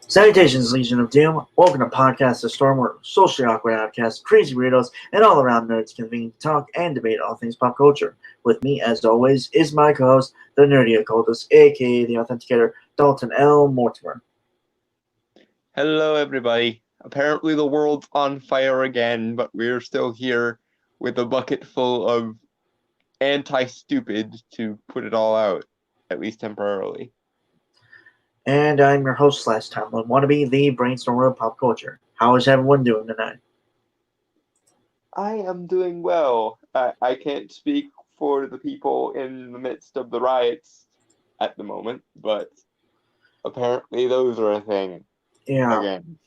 Salutations, Legion of Doom. Welcome to Podcast The Storm, where socially awkward outcasts, crazy weirdos, and all around nerds convene to talk and debate all things pop culture. With me, as always, is my co-host, the Nerdy Occultist, aka the Authenticator, Dalton L. Mortimer. Hello, everybody. Apparently the world's on fire again, but we're still here with a bucket full of anti-stupid to put it all out, at least temporarily. And I'm your host / Timeline Wannabe, the Brainstormer of Pop Culture. How is everyone doing tonight? I am doing well. I can't speak for the people in the midst of the riots at the moment, but apparently those are a thing. Yeah. Again.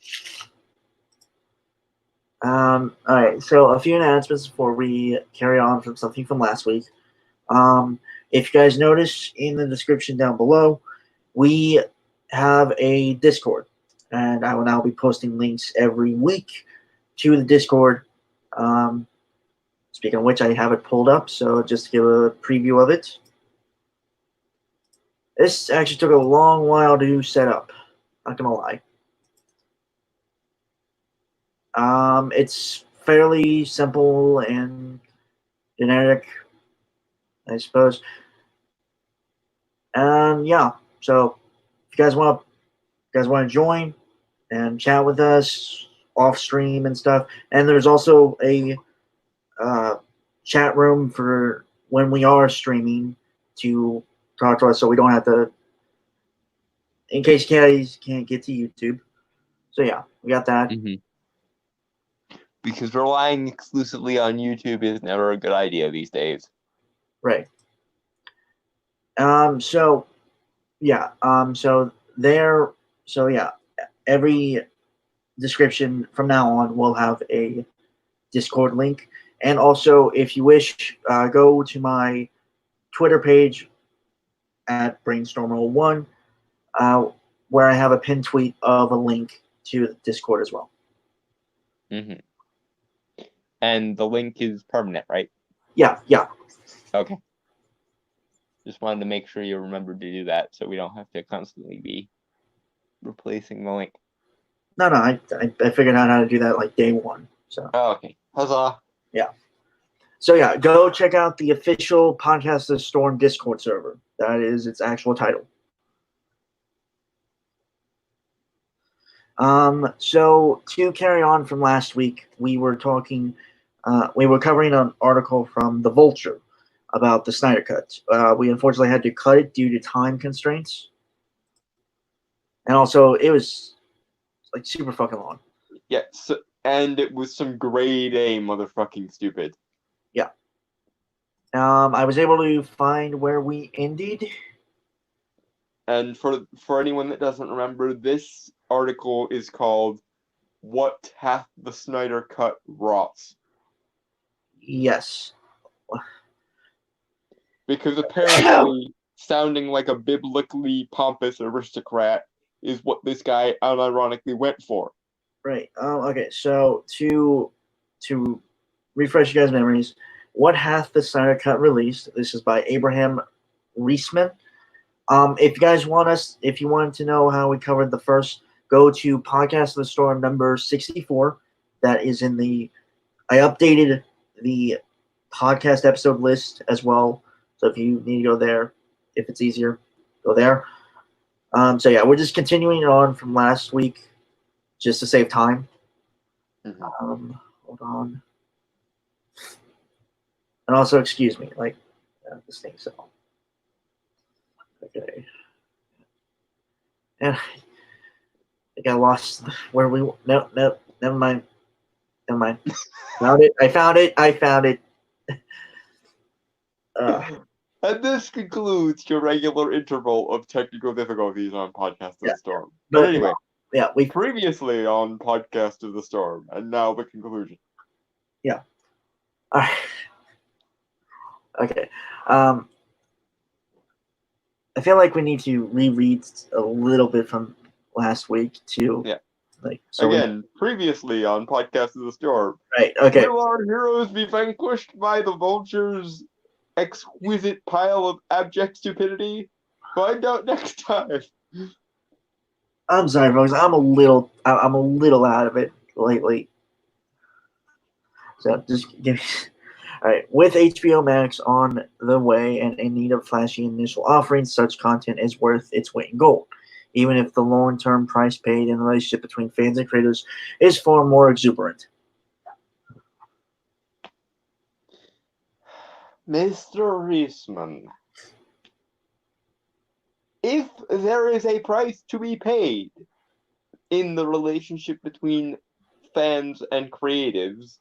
Alright, so a few announcements before we carry on from something from last week. If you guys notice in the description down below, we have a Discord, and I will now be posting links every week to the Discord. Speaking of which, I have it pulled up, so just to give a preview of it. This actually took a long while to set up, not gonna lie. It's fairly simple and generic, I suppose. And yeah, so if you guys want to join and chat with us off stream and stuff, and there's also a chat room for when we are streaming to talk to us, so we don't have to, in case you guys can't get to YouTube. So yeah, we got that. Because relying exclusively on YouTube is never a good idea these days. Right. So yeah. Every description from now on will have a Discord link, and also if you wish, go to my Twitter page at Brainstormer01, where I have a pinned tweet of a link to the Discord as well. And the link is permanent, right? Yeah. Okay. Just wanted to make sure you remembered to do that, so we don't have to constantly be replacing the link. No, I figured out how to do that like day one. So. Oh, okay. Huzzah! Yeah. So yeah, go check out the official Podcast of the Storm Discord server. That is its actual title. So to carry on from last week, we were covering an article from The Vulture about the Snyder Cut. We unfortunately had to cut it due to time constraints. And also, it was like super fucking long. Yeah, and it was some grade A motherfucking stupid. Yeah. I was able to find where we ended. And for anyone that doesn't remember, this article is called "What Hath the Snyder Cut Wrought?" Yes. Because apparently, sounding like a biblically pompous aristocrat is what this guy unironically went for. Right. Okay. So to refresh you guys' memories, What Hath the Snyder Cut Released? This is by Abraham Reisman. If you wanted to know how we covered the first, go to Podcast of the Storm number 64. That is I updated the podcast episode list as well. So if you need to go there, if it's easier, go there. So yeah, we're just continuing on from last week. just to save time. Mhm. Hold on. And also, excuse me, like this thing. So, okay. And I got lost where we. No, no, never mind. Never mind. Found it. I found it. I found it. And this concludes your regular interval of technical difficulties on Podcast of Yeah, the Storm. But but anyway, yeah, we. previously on Podcast of the Storm, and now the conclusion. Yeah. Okay. Um, I feel like we need to reread a little bit from last week to Yeah. like so. Again, previously on Podcast of the Storm. Right. Okay. Will our heroes be vanquished by the vulture's exquisite pile of abject stupidity? Find out next time. I'm sorry, folks. I'm a little out of it lately. So just give me. All right. With HBO Max on the way and in need of flashy initial offerings, such content is worth its weight in gold, even if the long-term price paid in the relationship between fans and creators is far more exuberant. Mr. Reisman, if there is a price to be paid in the relationship between fans and creatives,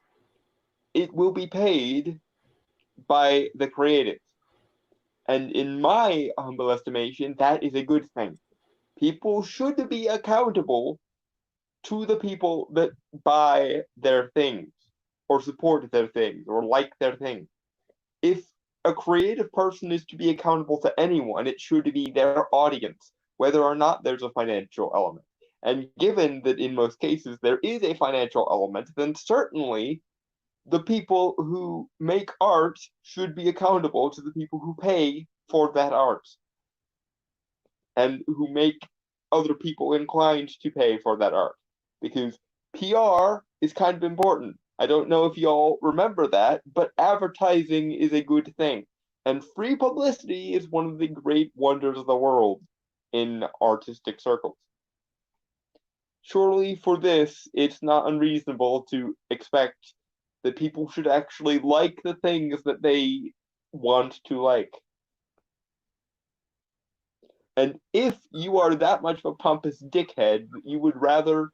it will be paid by the creatives. And in my humble estimation, that is a good thing. People should be accountable to the people that buy their things, or support their things, or like their things. If a creative person is to be accountable to anyone, it should be their audience, whether or not there's a financial element. And given that in most cases there is a financial element, then certainly the people who make art should be accountable to the people who pay for that art and who make other people inclined to pay for that art. Because PR is kind of important. I don't know if y'all remember that, but advertising is a good thing. And free publicity is one of the great wonders of the world in artistic circles. Surely for this, it's not unreasonable to expect that people should actually like the things that they want to like. And if you are that much of a pompous dickhead that you would rather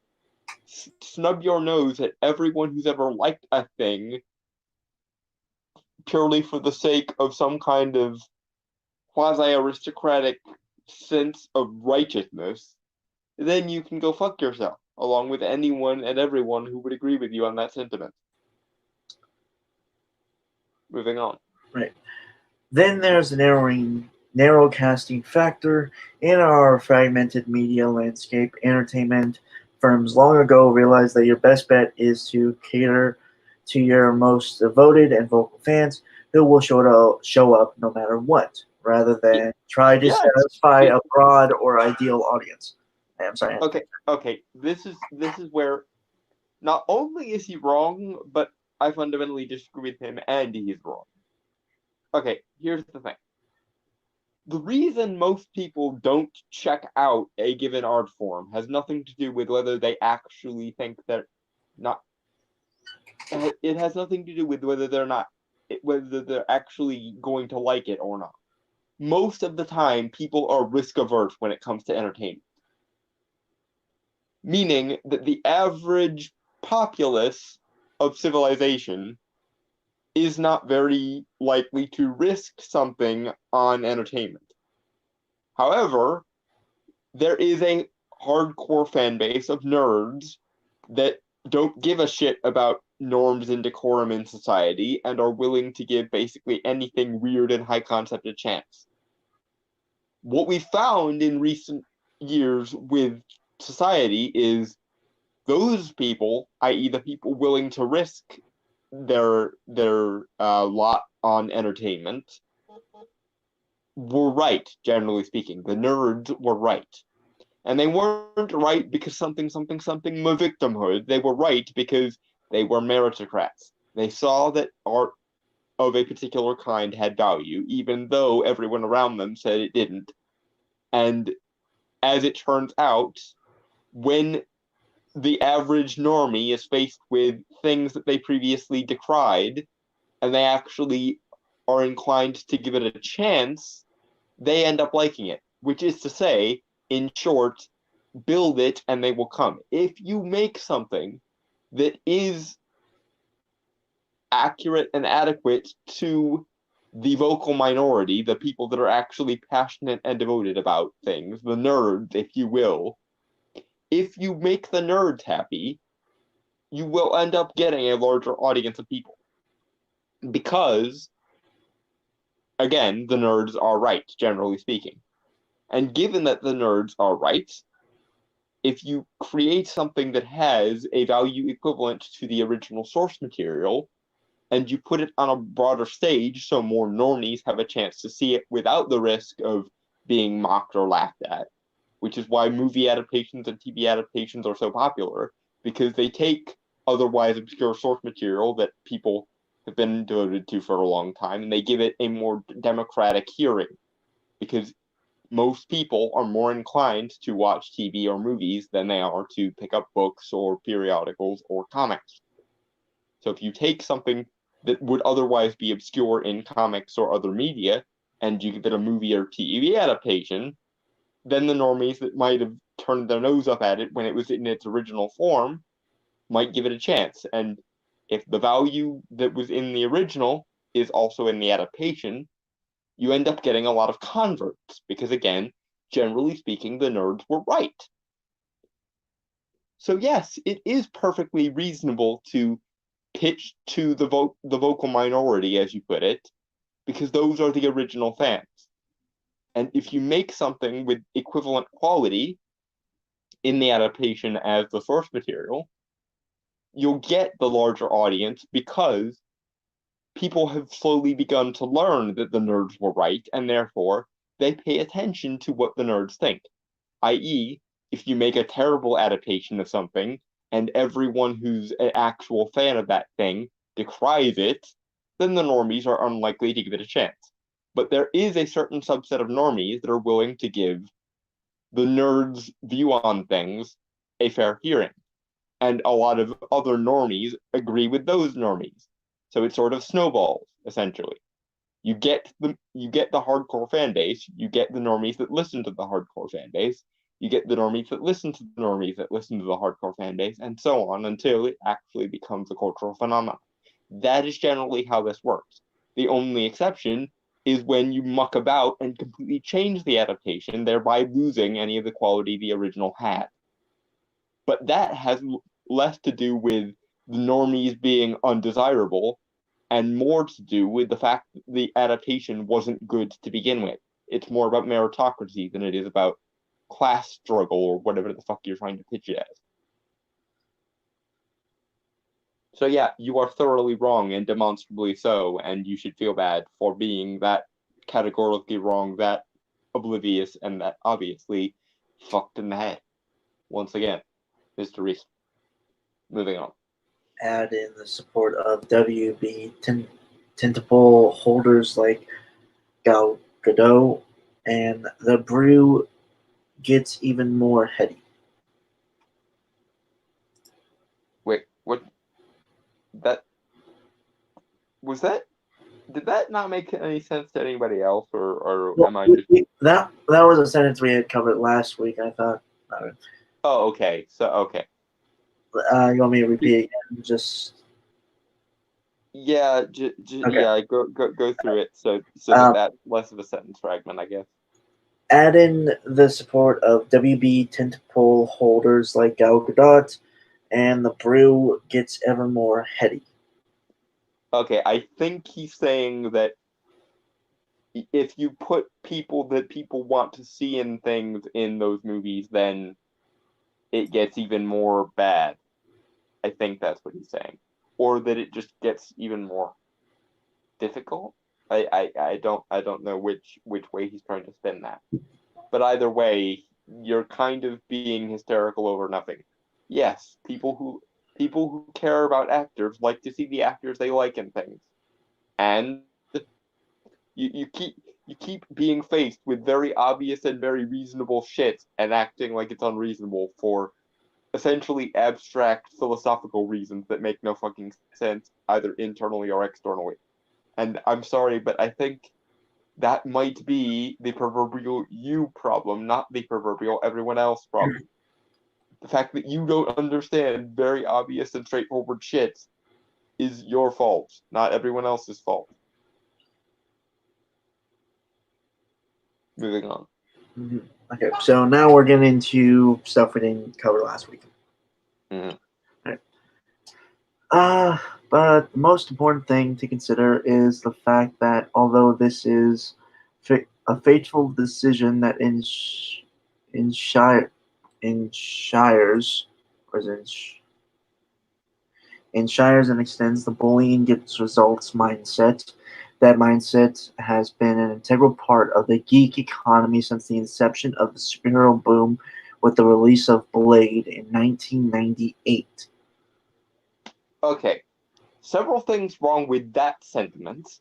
snub your nose at everyone who's ever liked a thing purely for the sake of some kind of quasi-aristocratic sense of righteousness, then you can go fuck yourself, along with anyone and everyone who would agree with you on that sentiment. Moving on. Right. Then there's the narrow casting factor. In our fragmented media landscape, entertainment firms long ago realized that your best bet is to cater to your most devoted and vocal fans who will show up no matter what, rather than try to Yes. satisfy a broad or ideal audience. I'm sorry. Okay. This is where not only is he wrong, but I fundamentally disagree with him, and he's wrong. Okay, here's the thing. The reason most people don't check out a given art form has nothing to do with whether they actually think they're not. It has nothing to do with whether they're actually going to like it or not. Most of the time, people are risk averse when it comes to entertainment. Meaning that the average populace of civilization is not very likely to risk something on entertainment. However, there is a hardcore fan base of nerds that don't give a shit about norms and decorum in society and are willing to give basically anything weird and high concept a chance. What we found in recent years with society is those people, i.e., the people willing to risk their lot on entertainment, were right, generally speaking. The nerds were right. And they weren't right because something were victimhood. They were right because they were meritocrats. They saw that art of a particular kind had value, even though everyone around them said it didn't. And as it turns out, when the average normie is faced with things that they previously decried, and they actually are inclined to give it a chance, they end up liking it. Which is to say, in short, build it and they will come. If you make something that is accurate and adequate to the vocal minority, the people that are actually passionate and devoted about things, the nerds, if you will, if you make the nerds happy, you will end up getting a larger audience of people. Because, again, the nerds are right, generally speaking. And given that the nerds are right, if you create something that has a value equivalent to the original source material, and you put it on a broader stage so more normies have a chance to see it without the risk of being mocked or laughed at, which is why movie adaptations and TV adaptations are so popular, because they take otherwise obscure source material that people have been devoted to for a long time, and they give it a more democratic hearing, because most people are more inclined to watch TV or movies than they are to pick up books or periodicals or comics. So if you take something that would otherwise be obscure in comics or other media, and you give it a movie or TV adaptation, then the normies that might have turned their nose up at it when it was in its original form might give it a chance. And if the value that was in the original is also in the adaptation, you end up getting a lot of converts because, again, generally speaking, the nerds were right. So yes, it is perfectly reasonable to pitch to the vocal minority, as you put it, because those are the original fans. And if you make something with equivalent quality in the adaptation as the source material, you'll get the larger audience because people have slowly begun to learn that the nerds were right, and therefore they pay attention to what the nerds think. I.e., if you make a terrible adaptation of something and everyone who's an actual fan of that thing decries it, then the normies are unlikely to give it a chance. But there is a certain subset of normies that are willing to give the nerds' view on things a fair hearing. And a lot of other normies agree with those normies. So it sort of snowballs, essentially. You get the hardcore fan base, you get the normies that listen to the hardcore fan base, you get the normies that listen to the normies that listen to the hardcore fan base, and so on until it actually becomes a cultural phenomenon. That is generally how this works. The only exception is when you muck about and completely change the adaptation, thereby losing any of the quality the original had. But that has less to do with the normies being undesirable and more to do with the fact that the adaptation wasn't good to begin with. It's more about meritocracy than it is about class struggle or whatever the fuck you're trying to pitch it as. So yeah, you are thoroughly wrong and demonstrably so, and you should feel bad for being that categorically wrong, that oblivious, and that obviously fucked in the head. Once again, Mr. Reese. Moving on. Add in the support of WB tentpole holders like Gal Gadot, and the brew gets even more heady. Wait, what? That was that? Did that not make any sense to anybody else, or Well, am I just? that was a sentence we had covered last week. I thought. Oh, okay. So okay. You want me to repeat it again? Just Yeah, okay. yeah. Go through it so that's less of a sentence fragment, I guess. Add in the support of WB tentpole holders like Gal Gadot, and the brew gets ever more heady. Okay, I think he's saying that if you put people that people want to see in things in those movies, then it gets even more bad. I think that's what he's saying, or that it just gets even more difficult. I don't know which way he's trying to spin that. But either way, you're kind of being hysterical over nothing. Yes, people who care about actors like to see the actors they like in things, and you keep being faced with very obvious and very reasonable shit and acting like it's unreasonable for essentially abstract philosophical reasons that make no fucking sense, either internally or externally. And I'm sorry, but I think that might be the proverbial you problem, not the proverbial everyone else problem. The fact that you don't understand very obvious and straightforward shit is your fault, not everyone else's fault. Moving on. Mhm. Okay, so now we're getting into stuff we didn't cover last week. Mhm. But the most important thing to consider is the fact that although this is a fateful decision that in Shires, or is it in Shires and extends the bullying gets results mindset. That mindset has been an integral part of the geek economy since the inception of the superhero boom with the release of Blade in 1998. Okay, several things wrong with that sentiment.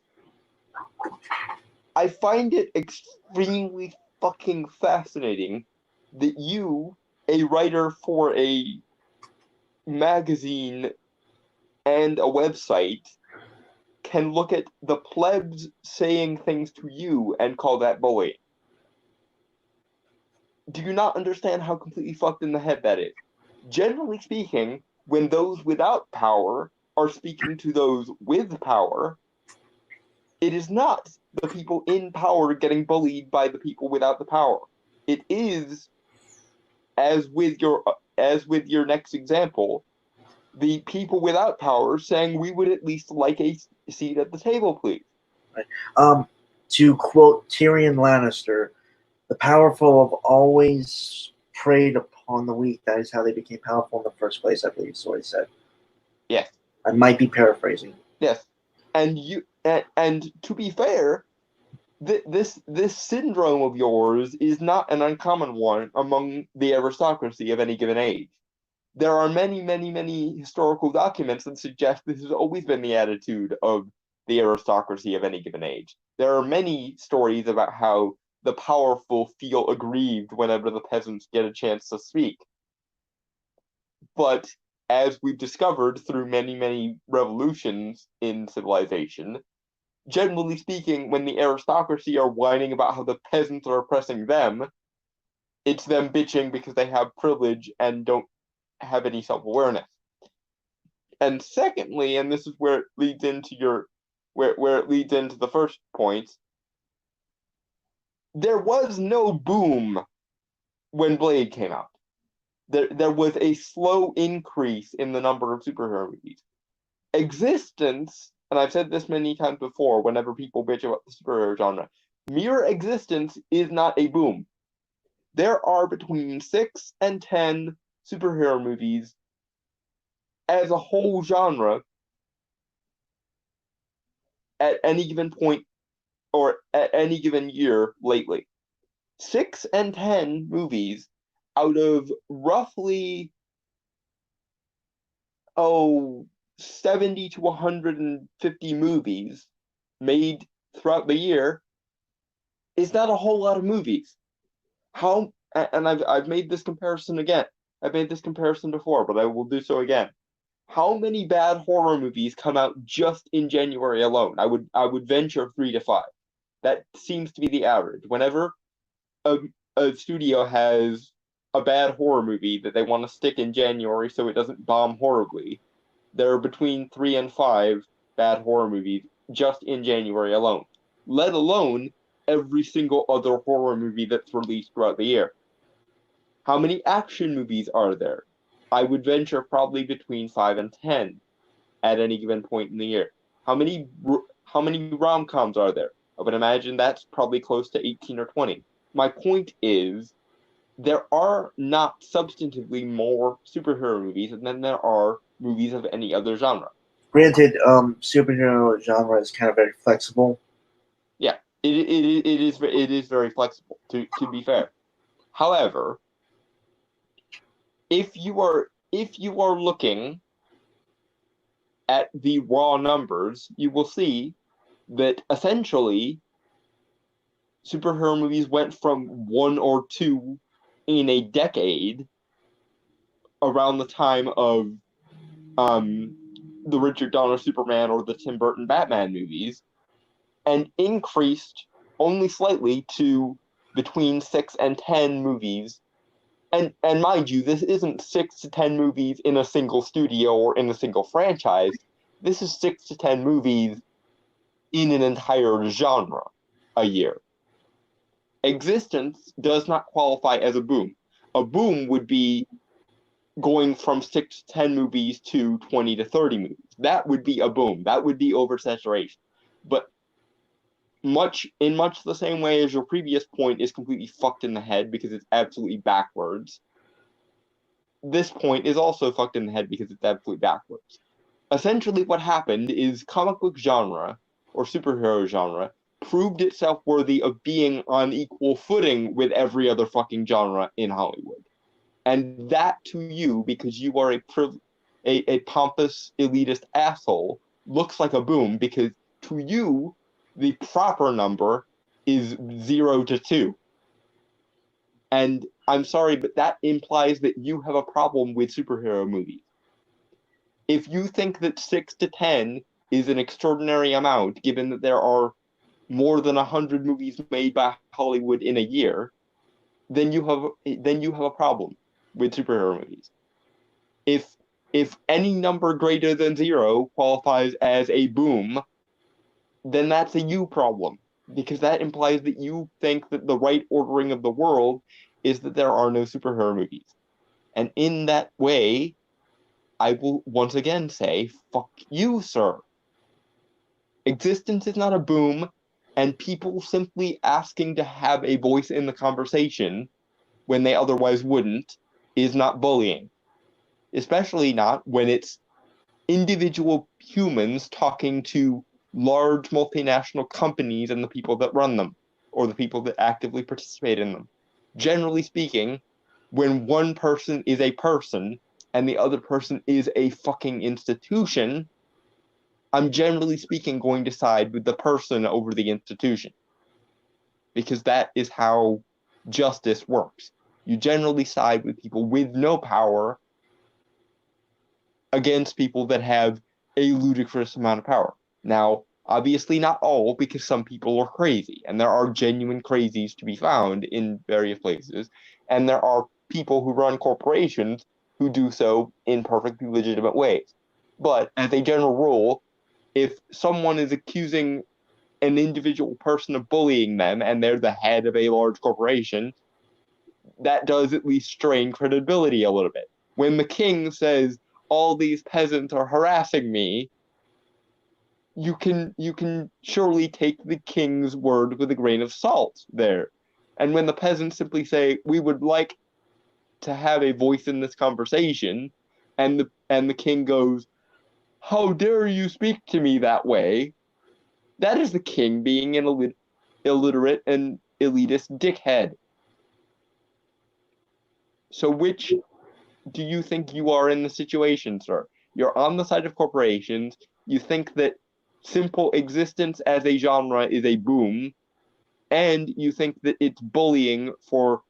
I find it extremely fucking fascinating that you, a writer for a magazine and a website, can look at the plebs saying things to you and call that bullying. Do you not understand how completely fucked in the head that is? Generally speaking, when those without power are speaking to those with power, it is not the people in power getting bullied by the people without the power. It is, as with your next example, the people without power saying we would at least like a seat at the table, please. Um, to quote Tyrion Lannister, the powerful have always preyed upon the weak. That is how they became powerful in the first place, I believe is what he said. Yes. I might be paraphrasing. Yes. And to be fair, this syndrome of yours is not an uncommon one among the aristocracy of any given age. There are many, many, many historical documents that suggest this has always been the attitude of the aristocracy of any given age. There are many stories about how the powerful feel aggrieved whenever the peasants get a chance to speak. But as we've discovered through many, many revolutions in civilization, generally speaking, when the aristocracy are whining about how the peasants are oppressing them, it's them bitching because they have privilege and don't have any self-awareness. And secondly, and this is where it leads into where it leads into the first point, there was no boom when Blade came out. There was a slow increase in the number of superhero movies. Existence, and I've said this many times before whenever people bitch about the superhero genre, mere existence is not a boom. There are between 6 and 10 superhero movies as a whole genre at any given point or at any given year lately. 6 and 10 movies out of roughly 70 to 150 movies made throughout the year is not a whole lot of movies. How, and I've made this comparison again. I've made this comparison before, but I will do so again. How many bad horror movies come out just in January alone? I would venture 3 to 5. That seems to be the average. Whenever a, a studio has a bad horror movie that they want to stick in January so it doesn't bomb horribly, there are between 3 and 5 bad horror movies just in January alone, let alone every single other horror movie that's released throughout the year. How many action movies are there? I would venture probably between 5 and 10 at any given point in the year. How many rom-coms are there? I would imagine that's probably close to 18 or 20. My point is, there are not substantively more superhero movies than there are movies of any other genre. Granted, superhero genre is kind of very flexible. Yeah, it is very flexible, to be fair. However, if you are looking at the raw numbers, you will see that essentially superhero movies went from 1 or 2 in a decade around the time of the Richard Donner Superman or the Tim Burton Batman movies, and increased only slightly to between 6 and 10 movies. And mind you, this isn't 6 to 10 movies in a single studio or in a single franchise. This is 6 to 10 movies in an entire genre a year. Existence does not qualify as a boom. A boom would be going from 6 to 10 movies to 20 to 30 movies. That would be a boom. That would be oversaturation. But much the same way as your previous point is completely fucked in the head because it's absolutely backwards, this point is also fucked in the head because it's absolutely backwards. Essentially what happened is comic book genre, or superhero genre, proved itself worthy of being on equal footing with every other fucking genre in Hollywood. And that to you, because you are a pompous, elitist asshole, looks like a boom because to you, the proper number is 0 to 2. And I'm sorry, but that implies that you have a problem with superhero movies. If you think that 6 to 10 is an extraordinary amount, given that there are more than 100 movies made by Hollywood in a year, then you have a problem with superhero movies. If any number greater than 0 qualifies as a boom, then that's a you problem, because that implies that you think that the right ordering of the world is that there are no superhero movies. And in that way, I will once again say, fuck you, sir. Existence is not a boom, and people simply asking to have a voice in the conversation when they otherwise wouldn't is not bullying. Especially not when it's individual humans talking to large multinational companies and the people that run them, or the people that actively participate in them. Generally speaking, when one person is a person and the other person is a fucking institution, I'm generally speaking going to side with the person over the institution. Because that is how justice works. You generally side with people with no power against people that have a ludicrous amount of power. Now, obviously not all, because some people are crazy, and there are genuine crazies to be found in various places, and there are people who run corporations who do so in perfectly legitimate ways. But as a general rule, if someone is accusing an individual person of bullying them and they're the head of a large corporation, that does at least strain credibility a little bit. When the king says, all these peasants are harassing me, you can surely take the king's word with a grain of salt there. And when the peasants simply say, we would like to have a voice in this conversation, and the king goes, how dare you speak to me that way, that is the king being an illiterate and elitist dickhead. So which do you think you are in the situation, sir? You're on the side of corporations. You think that simple existence as a genre is a boom, and you think that it's bullying for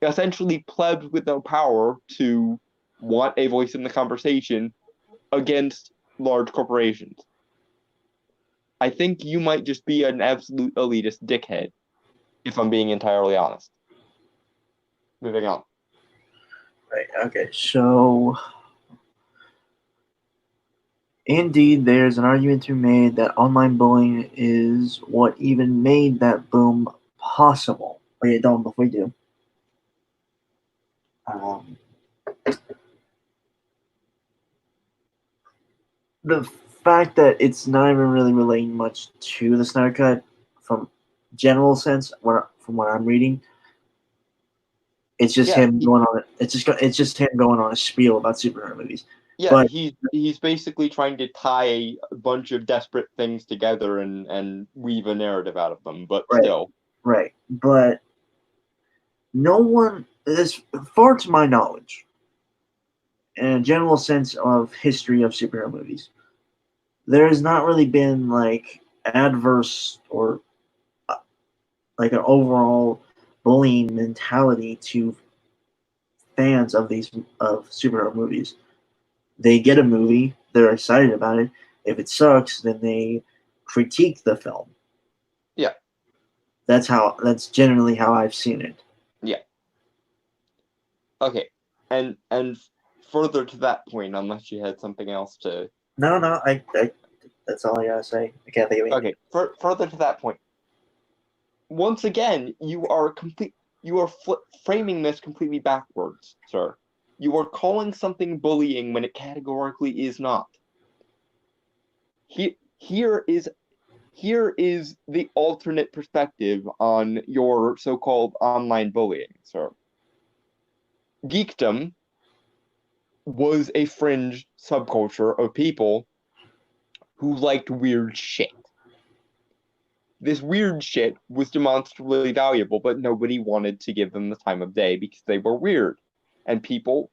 essentially plebs with no power to want a voice in the conversation against large corporations. I think you might just be an absolute elitist dickhead, if I'm being entirely honest. Moving on. Right. Okay. So, indeed, there's an argument to be made that online bullying is what even made that boom possible. Wait, don't before we do. The fact that it's not even really relating much to the Snyder Cut, from general sense, from what I'm reading, it's just him going on. It's just him going on a spiel about superhero movies. Yeah, but he's basically trying to tie a bunch of desperate things together and weave a narrative out of them. But still, right. But no one, as far to my knowledge, in a general sense of history of superhero movies, there has not really been like adverse or like an overall bullying mentality to fans of these of superhero movies. They get a movie, they're excited about it. If it sucks, then they critique the film. Yeah. That's generally how I've seen it. Yeah. Okay. And further to that point, unless you had something else to. No, I that's all I gotta say. I can't think of anything. Okay. Further to that point. Once again, you are framing this completely backwards, sir. You are calling something bullying when it categorically is not. Here is the alternate perspective on your so-called online bullying, sir. Geekdom was a fringe subculture of people who liked weird shit. This weird shit was demonstrably valuable, but nobody wanted to give them the time of day because they were weird. And people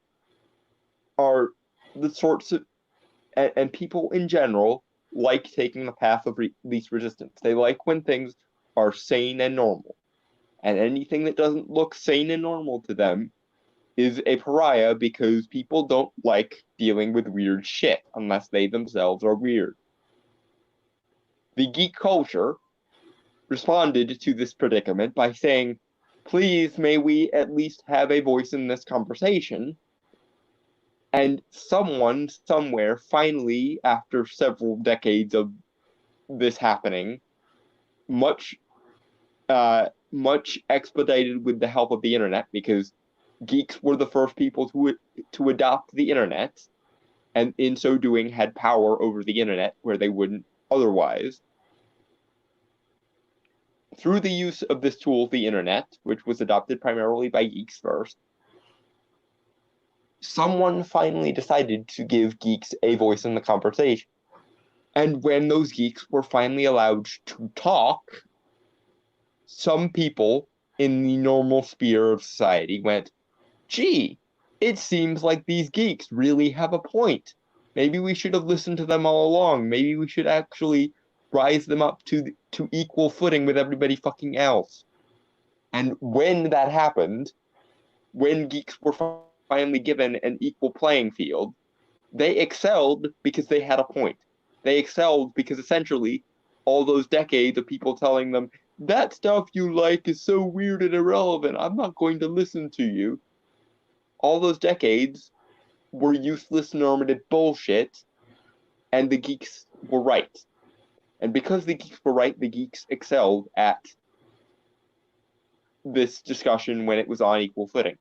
are the sorts of, and people in general like taking the path of least resistance. They like when things are sane and normal. And anything that doesn't look sane and normal to them is a pariah because people don't like dealing with weird shit unless they themselves are weird. The geek culture responded to this predicament by saying, please, may we at least have a voice in this conversation? And someone, somewhere, finally, after several decades of this happening, much expedited with the help of the internet, because geeks were the first people to adopt the internet, and in so doing had power over the internet where they wouldn't otherwise. Through the use of this tool, the internet, which was adopted primarily by geeks first, someone finally decided to give geeks a voice in the conversation. And when those geeks were finally allowed to talk, some people in the normal sphere of society went, gee, it seems like these geeks really have a point. Maybe we should have listened to them all along. Maybe we should actually rise them up to equal footing with everybody fucking else. And when that happened, when geeks were finally given an equal playing field, they excelled because they had a point. They excelled because essentially all those decades of people telling them, that stuff you like is so weird and irrelevant, I'm not going to listen to you. All those decades were useless normative bullshit, and the geeks were right. And because the geeks were right, the geeks excelled at this discussion when it was on equal footing.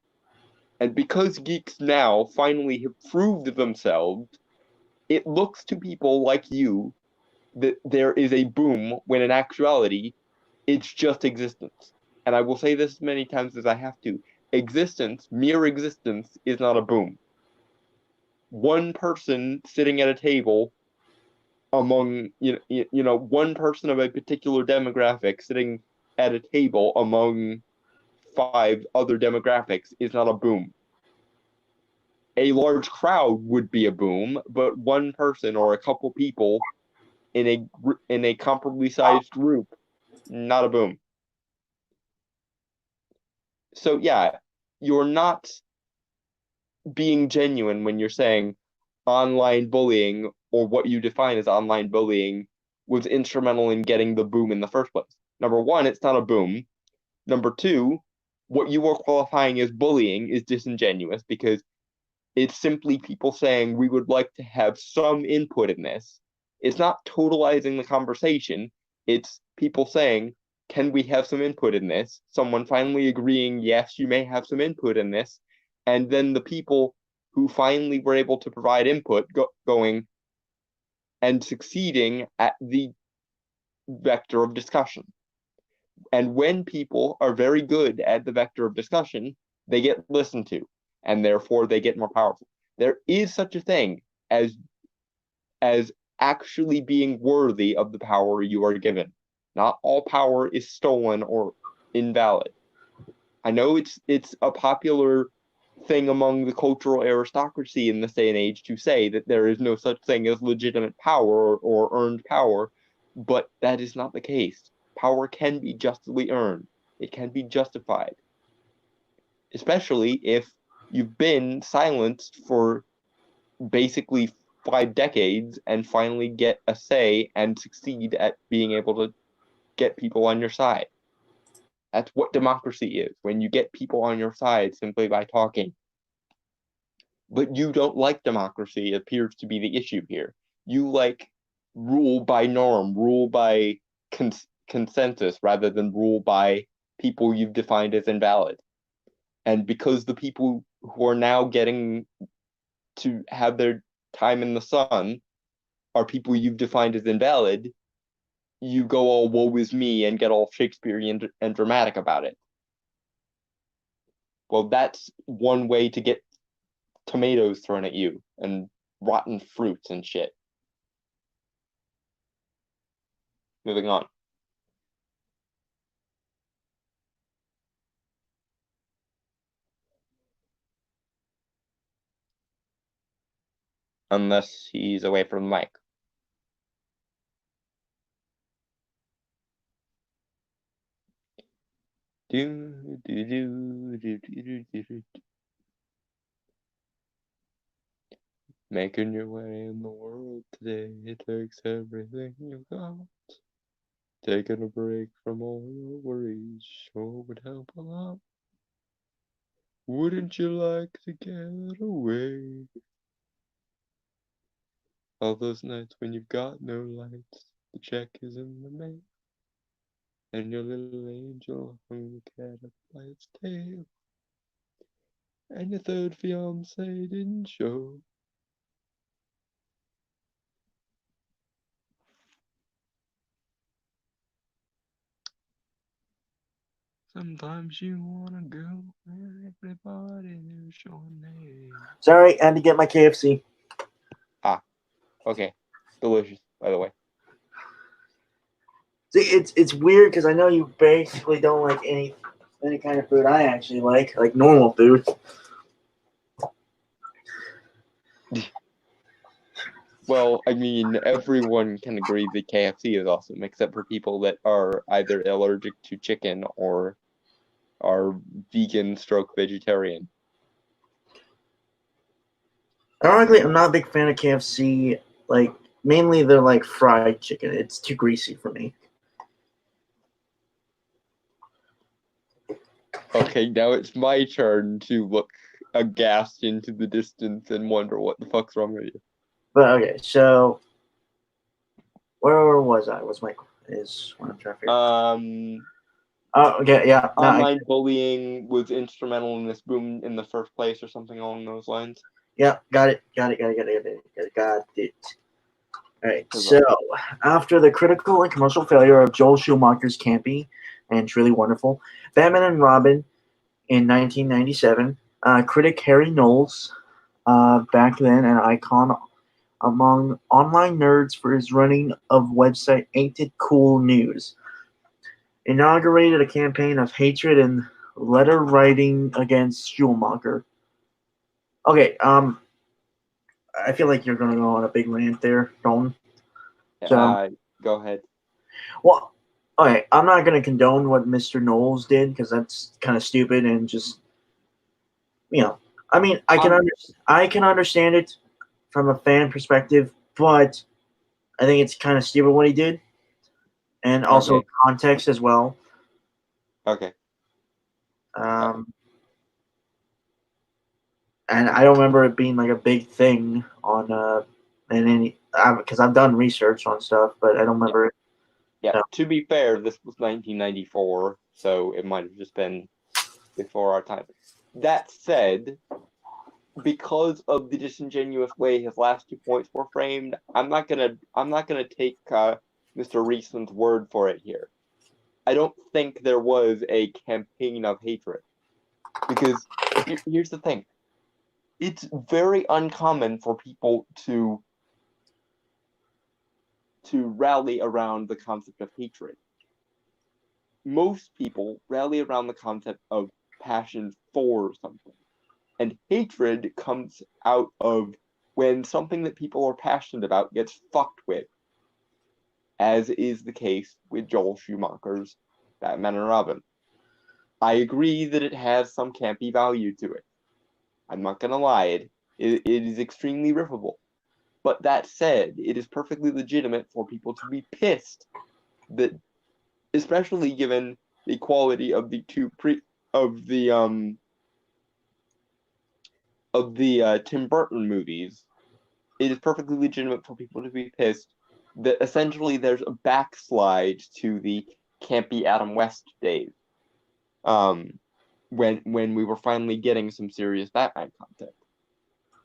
And because geeks now finally have proved themselves, it looks to people like you that there is a boom when in actuality, it's just existence. And I will say this as many times as I have to. Existence, mere existence, is not a boom. One person sitting at a table among, one person of a particular demographic sitting at a table among 5 other demographics is not a boom. A large crowd would be a boom, but one person or a couple people in a comparably sized group, not a boom. So yeah, you're not being genuine when you're saying online bullying, or what you define as online bullying, was instrumental in getting the boom in the first place. Number one, it's not a boom. Number two, what you are qualifying as bullying is disingenuous because it's simply people saying we would like to have some input in this. It's not totalizing the conversation. It's people saying, can we have some input in this? Someone finally agreeing, yes, you may have some input in this. And then the people who finally were able to provide input going and succeeding at the vector of discussion. And when people are very good at the vector of discussion, they get listened to, and therefore they get more powerful. There is such a thing as actually being worthy of the power you are given. Not all power is stolen or invalid. I know it's a popular thing among the cultural aristocracy in this day and age to say that there is no such thing as legitimate power or earned power, but that is not the case. Power can be justly earned. It can be justified. Especially if You've been silenced for basically 5 decades and finally get a say and succeed at being able to get people on your side. That's what democracy is, when you get people on your side simply by talking. But you don't like democracy, appears to be the issue here. You like rule by norm, rule by consensus, rather than rule by people you've defined as invalid. And because the people who are now getting to have their time in the sun are people you've defined as invalid, you go all woe is me and get all Shakespearean and dramatic about it. Well, that's one way to get tomatoes thrown at you and rotten fruits and shit. Moving on. Unless he's away from the mic. Making your way in the world today, it takes everything you got. Taking a break from all your worries sure would help a lot. Wouldn't you like to get away? All those nights when you've got no lights, the check is in the mail, and your little angel hung the cat up by its tail, and your third fiance didn't show. Sometimes you wanna go where everybody knows your name. Sorry, I had to get my KFC. Okay, delicious, by the way. See, it's weird because I know you basically don't like any kind of food I actually like normal food. Well, I mean, everyone can agree that KFC is awesome, except for people that are either allergic to chicken or are vegan stroke vegetarian. Ironically, I'm not a big fan of KFC. Like, mainly they're like fried chicken. It's too greasy for me. Okay, now it's my turn to look aghast into the distance and wonder what the fuck's wrong with you. But okay, so where was I? What's my is what I'm trying to figure. Oh, okay, yeah. No, Online bullying was instrumental in this boom in the first place, or something along those lines. Yeah, got it. All right. So after the critical and commercial failure of Joel Schumacher's campy and truly wonderful Batman and Robin in 1997, critic Harry Knowles, back then an icon among online nerds for his running of website Ain't It Cool News, inaugurated a campaign of hatred and letter writing against Schumacher. Okay, I feel like you're gonna go on a big rant there, Dalton. So, go ahead. Well, okay, I'm not gonna condone what Mr. Knowles did because that's kind of stupid and just, I mean, I can understand it from a fan perspective, but I think it's kind of stupid what he did, and also context as well. Okay. And I don't remember it being like a big thing on in any because I've done research on stuff, but I don't remember it. Yeah. No. To be fair, this was 1994, so it might have just been before our time. That said, because of the disingenuous way his last 2 points were framed, I'm not gonna take Mr. Reeson's word for it here. I don't think there was a campaign of hatred, because here's the thing: it's very uncommon for people to rally around the concept of hatred. Most people rally around the concept of passion for something. And hatred comes out of when something that people are passionate about gets fucked with, as is the case with Joel Schumacher's Batman and Robin. I agree that it has some campy value to it. I'm not gonna lie, it is extremely riffable. But that said, it is perfectly legitimate for people to be pissed that, especially given the quality of the Tim Burton movies, it is perfectly legitimate for people to be pissed that essentially there's a backslide to the campy Adam West days. When we were finally getting some serious Batman content.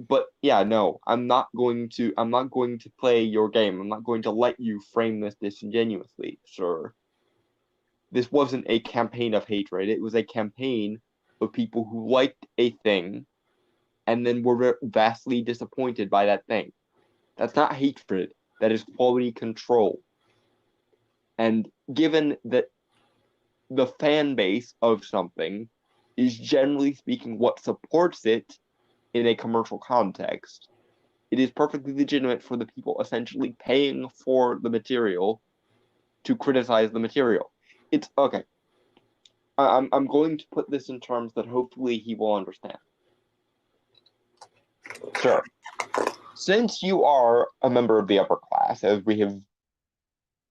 But yeah, no, I'm not going to play your game. I'm not going to let you frame this disingenuously, sir. This wasn't a campaign of hatred. It was a campaign of people who liked a thing and then were vastly disappointed by that thing. That's not hatred. That is quality control. And given that the fan base of something is generally speaking what supports it in a commercial context, it is perfectly legitimate for the people essentially paying for the material to criticize the material. It's okay. I'm going to put this in terms that hopefully he will understand. Sir, since you are a member of the upper class, as we have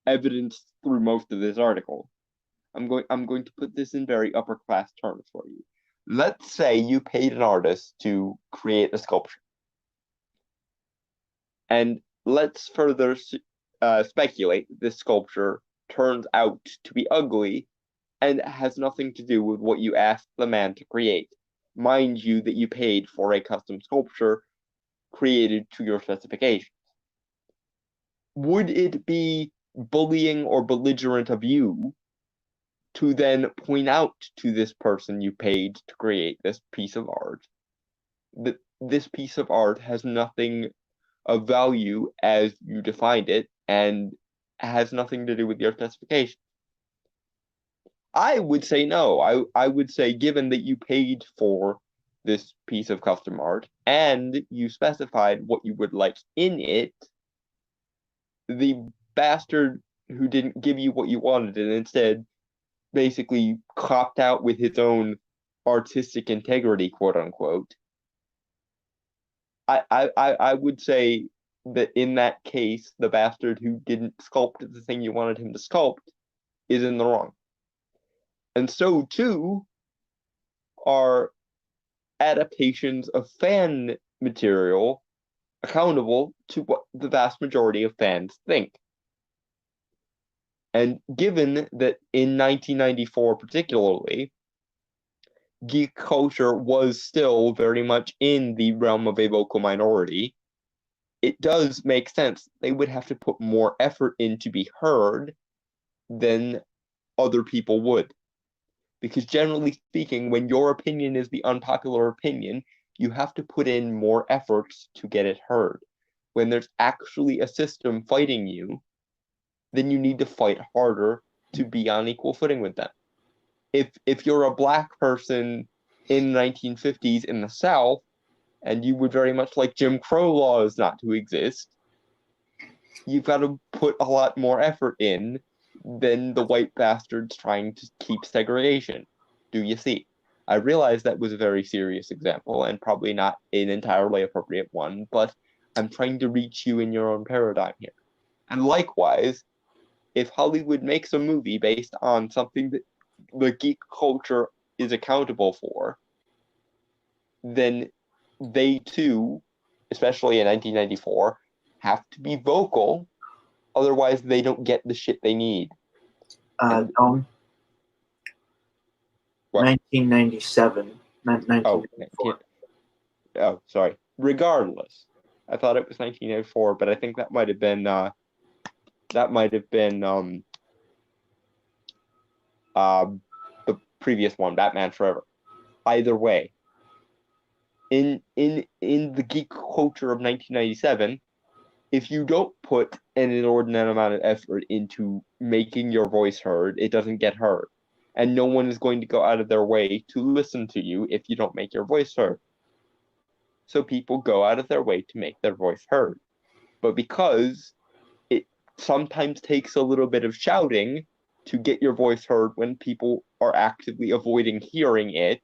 evidenced through most of this article, I'm going to put this in very upper class terms for you. Let's say you paid an artist to create a sculpture. And let's further speculate this sculpture turns out to be ugly and has nothing to do with what you asked the man to create. Mind you, that you paid for a custom sculpture created to your specifications. Would it be bullying or belligerent of you to then point out to this person you paid to create this piece of art that this piece of art has nothing of value as you defined it and has nothing to do with your specification? I would say no. I would say, given that you paid for this piece of custom art and you specified what you would like in it, the bastard who didn't give you what you wanted and instead basically copped out with his own artistic integrity, quote unquote, I would say that in that case, the bastard who didn't sculpt the thing you wanted him to sculpt is in the wrong. And so too are adaptations of fan material accountable to what the vast majority of fans think. And given that in 1994 particularly, geek culture was still very much in the realm of a vocal minority, it does make sense they would have to put more effort in to be heard than other people would. Because generally speaking, when your opinion is the unpopular opinion, you have to put in more efforts to get it heard. When there's actually a system fighting you, then you need to fight harder to be on equal footing with them. If you're a black person in the 1950s in the South, and you would very much like Jim Crow laws not to exist, you've got to put a lot more effort in than the white bastards trying to keep segregation. Do you see? I realize that was a very serious example and probably not an entirely appropriate one, but I'm trying to reach you in your own paradigm here. And likewise, if Hollywood makes a movie based on something that the geek culture is accountable for, then they too, especially in 1994, have to be vocal. Otherwise, they don't get the shit they need. What? 1997. Not 1994. Oh, sorry. Regardless, I thought it was 1984, but I think that might have been the previous one, Batman Forever. Either way, in the geek culture of 1997, if you don't put an inordinate amount of effort into making your voice heard, it doesn't get heard. And no one is going to go out of their way to listen to you if you don't make your voice heard. So people go out of their way to make their voice heard. But because it sometimes takes a little bit of shouting to get your voice heard when people are actively avoiding hearing it,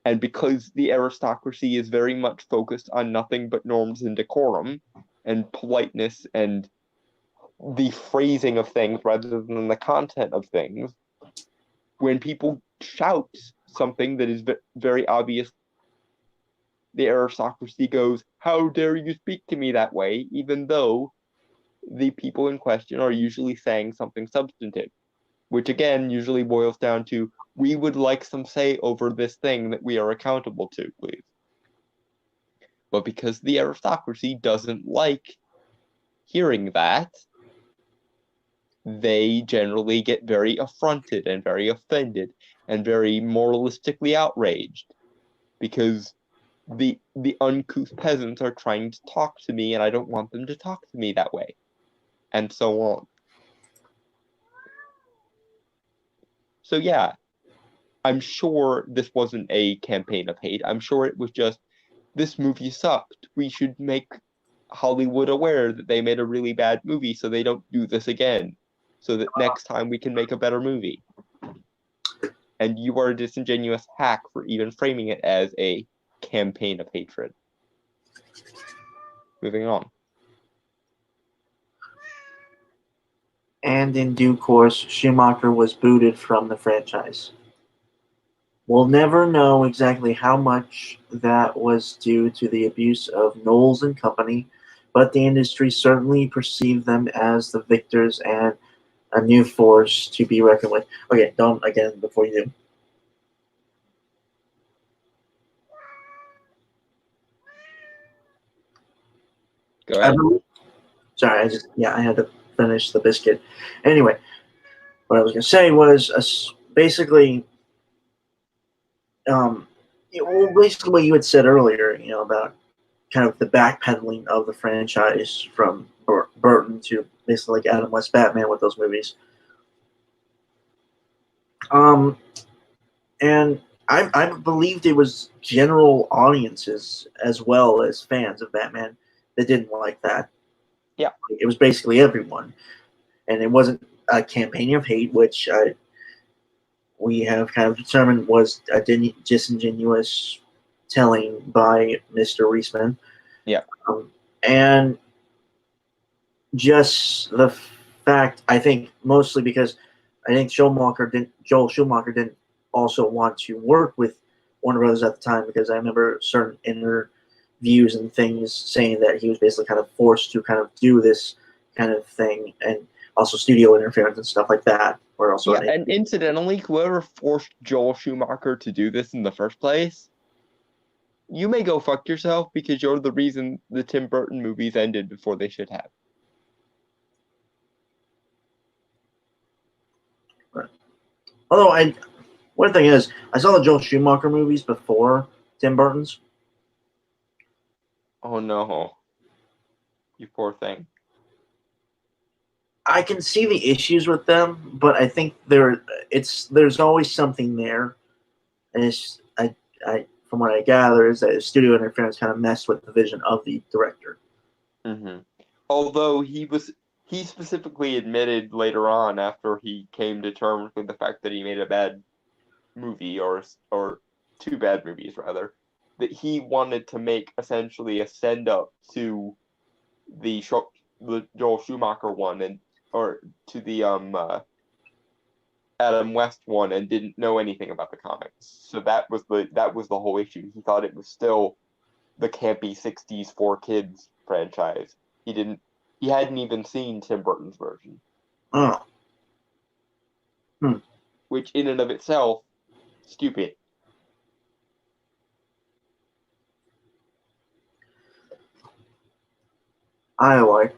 And because the aristocracy is very much focused on nothing but norms and decorum and politeness and the phrasing of things rather than the content of things, when people shout something that is very obvious, the aristocracy goes, "How dare you speak to me that way?" Even though the people in question are usually saying something substantive, which again usually boils down to, "We would like some say over this thing that we are accountable to, please." But because the aristocracy doesn't like hearing that, they generally get very affronted and very offended and very moralistically outraged because the uncouth peasants are trying to talk to me and I don't want them to talk to me that way, and so on. So yeah, I'm sure this wasn't a campaign of hate. I'm sure it was just, this movie sucked. We should make Hollywood aware that they made a really bad movie so they don't do this again. So that next time we can make a better movie. And you are a disingenuous hack for even framing it as a campaign of hatred. Moving on. And in due course, Schumacher was booted from the franchise. We'll never know exactly how much that was due to the abuse of Knowles and Company, but the industry certainly perceived them as the victors and a new force to be reckoned with. Okay, don't again before you do. Go ahead. Sorry, I had to finish the biscuit. Anyway, what I was going to say was basically, basically what you had said earlier, about kind of the backpedaling of the franchise from Burton to basically like Adam West Batman with those movies. And I believed it was general audiences as well as fans of Batman that didn't like that. Yeah. It was basically everyone. And it wasn't a campaign of hate, which we have kind of determined was a disingenuous telling by Mr. Reisman. Yeah. And just the fact, I think, mostly because I think Joel Schumacher didn't also want to work with Warner Brothers at the time, because I remember certain interviews and things saying that he was basically kind of forced to kind of do this kind of thing, and also studio interference and stuff like that. Or also and incidentally, whoever forced Joel Schumacher to do this in the first place, you may go fuck yourself, because you're the reason the Tim Burton movies ended before they should have. Although one thing is, I saw the Joel Schumacher movies before Tim Burton's. Oh no. You poor thing. I can see the issues with them, but I think there's always something there, and it's I from what I gather is that studio interference kind of messed with the vision of the director. Mm-hmm. Although he specifically admitted later on, after he came to terms with the fact that he made a bad movie, or two bad movies rather, that he wanted to make essentially a send up to the Joel Schumacher one, or to the Adam West one, and didn't know anything about the comics. So that was the whole issue. He thought it was still the campy 60s for kids franchise. He hadn't even seen Tim Burton's version. Oh. Which in and of itself, stupid. I like.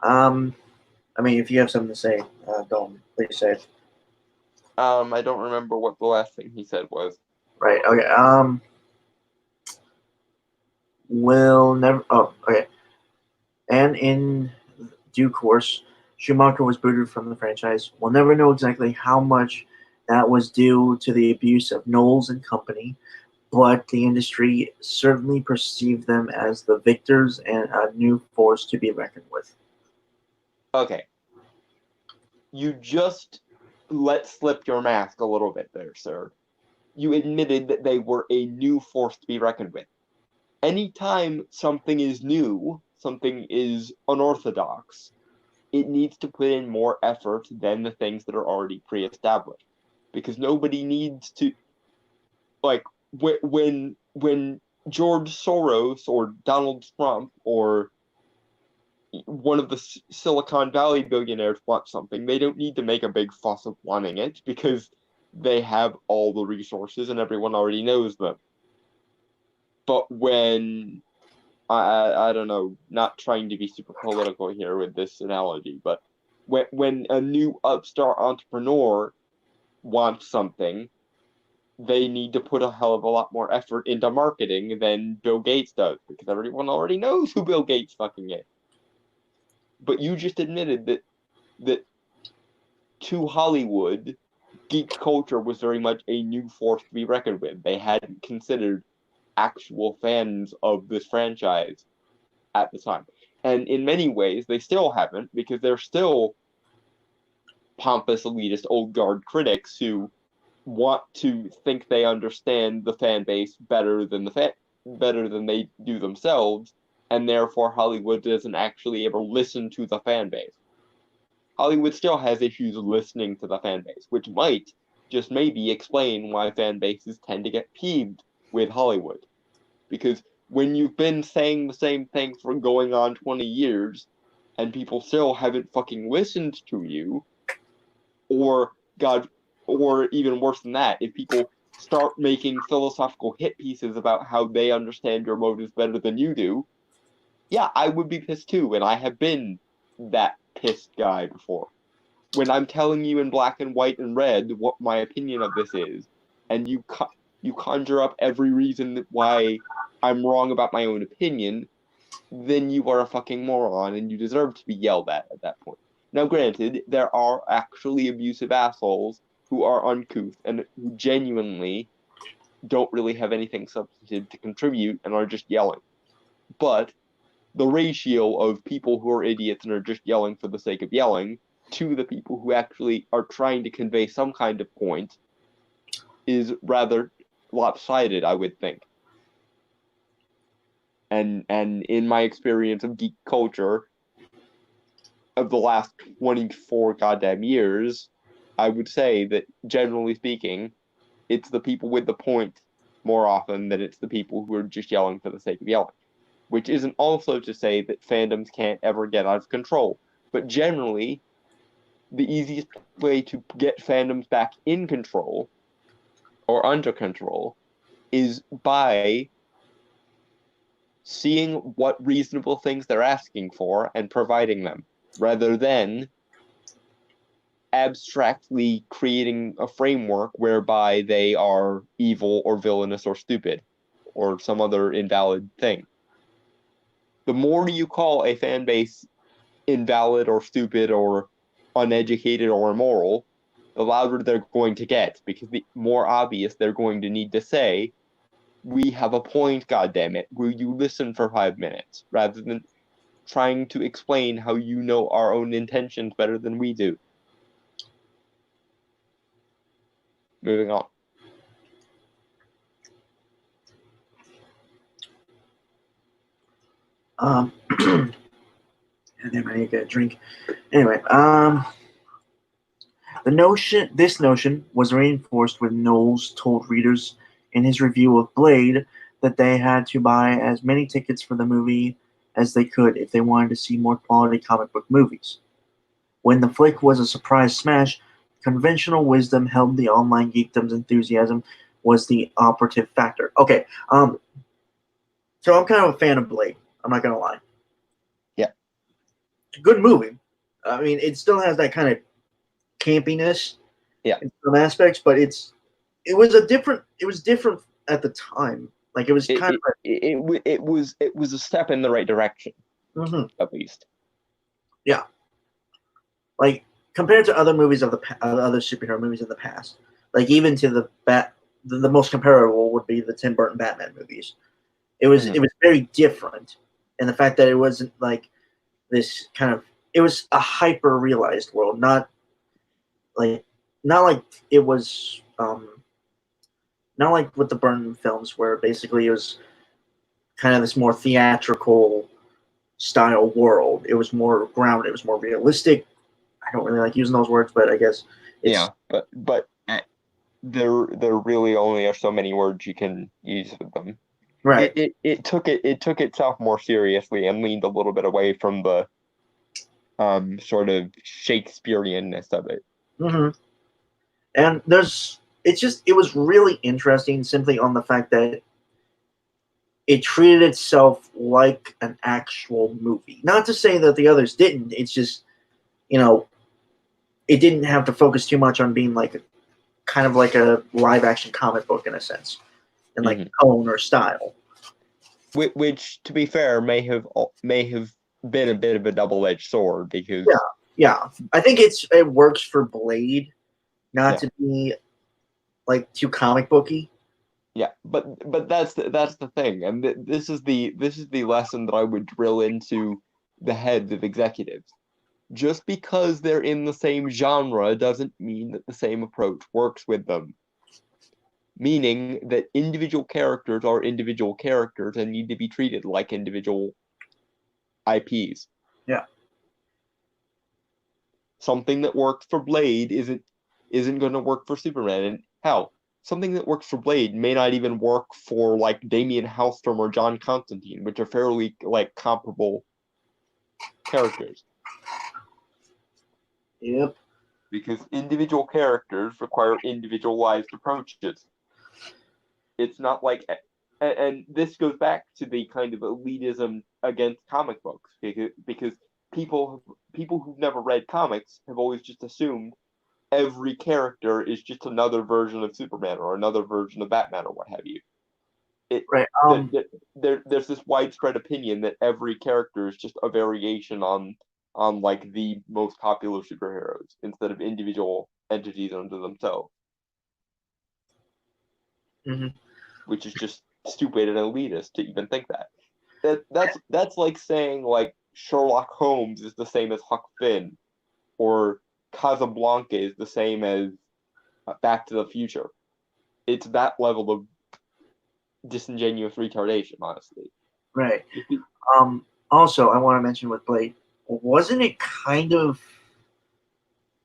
I mean, if you have something to say, don't please say it. I don't remember what the last thing he said was. Right. Okay. We'll never. Oh, okay. And in due course, Schumacher was booted from the franchise. We'll never know exactly how much that was due to the abuse of Knowles and Company, but the industry certainly perceived them as the victors and a new force to be reckoned with. Okay. You just let slip your mask a little bit there, sir. you admitted that they were a new force to be reckoned with. Anytime something is new, something is unorthodox, it needs to put in more effort than the things that are already pre-established. Because nobody needs to, like, when George Soros or Donald Trump or one of the Silicon Valley billionaires want something, they don't need to make a big fuss of wanting it because they have all the resources and everyone already knows them. But when I don't know, not trying to be super political here with this analogy, but when a new upstart entrepreneur wants something, they need to put a hell of a lot more effort into marketing than Bill Gates does, because everyone already knows who Bill Gates fucking is. But you just admitted that to Hollywood, geek culture was very much a new force to be reckoned with. They hadn't considered actual fans of this franchise at the time. And in many ways, they still haven't, because they're still pompous, elitist, old guard critics who want to think they understand the fan base better than they do themselves, and therefore Hollywood doesn't actually ever listen to the fan base. Hollywood still has issues listening to the fan base, which might just maybe explain why fan bases tend to get peeved with Hollywood. Because when you've been saying the same thing for going on 20 years, and people still haven't fucking listened to you, or even worse than that, if people start making philosophical hit pieces about how they understand your motives better than you do, yeah, I would be pissed too, and I have been that pissed guy before. When I'm telling you in black and white and red what my opinion of this is, and you conjure up every reason why I'm wrong about my own opinion, then you are a fucking moron and you deserve to be yelled at that point. Now, granted, there are actually abusive assholes who are uncouth and who genuinely don't really have anything substantive to contribute and are just yelling. But the ratio of people who are idiots and are just yelling for the sake of yelling to the people who actually are trying to convey some kind of point is rather lopsided, I would think. And in my experience of geek culture of the last 24 goddamn years, I would say that generally speaking, it's the people with the point more often than it's the people who are just yelling for the sake of yelling. Which isn't also to say that fandoms can't ever get out of control. But generally, the easiest way to get fandoms back in control or under control is by seeing what reasonable things they're asking for and providing them, rather than abstractly creating a framework whereby they are evil or villainous or stupid or some other invalid thing. The more you call a fan base invalid or stupid or uneducated or immoral, the louder they're going to get, because the more obvious they're going to need to say, we have a point, goddammit, will you listen for 5 minutes, rather than trying to explain how you know our own intentions better than we do. Moving on. And then I need to get a drink. Anyway, this notion was reinforced when Knowles told readers in his review of Blade that they had to buy as many tickets for the movie as they could if they wanted to see more quality comic book movies. When the flick was a surprise smash, conventional wisdom held the online geekdom's enthusiasm was the operative factor. Okay, so I'm kind of a fan of Blade. I'm not gonna lie. Yeah. It's a good movie. I mean, it still has that kind of campiness in some aspects, but it was different at the time. Like it was kind of it was a step in the right direction, at least. Yeah, like compared to other movies of other superhero movies in the past, like even to the most comparable would be the Tim Burton Batman movies. It was very different, and the fact that it wasn't like this kind of, it was a hyper realized world, not like it was not like with the Burton films where basically it was kind of this more theatrical style world. It was more grounded. It was more realistic. I don't really like using those words, but I guess it's Yeah, but there really only are so many words you can use with them. right. It took itself more seriously and leaned a little bit away from the sort of Shakespeareanness of it. Mm-hmm. And it was really interesting simply on the fact that it treated itself like an actual movie. Not to say that the others didn't. It's just, you know, it didn't have to focus too much on being like kind of like a live action comic book in a sense, in like tone or style. Which, to be fair, may have been a bit of a double-edged sword because Yeah. I think it works for Blade, not to be like too comic booky. Yeah, but that's the thing, and this is the lesson that I would drill into the heads of executives. Just because they're in the same genre doesn't mean that the same approach works with them. Meaning that individual characters are individual characters and need to be treated like individual IPs. Yeah. Something that works for Blade isn't going to work for Superman, and hell, something that works for Blade may not even work for like Damian Hellstrom or John Constantine, which are fairly like comparable characters. Yep. Because individual characters require individualized approaches. It's not like, and this goes back to the kind of elitism against comic books, because people who've never read comics have always just assumed every character is just another version of Superman or another version of Batman or what have you. Right. There's this widespread opinion that every character is just a variation on like the most popular superheroes instead of individual entities unto themselves. Mm-hmm. Which is just stupid and elitist to even think that. That's like saying like Sherlock Holmes is the same as Huck Finn, or Casablanca is the same as Back to the Future. It's that level of disingenuous retardation, honestly. Right. Also, I want to mention with Blade, wasn't it kind of?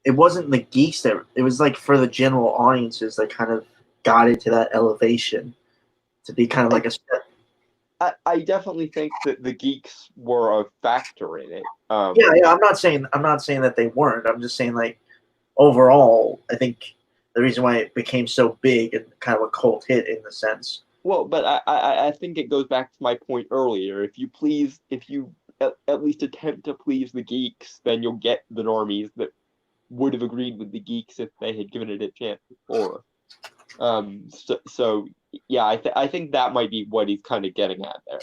It wasn't the geeks that it was like for the general audiences that kind of got it to that elevation to be kind of like a step. I definitely think that the geeks were a factor in it. Yeah. I'm not saying that they weren't. I'm just saying like overall, I think the reason why it became so big and kind of a cult hit in the sense. Well, but I think it goes back to my point earlier. If you at least attempt to please the geeks, then you'll get the normies that would have agreed with the geeks if they had given it a chance before. So yeah, I think that might be what he's kind of getting at there.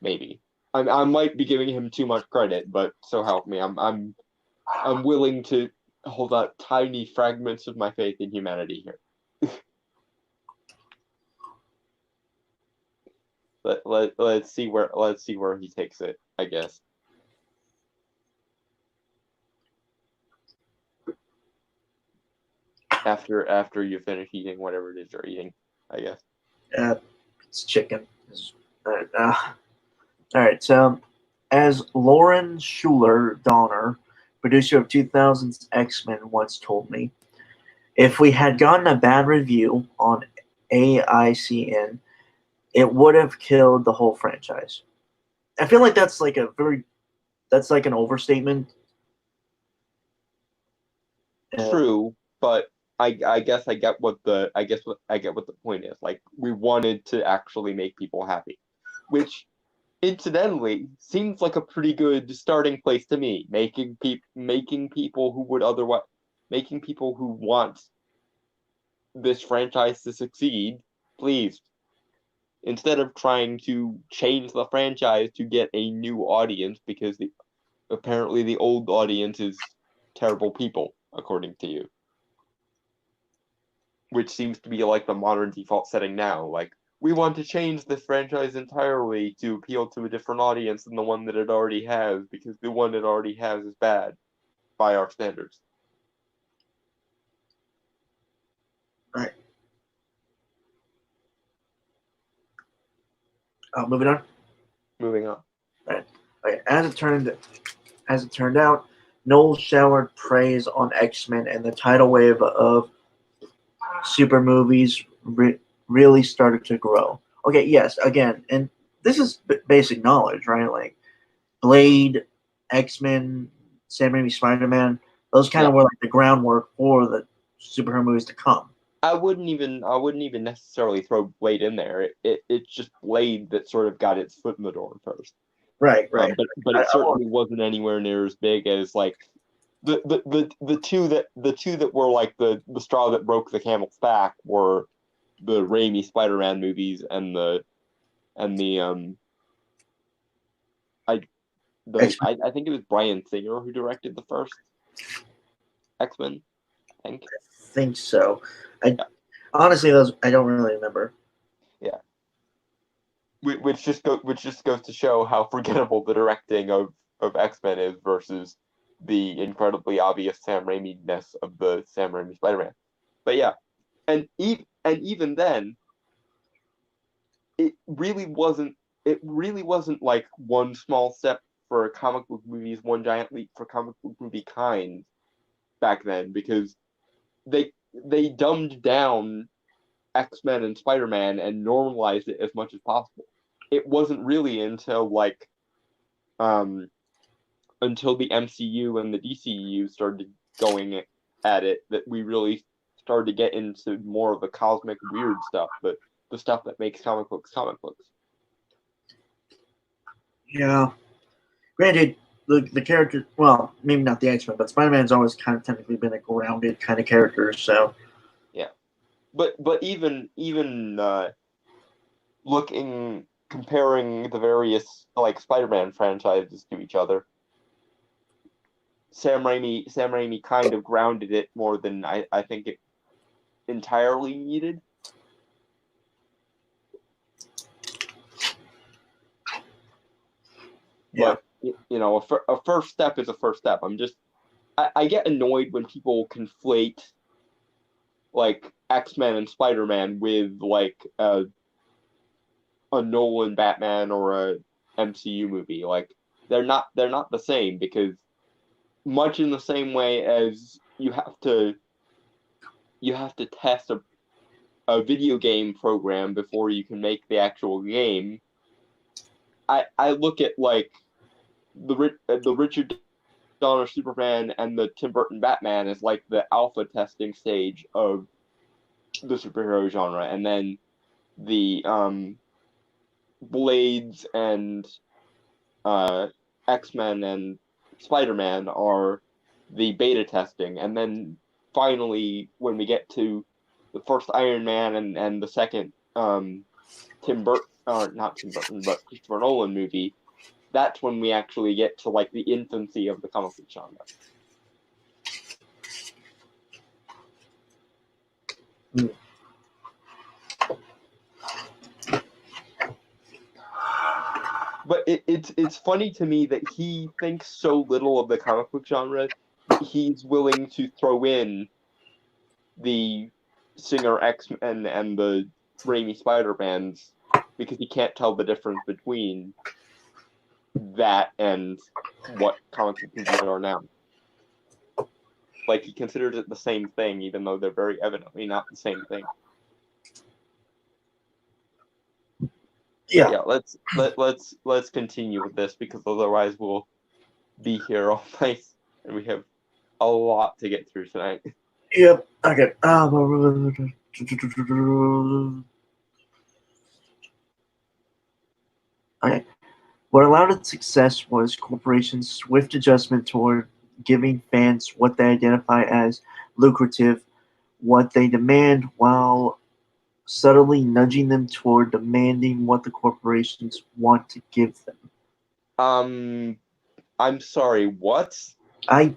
Maybe I might be giving him too much credit, but so help me, I'm willing to hold out tiny fragments of my faith in humanity here. Let's see where he takes it, I guess. After you finish eating whatever it is you're eating, I guess. It's chicken. All right. So, as Lauren Schuler Donner, producer of 2000's X-Men, once told me, if we had gotten a bad review on AICN, it would have killed the whole franchise. I feel like that's like an overstatement. True, but I guess I get what the point is. Like, we wanted to actually make people happy, which incidentally seems like a pretty good starting place to me. Making people who would otherwise making people who want this franchise to succeed pleased, instead of trying to change the franchise to get a new audience because apparently the old audience is terrible people, according to you. Which seems to be like the modern default setting now. Like, we want to change this franchise entirely to appeal to a different audience than the one that it already has, because the one it already has is bad by our standards. Right. Moving on. Moving on. Okay, as it turned out, Noel showered praise on X-Men, and the tidal wave of super movies really started to grow. Okay, yes, again, and this is basic knowledge, right? Like Blade, X-Men, Sam Raimi, Spider-Man. Those kind of were like the groundwork for the superhero movies to come. I wouldn't even necessarily throw Blade in there. It's just Blade that sort of got its foot in the door first. Right. But it certainly wasn't anywhere near as big as like the two that were like the straw that broke the camel's back were the Raimi Spider-Man movies and the I think it was Bryan Singer who directed the first X-Men. I think so. Honestly, those I don't really remember. Yeah. Which just goes to show how forgettable the directing of X-Men is versus the incredibly obvious Sam Raimi-ness of the Sam Raimi Spider-Man. But yeah, and even then, it really wasn't like one small step for comic book movies, one giant leap for comic book movie kind back then, because they dumbed down X-Men and Spider-Man and normalized it as much as possible. It wasn't really until until the MCU and the DCU started going at it that we really started to get into more of the cosmic weird stuff, but the stuff that makes comic books comic books. Yeah. Granted, the character, well, maybe not the X-Men, but Spider-Man's always kind of technically been a grounded kind of character, so. Yeah. But even comparing the various like Spider-Man franchises to each other, Sam Raimi kind of grounded it more than I think it entirely needed. Yeah. But a first step is a first step. I get annoyed when people conflate like X-Men and Spider-Man with like a Nolan Batman or a MCU movie. Like they're not the same, because much in the same way as you have to test a video game program before you can make the actual game. I look at like the Richard Donner Superman and the Tim Burton Batman as like the alpha testing stage of the superhero genre, and then the Blades and X-Men and Spider-Man are the beta testing, and then finally when we get to the first Iron Man and the second Tim Burton, or not Tim Burton, but Christopher Nolan movie, that's when we actually get to like the infancy of the comic book genre. But it's funny to me that he thinks so little of the comic book genre that he's willing to throw in the Singer X-Men and the Raimi Spider-Mans because he can't tell the difference between that and what comic book movies are now. Like he considers it the same thing, even though they're very evidently not the same thing. Yeah. Let's continue with this, because otherwise we'll be here all night and we have a lot to get through tonight. Yep. Okay. Okay. What allowed its success was corporations' swift adjustment toward giving fans what they identify as lucrative, what they demand, while subtly nudging them toward demanding what the corporations want to give them. I'm sorry, what? I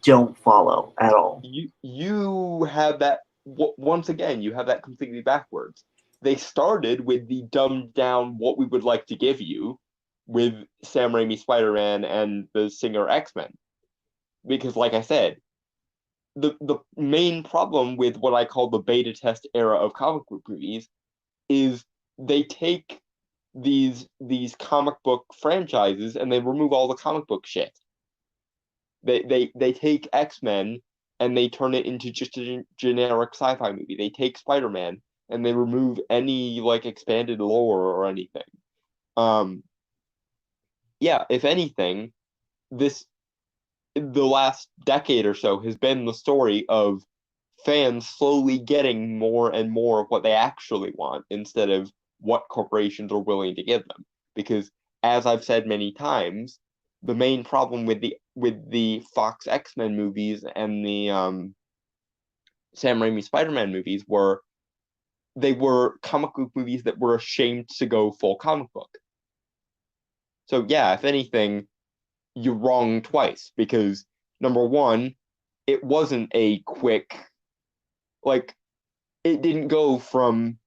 don't follow at all. You have that, once again, you have that completely backwards. They started with the dumbed down what we would like to give you with Sam Raimi Spider-Man and the Singer X-Men. Because like I said, the main problem with what I call the beta test era of comic book movies is they take these comic book franchises and they remove all the comic book shit. They take X-Men and they turn it into just a generic sci-fi movie. They take Spider-Man and they remove any like expanded lore or anything. Yeah, if anything, the last decade or so has been the story of fans slowly getting more and more of what they actually want instead of what corporations are willing to give them. Because as I've said many times, the main problem with the Fox X-Men movies and the Sam Raimi Spider-Man movies were they were comic book movies that were ashamed to go full comic book. So yeah, if anything, you're wrong twice because number one, it wasn't a quick like it didn't go from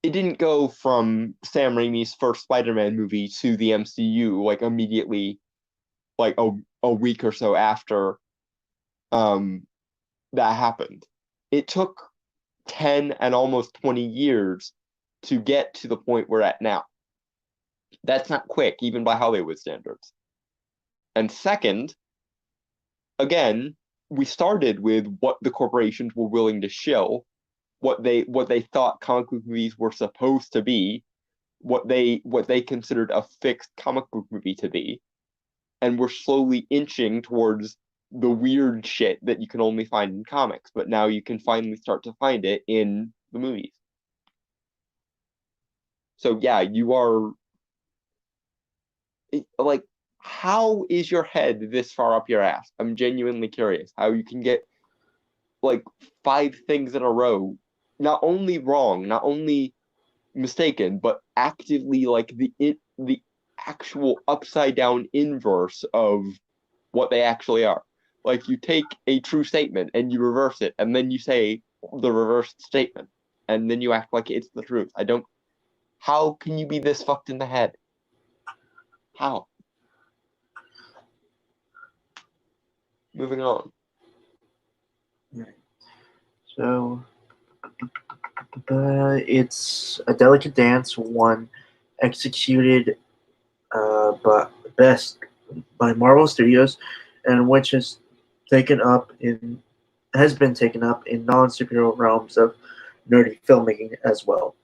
Sam Raimi's first Spider-Man movie to the MCU like immediately like a week or so after that happened. It took 10 and almost 20 years to get to the point we're at now. That's not quick, even by Hollywood standards. And second, again, we started with what the corporations were willing to shill, what they thought comic book movies were supposed to be, what they considered a fixed comic book movie to be, and we're slowly inching towards the weird shit that you can only find in comics, but now you can finally start to find it in the movies. So yeah, you are like, how is your head this far up your ass? I'm genuinely curious how you can get like 5 things in a row, not only wrong, not only mistaken, but actively like the actual upside down inverse of what they actually are. Like you take a true statement and you reverse it, and then you say the reversed statement, and then you act like it's the truth. I don't. How can you be this fucked in the head? How? Moving on. So it's a delicate dance, one executed but best by Marvel Studios, and which is taken up in has been taken up in non-superhero realms of nerdy filmmaking as well.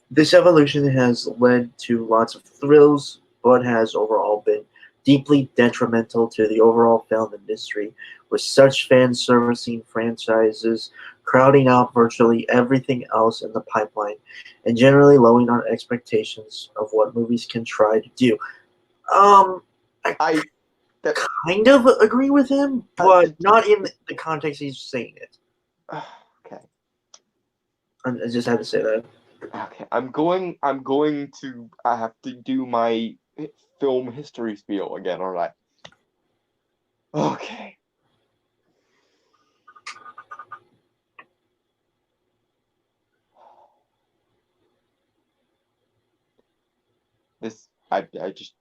This evolution has led to lots of thrills, but has overall been deeply detrimental to the overall film industry, with such fan-servicing franchises crowding out virtually everything else in the pipeline, and generally lowering our expectations of what movies can try to do. I That, kind of agree with him, but not in the context he's saying it. okay. I just had to say that. Okay. I'm going to I have to do my film history spiel again, all right. Okay. I just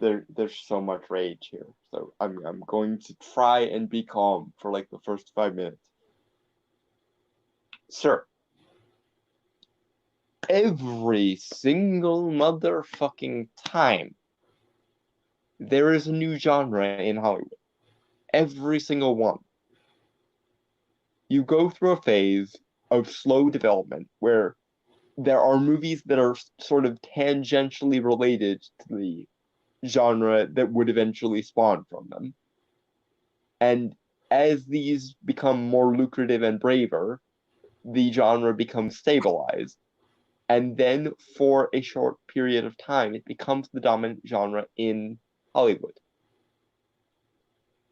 there's so much rage here. So I'm going to try and be calm for like the first 5 minutes. Sir, every single motherfucking time there is a new genre in Hollywood. Every single one. You go through a phase of slow development where there are movies that are sort of tangentially related to the genre that would eventually spawn from them. And as these become more lucrative and braver, the genre becomes stabilized. And then for a short period of time, it becomes the dominant genre in Hollywood.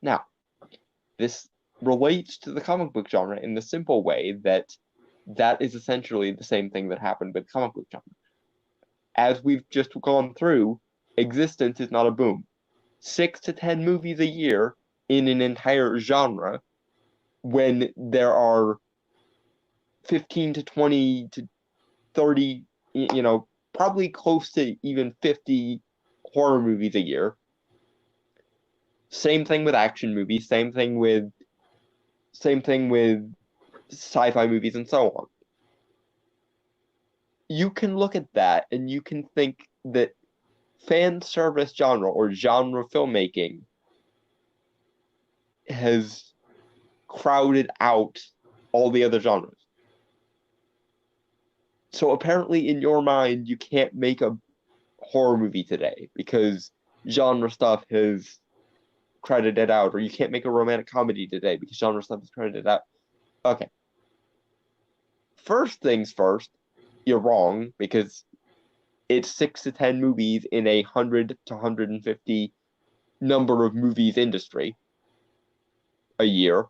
Now, this relates to the comic book genre in the simple way that that is essentially the same thing that happened with comic book genre. As we've just gone through, existence is not a boom. 6 to 10 movies a year in an entire genre when there are 15 to 20 to 30, probably close to even 50 horror movies a year. Same thing with action movies, same thing with sci-fi movies and so on. You can look at that and you can think that fan service genre or genre filmmaking has crowded out all the other genres. So apparently in your mind you can't make a horror movie today because genre stuff has credited out, or you can't make a romantic comedy today because genre stuff is credited out. Okay. First things first, you're wrong because it's 6 to 10 movies in a 100 to 150 number of movies industry a year,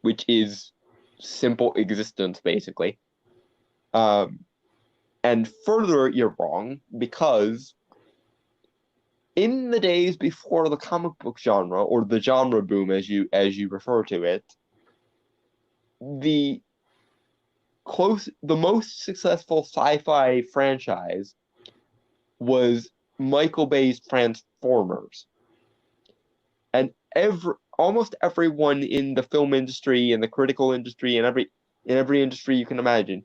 which is simple existence basically. And further, you're wrong because in the days before the comic book genre or the genre boom, as you refer to it, the most successful sci-fi franchise was Michael Bay's Transformers, and almost everyone in the film industry and the critical industry and every industry you can imagine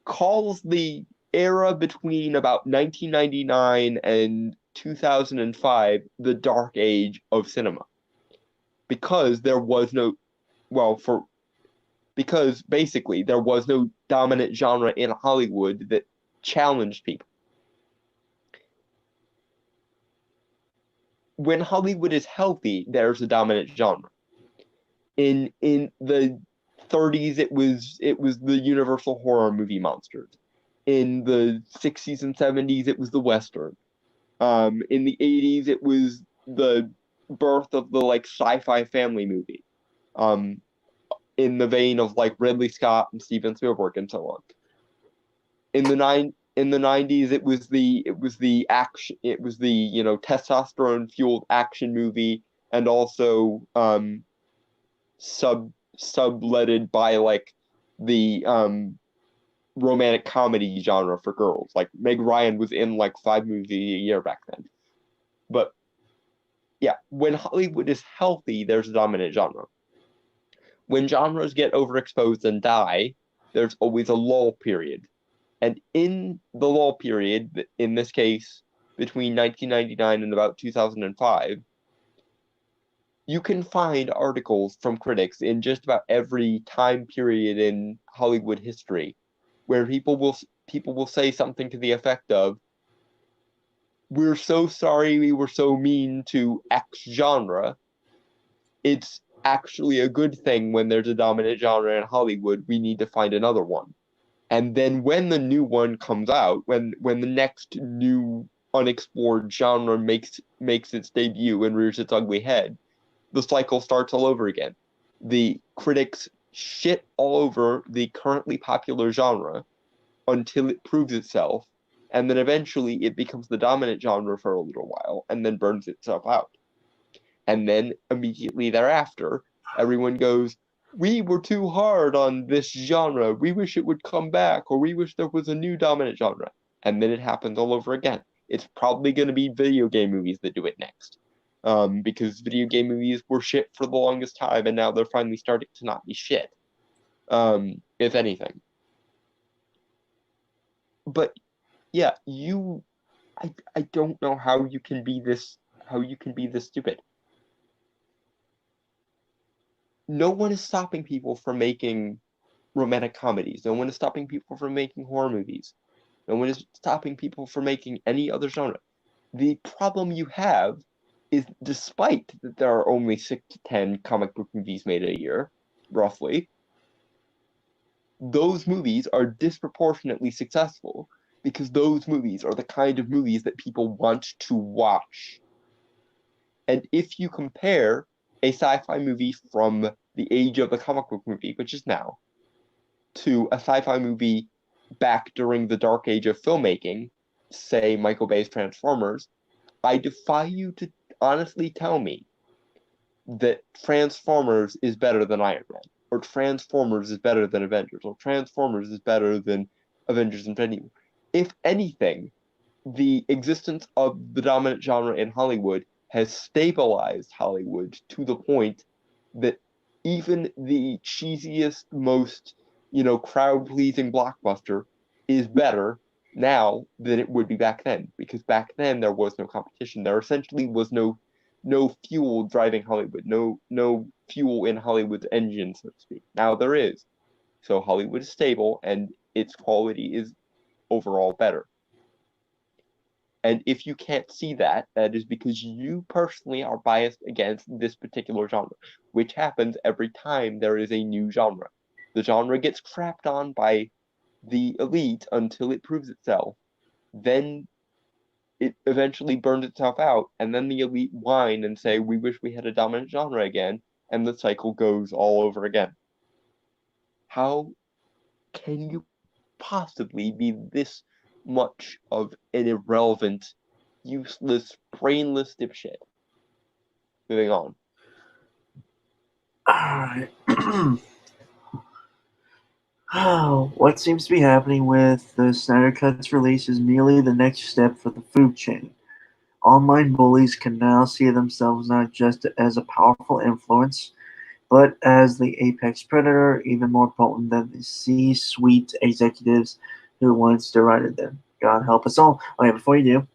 calls the era between about 1999 and 2005 the dark age of cinema, because there was no because basically there was no dominant genre in Hollywood that challenged people. When Hollywood is healthy, there's a dominant genre. In the 30s, it was the Universal horror movie monsters. In the 60s and 70s, it was the Western. In the 80s, it was the birth of the like sci-fi family movie. In the vein of like Ridley Scott and Steven Spielberg and so on. In the 90s, it was the action, it was the, you know, testosterone fueled action movie, and also subletted by like the romantic comedy genre for girls. Like Meg Ryan was in like 5 movies a year back then. But yeah, when Hollywood is healthy, there's a dominant genre. When genres get overexposed and die, there's always a lull period. And in the lull period, in this case, between 1999 and about 2005, you can find articles from critics in just about every time period in Hollywood history where people will say something to the effect of, "We're so sorry we were so mean to X genre. It's actually a good thing when there's a dominant genre in Hollywood. We need to find another one." And then when the new one comes out, when the next new unexplored genre makes its debut and rears its ugly head, the cycle starts all over again. The critics shit all over the currently popular genre until it proves itself, and then eventually it becomes the dominant genre for a little while, and then burns itself out. And then immediately thereafter, everyone goes, "We were too hard on this genre. We wish it would come back, or we wish there was a new dominant genre." And then it happens all over again. It's probably going to be video game movies that do it next. Because video game movies were shit for the longest time, and now they're finally starting to not be shit. If anything. But yeah, I don't know how you can be this stupid. No one is stopping people from making romantic comedies. No one is stopping people from making horror movies. No one is stopping people from making any other genre. The problem you have is, despite that there are only 6 to 10 comic book movies made a year, roughly, those movies are disproportionately successful because those movies are the kind of movies that people want to watch. And if you compare a sci-fi movie from the age of the comic book movie, which is now, to a sci-fi movie back during the dark age of filmmaking, say Michael Bay's Transformers, I defy you to honestly tell me that Transformers is better than Iron Man, or Transformers is better than Avengers, or Transformers is better than Avengers Infinity War. If anything, the existence of the dominant genre in Hollywood has stabilized Hollywood to the point that even the cheesiest, most, crowd-pleasing blockbuster is better now than it would be back then, because back then there was no competition. There essentially was no fuel driving Hollywood, no fuel in Hollywood's engine, so to speak. Now there is. So Hollywood is stable and its quality is overall better. And if you can't see that, that is because you personally are biased against this particular genre, which happens every time there is a new genre. The genre gets crapped on by the elite until it proves itself. Then it eventually burns itself out, and then the elite whine and say, "We wish we had a dominant genre again," and the cycle goes all over again. How can you possibly be this much of an irrelevant, useless, brainless dipshit? Moving on. Alright. What seems to be happening with the Snyder Cut's release is merely the next step for the food chain. Online bullies can now see themselves not just as a powerful influence, but as the apex predator, even more potent than the C-suite executives who once derided them. God help us all. Okay, before you do,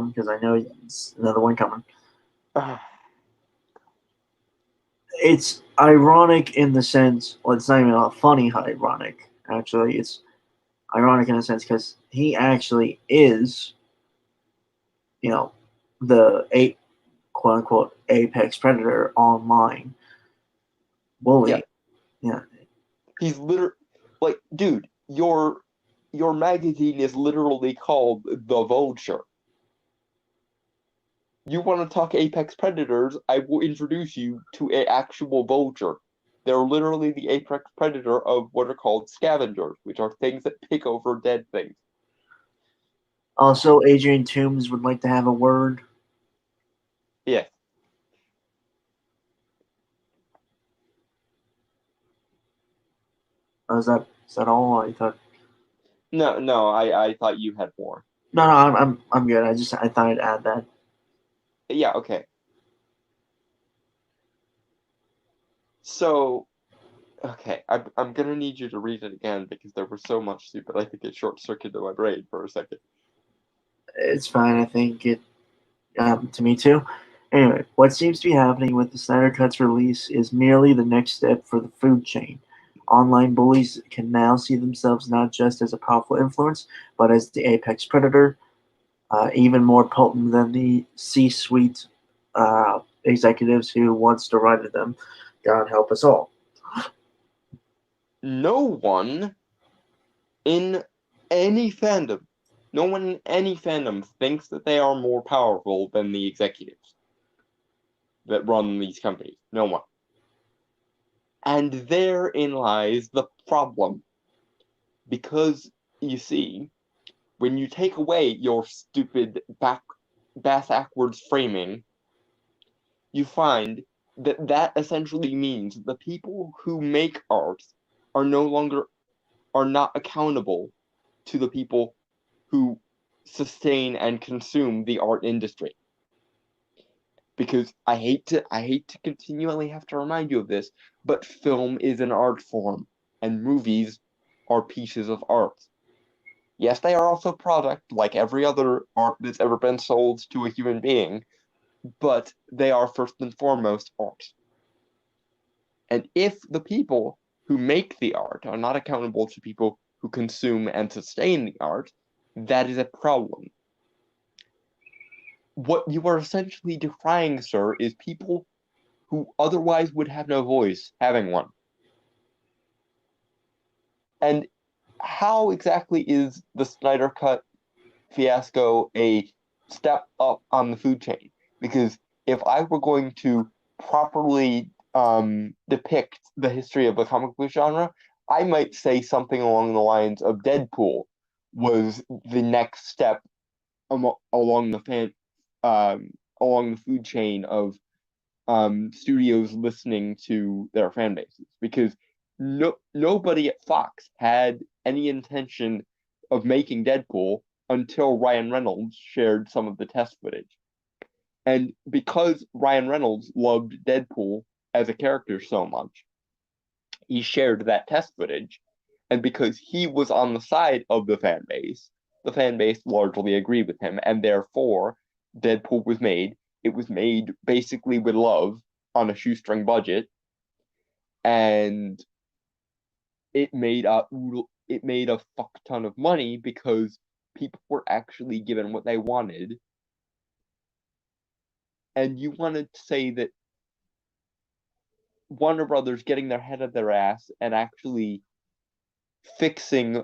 because I know it's another one coming. It's ironic in the sense, well, it's not even a funny ironic. Actually, it's ironic in a sense because he actually is, you know, the quote unquote apex predator online bully. Yeah. Yeah. He's literally like, dude, your magazine is literally called The Vulture. You want to talk apex predators? I will introduce you to an actual vulture. They're literally the apex predator of what are called scavengers, which are things that pick over dead things. Also, Adrian Toombs would like to have a word. Yeah. Is that all? I thought. No, I thought you had more. No, I'm good. I thought I'd add that. Yeah, okay. So, okay, I'm gonna need you to read it again because there was so much stupid. I think it short-circuited my brain for a second. It's fine. I think it happened to me too. Anyway, what seems to be happening with the Snyder Cut's release is merely the next step for the food chain. Online bullies can now see themselves not just as a powerful influence, but as the apex predator, even more potent than the C-suite executives who once derided them. God help us all. No one in any fandom, no one in any fandom thinks that they are more powerful than the executives that run these companies. No one. And therein lies the problem. Because, you see, when you take away your stupid backwards framing, you find that that essentially means the people who make art are not accountable to the people who sustain and consume the art industry. Because I hate to continually have to remind you of this, but film is an art form and movies are pieces of art. Yes, they are also product like every other art that's ever been sold to a human being, but they are first and foremost art. And if the people who make the art are not accountable to people who consume and sustain the art, that is a problem. What you are essentially decrying, sir, is people who otherwise would have no voice having one. And how exactly is the Snyder Cut fiasco a step up on the food chain? Because if I were going to properly depict the history of the comic book genre, I might say something along the lines of Deadpool was the next step along the food chain of studios listening to their fan bases, because nobody at Fox had any intention of making Deadpool until Ryan Reynolds shared some of the test footage. And because Ryan Reynolds loved Deadpool as a character so much, he shared that test footage. And because he was on the side of the fan base, the fan base largely agreed with him, and therefore Deadpool was made. It was made basically with love on a shoestring budget, and it made a fuck ton of money because people were actually given what they wanted. And you wanted to say that Warner Brothers getting their head out their ass and actually fixing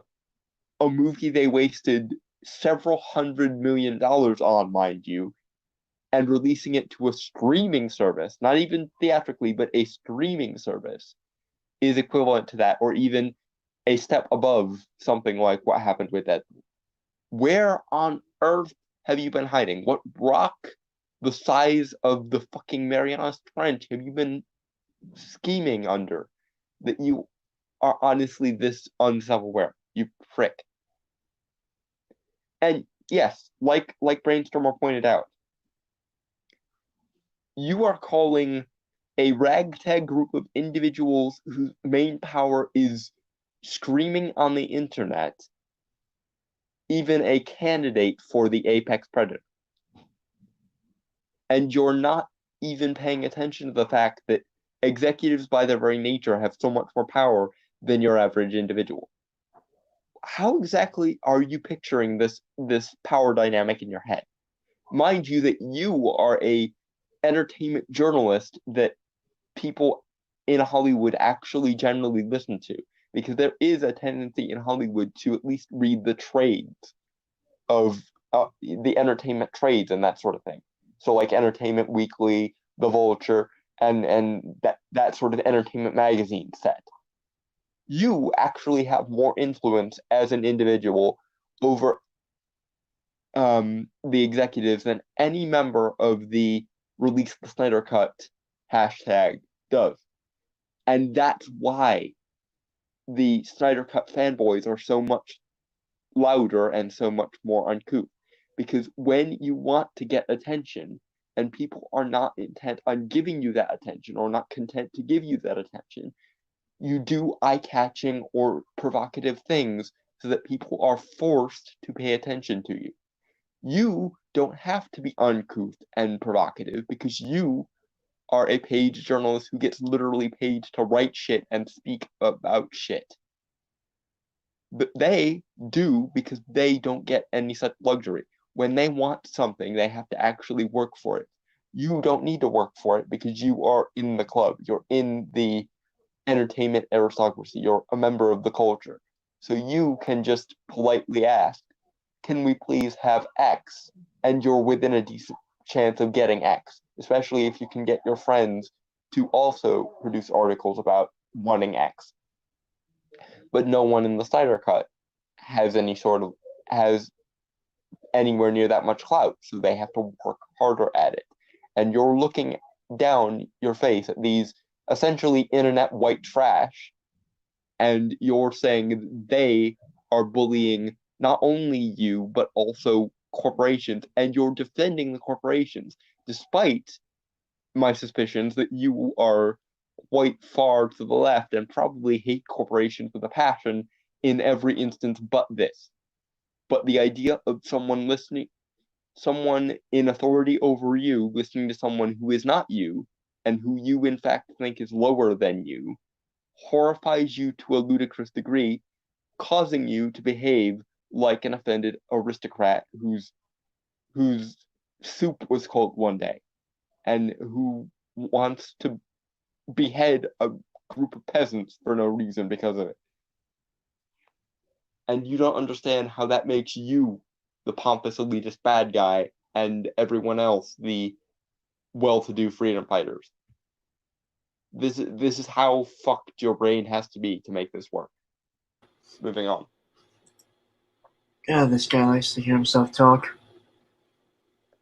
a movie they wasted several $100 million on, mind you, and releasing it to a streaming service, not even theatrically, but a streaming service, is equivalent to that, or even a step above something like what happened with Deadpool. Where on earth have you been hiding? What rock the size of the fucking Marianas Trench have you been scheming under that you are honestly this unself-aware, you prick? And yes, like Brainstormer pointed out, you are calling a ragtag group of individuals whose main power is screaming on the internet even a candidate for the apex predator. And you're not even paying attention to the fact that executives by their very nature have so much more power than your average individual. How exactly are you picturing this power dynamic in your head? Mind you that you are a entertainment journalist that people in Hollywood actually generally listen to, because there is a tendency in Hollywood to at least read the trades of the entertainment trades and that sort of thing. So like Entertainment Weekly, The Vulture, and that sort of entertainment magazine set. You actually have more influence as an individual over the executives than any member of the Release the Snyder Cut hashtag does. And that's why the Snyder Cut fanboys are so much louder and so much more uncouth. Because when you want to get attention and people are not intent on giving you that attention or not content to give you that attention, you do eye-catching or provocative things so that people are forced to pay attention to you. You don't have to be uncouth and provocative because you are a paid journalist who gets literally paid to write shit and speak about shit. But they do because they don't get any such luxury. When they want something, they have to actually work for it. You don't need to work for it because you are in the club. You're in the entertainment aristocracy. You're a member of the culture. So you can just politely ask, can we please have X? And you're within a decent chance of getting X, especially if you can get your friends to also produce articles about wanting X. But no one in the Snyder Cut has anywhere near that much clout, so they have to work harder at it. And you're looking down your face at these essentially internet white trash, and you're saying they are bullying not only you, but also corporations, and you're defending the corporations, despite my suspicions that you are quite far to the left and probably hate corporations with a passion in every instance but this. But the idea of someone in authority over you, listening to someone who is not you, and who you in fact think is lower than you, horrifies you to a ludicrous degree, causing you to behave like an offended aristocrat whose soup was cold one day, and who wants to behead a group of peasants for no reason because of it. And you don't understand how that makes you the pompous elitist bad guy and everyone else the well-to-do freedom fighters. This is how fucked your brain has to be to make this work. Moving on. God, this guy likes to hear himself talk.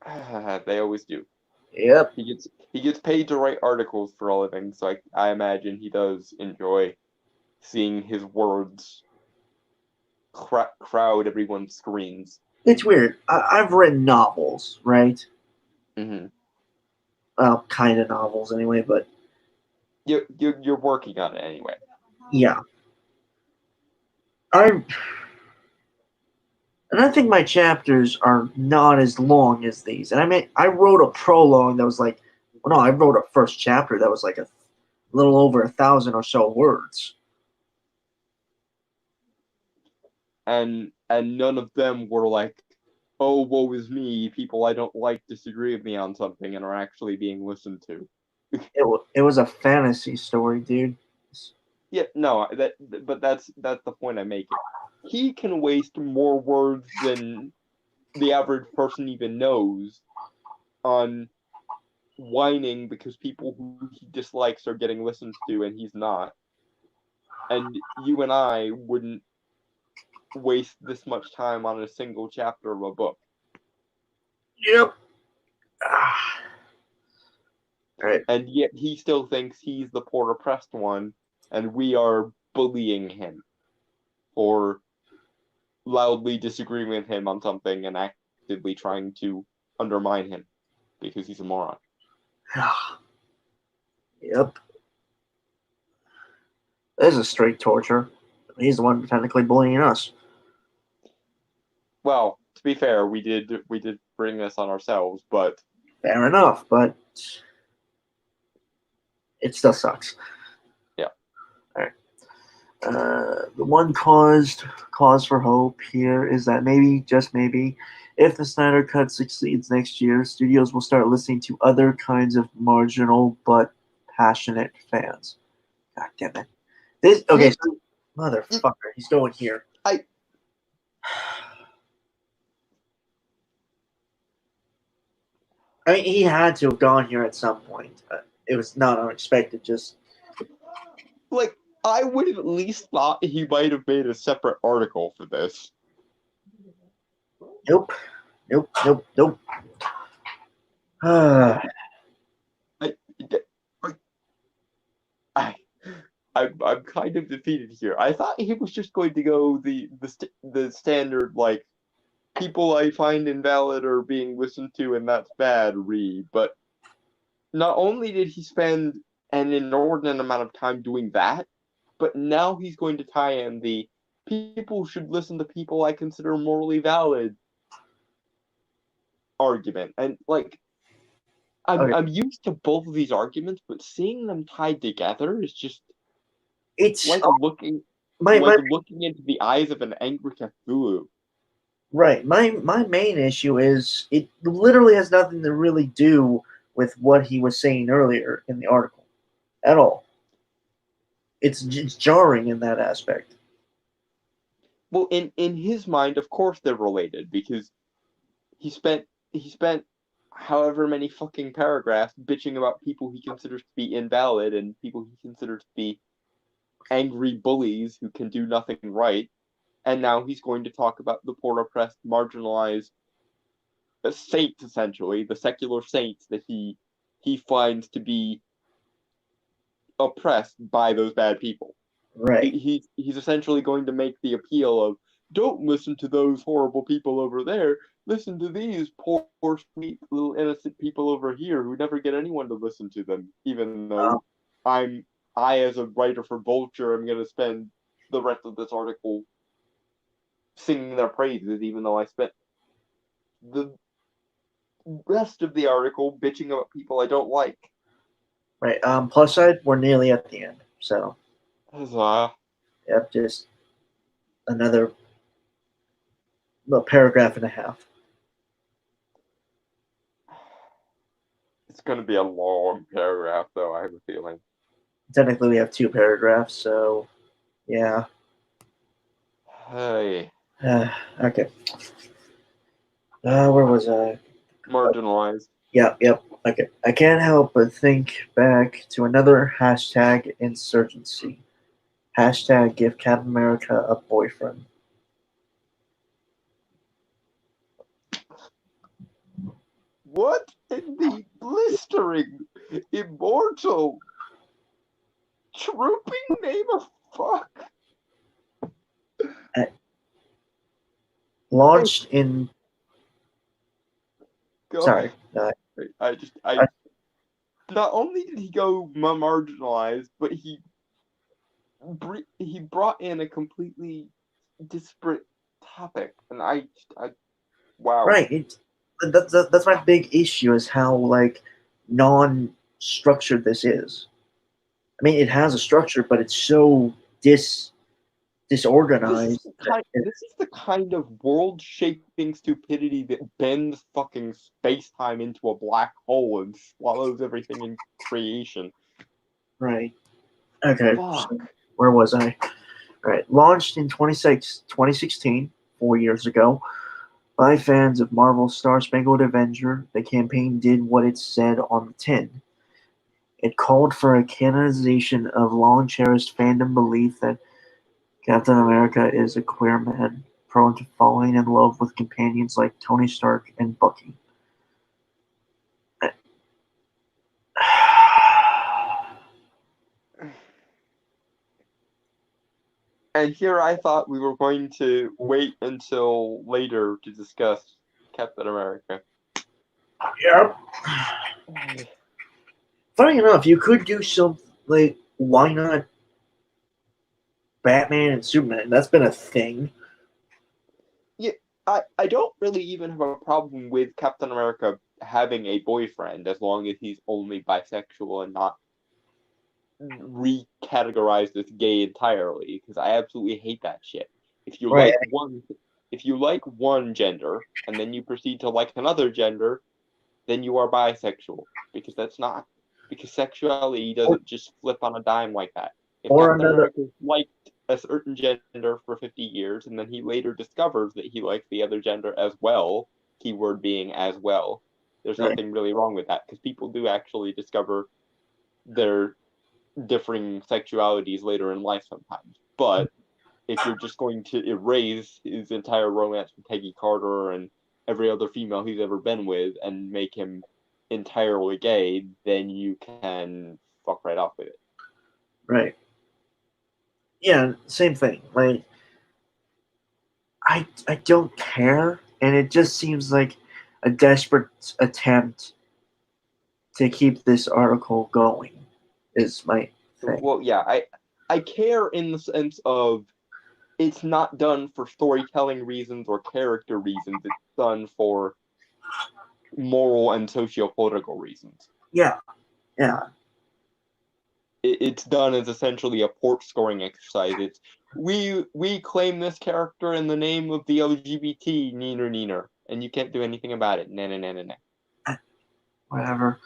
They always do. Yep. He gets paid to write articles for a living, so I imagine he does enjoy seeing his words crowd everyone's screens. It's weird. I've written novels, right? Mm-hmm. Well, kind of novels anyway, but You're working on it anyway. yeah. And And I think my chapters are not as long as these. And I mean, I wrote a prologue that was like, well, no, I wrote a first chapter that was like a little over 1,000 or so words. And none of them were like, oh, woe is me, people I don't like disagree with me on something and are actually being listened to. It was a fantasy story, dude. Yeah, no, but that's the point I'm making. He can waste more words than the average person even knows on whining because people who he dislikes are getting listened to and he's not. And you and I wouldn't waste this much time on a single chapter of a book. Yep. Ah. Right. And yet he still thinks he's the poor oppressed one, and we are bullying him or loudly disagreeing with him on something and actively trying to undermine him because he's a moron. Yep. This is straight torture. He's the one technically bullying us. Well, to be fair, we did bring this on ourselves, but Fair enough, but it still sucks. Yeah. All right. The one cause for hope here is that maybe, just maybe, if the Snyder Cut succeeds next year, studios will start listening to other kinds of marginal but passionate fans. God damn it! This okay, so, motherfucker, he's going here. I mean, he had to have gone here at some point. It was not unexpected. Just like, I would have at least thought he might have made a separate article for this. nope. I'm kind of defeated here. I thought he was just going to go the standard, like, people I find invalid are being listened to and that's bad read, but not only did he spend an inordinate amount of time doing that, but now he's going to tie in the people should listen to people I consider morally valid argument. And like, I'm used to both of these arguments, but seeing them tied together is just it's like looking into the eyes of an angry Cthulhu. right. My main issue is it literally has nothing to really do with what he was saying earlier in the article at all. It's jarring in that aspect. Well, in his mind, of course they're related because he spent however many fucking paragraphs bitching about people he considers to be invalid and people he considers to be angry bullies who can do nothing right. And now he's going to talk about the poor, oppressed, marginalized saints, essentially, the secular saints that he finds to be oppressed by those bad people. Right. He's essentially going to make the appeal of, don't listen to those horrible people over there. Listen to these poor, sweet, little innocent people over here who never get anyone to listen to them. Even though I, as a writer for Vulture, am going to spend the rest of this article singing their praises, even though I spent the rest of the article bitching about people I don't like. Right. Plus side, we're nearly at the end. So, Huzzah. just another paragraph and a half. It's going to be a long paragraph, though, I have a feeling. Technically, we have 2 paragraphs, so yeah. Hey. Okay. Where was I? Marginalized. Yep. Okay. I can't help but think back to another hashtag insurgency. Hashtag give Captain America a boyfriend. What in the blistering, immortal, trooping name of fuck? Launched in. God. Sorry. Not only did he go marginalized, but he brought in a completely disparate topic, and wow. Right. That's my big issue is how like non-structured this is. I mean, it has a structure, but it's so disorganized. This is the kind of world-shaping stupidity that bends fucking space-time into a black hole and swallows everything in creation. Right. Okay. Fuck. So where was I? All right. Launched in 2016, 4 years ago, by fans of Marvel's Star Spangled Avenger, the campaign did what it said on the tin. It called for a canonization of long-cherished fandom belief that Captain America is a queer man, prone to falling in love with companions like Tony Stark and Bucky. And here I thought we were going to wait until later to discuss Captain America. Yep. Funny enough, you could do some like why not Batman and Superman? That's been a thing. Yeah, I don't really even have a problem with Captain America having a boyfriend as long as he's only bisexual and not recategorized as gay entirely, because I absolutely hate that shit. If you Right. like one gender and then you proceed to like another gender, then you are bisexual, because sexuality doesn't just flip on a dime like that. If Or Captain another America liked a certain gender for 50 years and then he later discovers that he likes the other gender as well, keyword being as well, there's right. nothing really wrong with that, because people do actually discover their differing sexualities later in life sometimes. But if you're just going to erase his entire romance with Peggy Carter and every other female he's ever been with and make him entirely gay, then you can fuck right off with it. Right. Yeah, same thing. Like I don't care, and it just seems like a desperate attempt to keep this article going. Is my thing. Well, yeah, I care in the sense of it's not done for storytelling reasons or character reasons. It's done for moral and socio-political reasons. Yeah. Yeah. It's done as essentially a port scoring exercise. It's we claim this character in the name of the LGBT neener, and you can't do anything about it. Nah. Whatever.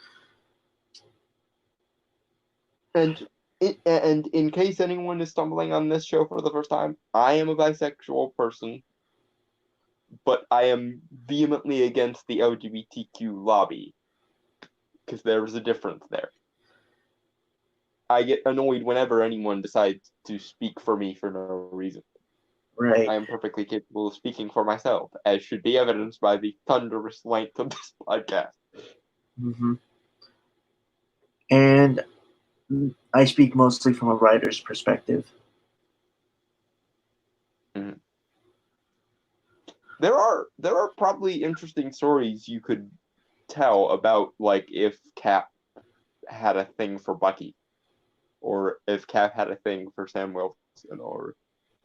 And in case anyone is stumbling on this show for the first time, I am a bisexual person, but I am vehemently against the LGBTQ lobby, because there is a difference there. I get annoyed whenever anyone decides to speak for me for no reason. Right. I am perfectly capable of speaking for myself, as should be evidenced by the thunderous length of this podcast. Mm-hmm. And I speak mostly from a writer's perspective. Mm-hmm. There are probably interesting stories you could tell about, like, if Cap had a thing for Bucky, or if Cap had a thing for Sam Wilson, or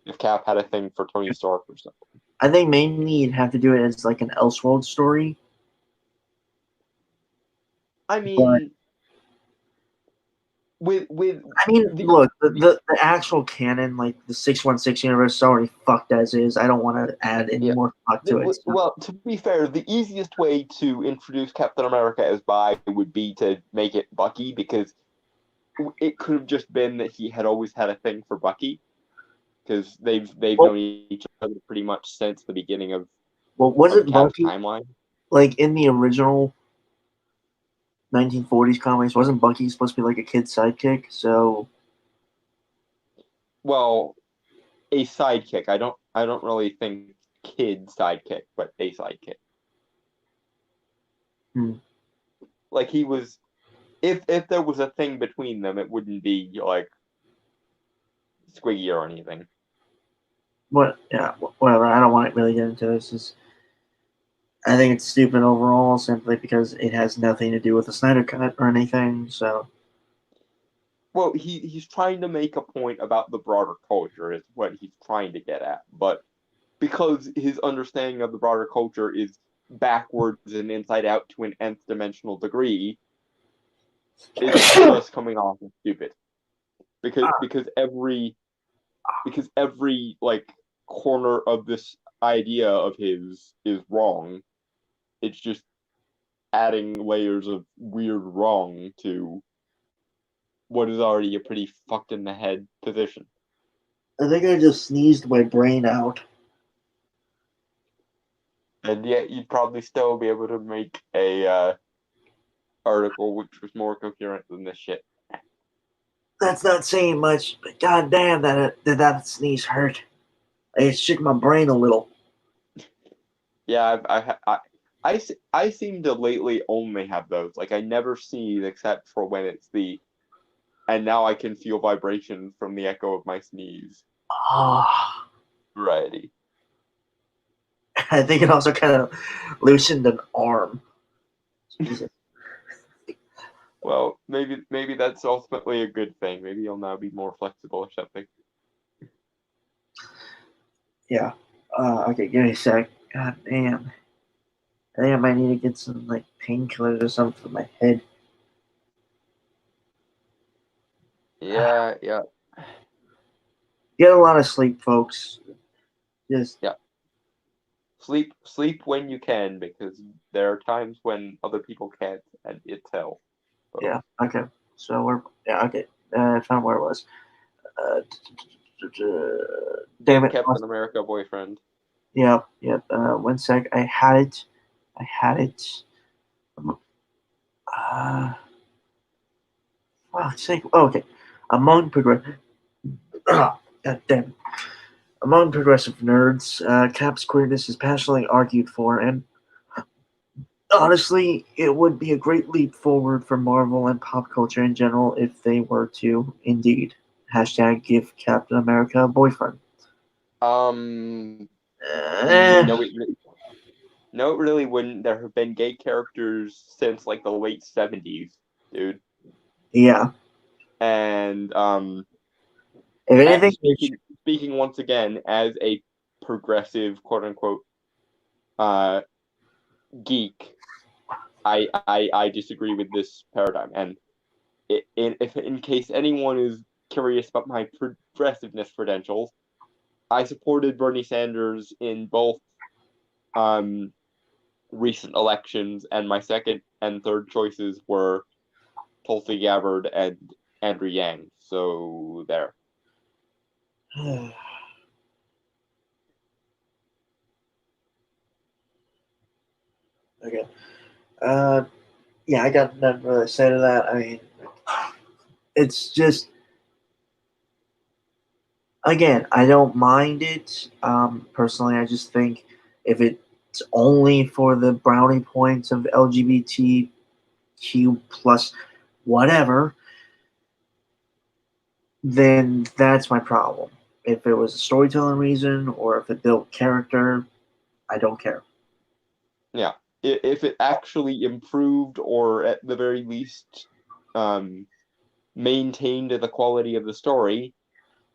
if Cap had a thing for Tony Stark or something. I think mainly you'd have to do it as like an Elseworld story. I mean, with look, the actual canon, like the 616 universe, is already fucked as is. I don't want to add any more fuck to it. Well, to be fair, the easiest way to introduce Captain America as bi would be to make it Bucky, because it could have just been that he had always had a thing for Bucky, because they've known each other pretty much since the beginning of wasn't Cap's Bucky timeline. Like in the original 1940s comics, wasn't Bucky supposed to be like a kid's sidekick? So, well, a sidekick. I don't really think kid sidekick, but a sidekick. Like, he was, if there was a thing between them, it wouldn't be like Squiggy or anything. What? Yeah, whatever. I don't want to really get into this. I think it's stupid overall, simply because it has nothing to do with the Snyder Cut or anything. So, well, he's trying to make a point about the broader culture, is what he's trying to get at. But because his understanding of the broader culture is backwards and inside out to an nth dimensional degree, it's just coming off as stupid. Because every like corner of this idea of his is wrong. It's just adding layers of weird wrong to what is already a pretty fucked in the head position. I think I just sneezed my brain out. And yet you'd probably still be able to make a article which was more coherent than this shit. That's not saying much, but goddamn, that sneeze hurt. It shook my brain a little. Yeah, I seem to lately only have those. Like, I never sneeze except for when it's the, and now I can feel vibration from the echo of my sneeze Ah, variety. I think it also kind of loosened an arm. Jesus. Well, maybe that's ultimately a good thing. Maybe you'll now be more flexible or something. Yeah. Okay, give me a sec. God damn. I think I might need to get some like painkillers or something for my head. Yeah. Get a lot of sleep, folks. Just Sleep when you can, because there are times when other people can't, and it's hell. So, yeah. Okay. So okay. I found where it was. Uh, damn it. Captain America boyfriend. Yep. 1 sec. I had it. Fuck's sake. Oh, okay. Among progressive. God damn. Among progressive nerds, Cap's queerness is passionately argued for, and honestly, it would be a great leap forward for Marvel and pop culture in general if they were to, indeed, give Captain America a boyfriend. No, it really wouldn't. There have been gay characters since like the late 70s, dude. Yeah. And If anything, speaking once again as a progressive quote unquote geek, I disagree with this paradigm. And if in case anyone is curious about my progressiveness credentials, I supported Bernie Sanders in both recent elections, and my second and third choices were Tulsi Gabbard and Andrew Yang. So there. okay. Yeah, I got nothing really to say to that. I mean, it's just, again, I don't mind it. Personally, I just think if it's only for the brownie points of LGBTQ plus whatever, then that's my problem. If it was a storytelling reason or if it built character, I don't care. Yeah. If it actually improved or at the very least maintained the quality of the story,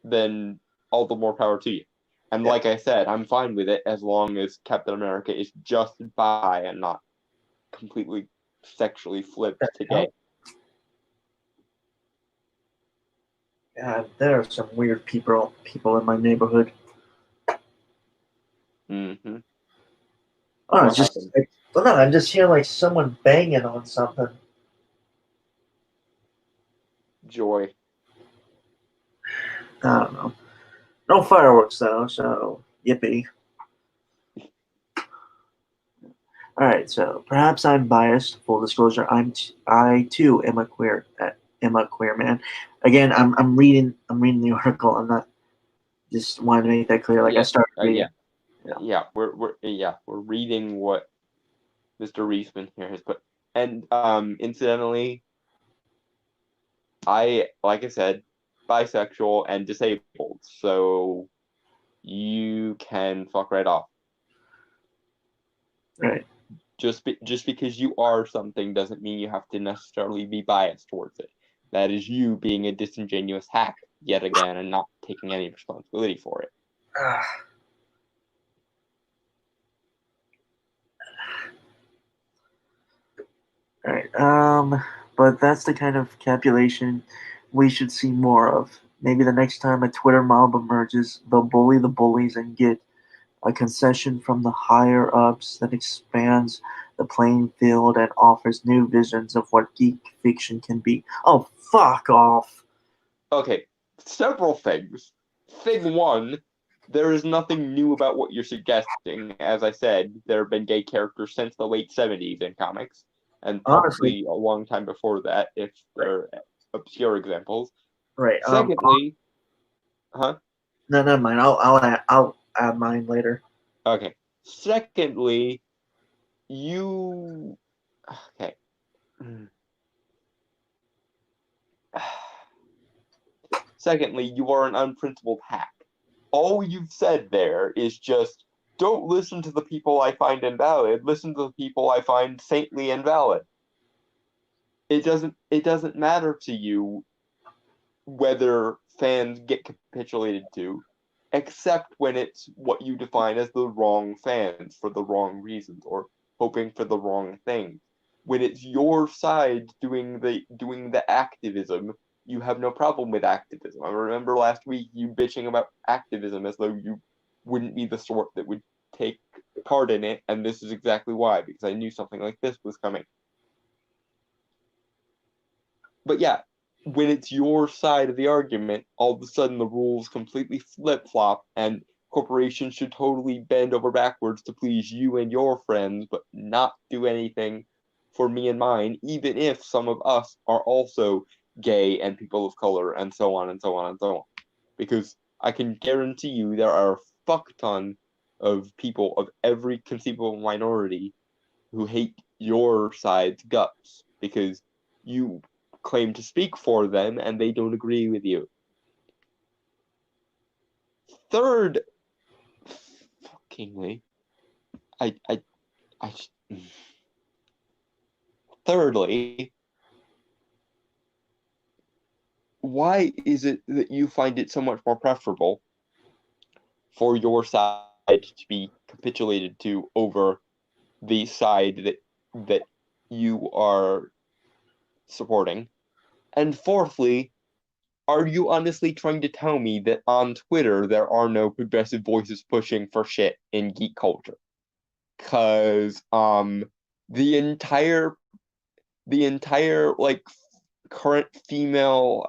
then all the more power to you. And like I said, I'm fine with it as long as Captain America is just bi and not completely sexually flipped to gay. Yeah, there are some weird people in my neighborhood. Mm-hmm. Oh, I'm just hearing like someone banging on something. Joy. I don't know. No fireworks though, so yippee. All right, so perhaps I'm biased. Full disclosure, I too am a queer man. Again, I'm reading the article. I'm not just wanting to make that clear. Like I started reading. We're reading what Mr. Reisman here has put. And incidentally, like I said, bisexual and disabled, so you can fuck right off. Right. Just because you are something doesn't mean you have to necessarily be biased towards it. That is you being a disingenuous hack yet again and not taking any responsibility for it. All right. But that's the kind of capulation we should see more of. Maybe the next time a Twitter mob emerges, they'll bully the bullies and get a concession from the higher ups that expands the playing field and offers new visions of what geek fiction can be. Oh, fuck off. Okay, several things. Thing one, there is nothing new about what you're suggesting. As I said, there have been gay characters since the late 70s in comics, and Honestly, probably a long time before that, if right, they're obscure examples. right. Secondly, huh? No, never mind. I'll add mine later. Okay. Secondly, you. Okay. Hmm. Secondly, you are an unprincipled hack. All you've said there is just don't listen to the people I find invalid, listen to the people I find saintly and valid. It doesn't matter to you whether fans get capitulated to, except when it's what you define as the wrong fans for the wrong reasons or hoping for the wrong thing. When it's your side doing the activism, you have no problem with activism. I remember last week you bitching about activism as though you wouldn't be the sort that would take part in it, and this is exactly why, because I knew something like this was coming. But yeah, when it's your side of the argument, all of a sudden the rules completely flip flop, and corporations should totally bend over backwards to please you and your friends, but not do anything for me and mine, even if some of us are also gay and people of color, and so on and so on and so on. Because I can guarantee you there are a fuck ton of people of every conceivable minority who hate your side's guts because you claim to speak for them and they don't agree with you. Third, fuckingly, I, thirdly, why is it that you find it so much more preferable for your side to be capitulated to over the side that you are supporting? And fourthly, are you honestly trying to tell me that on Twitter there are no progressive voices pushing for shit in geek culture? Cause the entire like current female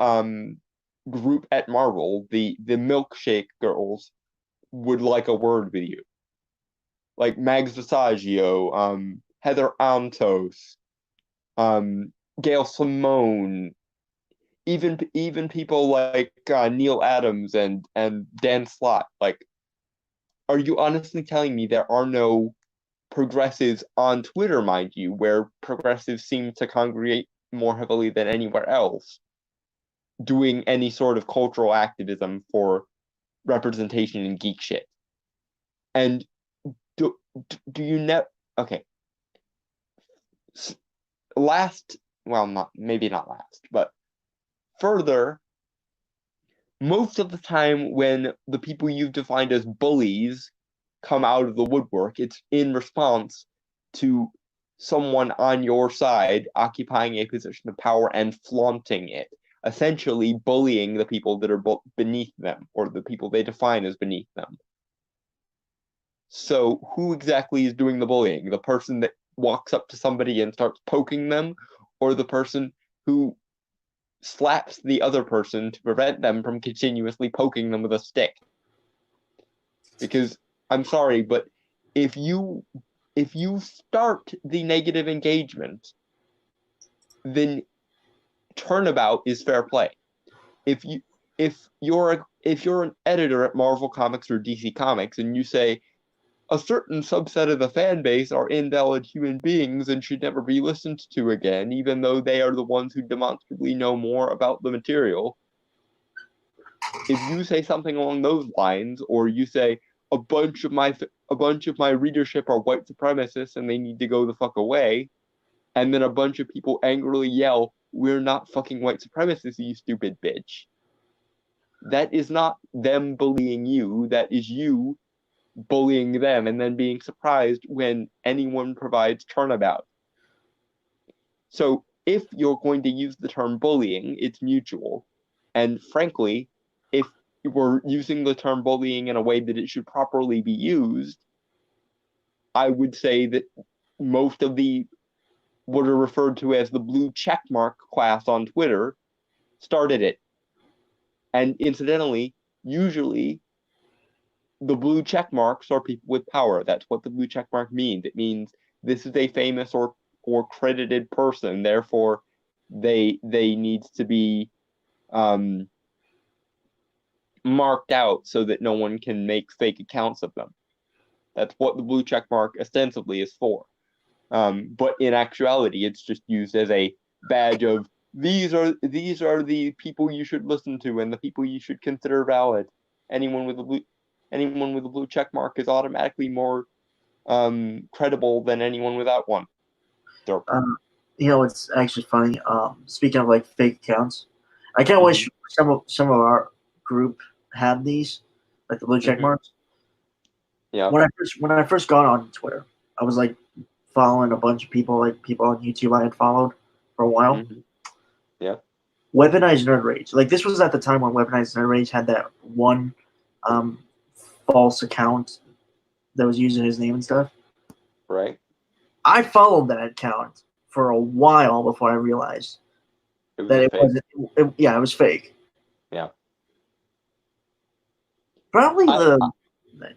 group at Marvel, the milkshake girls, would like a word with you. Like Mags Visaggio, Heather Antos, Gail Simone, even people like Neil Adams and Dan Slott. Like, are you honestly telling me there are no progressives on Twitter, mind you, where progressives seem to congregate more heavily than anywhere else, doing any sort of cultural activism for representation in geek shit? And do do you know? Okay, last, well, not maybe not last, but further, most of the time when the people you've defined as bullies come out of the woodwork, it's in response to someone on your side occupying a position of power and flaunting it, essentially bullying the people that are beneath them or the people they define as beneath them. So, who exactly is doing the bullying? The person that walks up to somebody and starts poking them, or the person who slaps the other person to prevent them from continuously poking them with a stick? Because I'm sorry, but if you start the negative engagement, then turnabout is fair play. If you if you're an editor at Marvel Comics or DC Comics and you say a certain subset of the fan base are invalid human beings and should never be listened to again, even though they are the ones who demonstrably know more about the material, if you say something along those lines, or you say a bunch of my readership are white supremacists and they need to go the fuck away, and then a bunch of people angrily yell, "We're not fucking white supremacists, you stupid bitch." That is not them bullying you. That is you bullying them and then being surprised when anyone provides turnabout. So if you're going to use the term bullying, it's mutual. And frankly, if we're using the term bullying in a way that it should properly be used, I would say that most of the what are referred to as the blue checkmark class on Twitter started it. And incidentally, usually the blue check marks are people with power. That's what the blue check mark means. It means this is a famous or credited person, therefore they needs to be um, marked out so that no one can make fake accounts of them. That's what the blue check mark ostensibly is for. But in actuality, it's just used as a badge of these are the people you should listen to and the people you should consider valid. Anyone with a blue check mark is automatically more credible than anyone without one. So, It's actually funny. Speaking of like fake accounts, I kind of wish some of our group had these, like the blue check marks. yeah. When I first got on Twitter, I was like following a bunch of people, like people on YouTube I had followed for a while. Yeah. Weaponized Nerd Rage. Like this was at the time when Weaponized Nerd Rage had that one false account that was using his name and stuff. Right. I followed that account for a while before I realized that it wasn't. It was fake. Yeah. Probably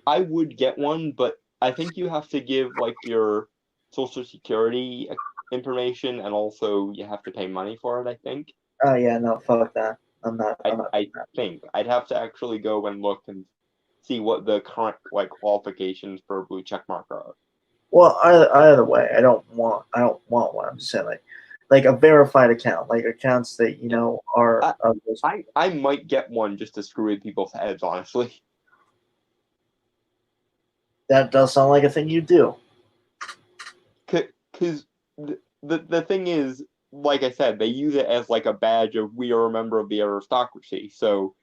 I would get one, but I think you have to give like your social security information, and also you have to pay money for it. I think. Oh yeah, no, fuck that. I'm not. I think I'd have to actually go and look and see what the current like qualifications for a blue check mark are. Well, either way, I don't want one. I'm just saying like a verified account, like accounts that are. I might get one just to screw with people's heads, honestly. That does sound like a thing you do. Because the thing is, like I said, they use it as like a badge of we are a member of the aristocracy. So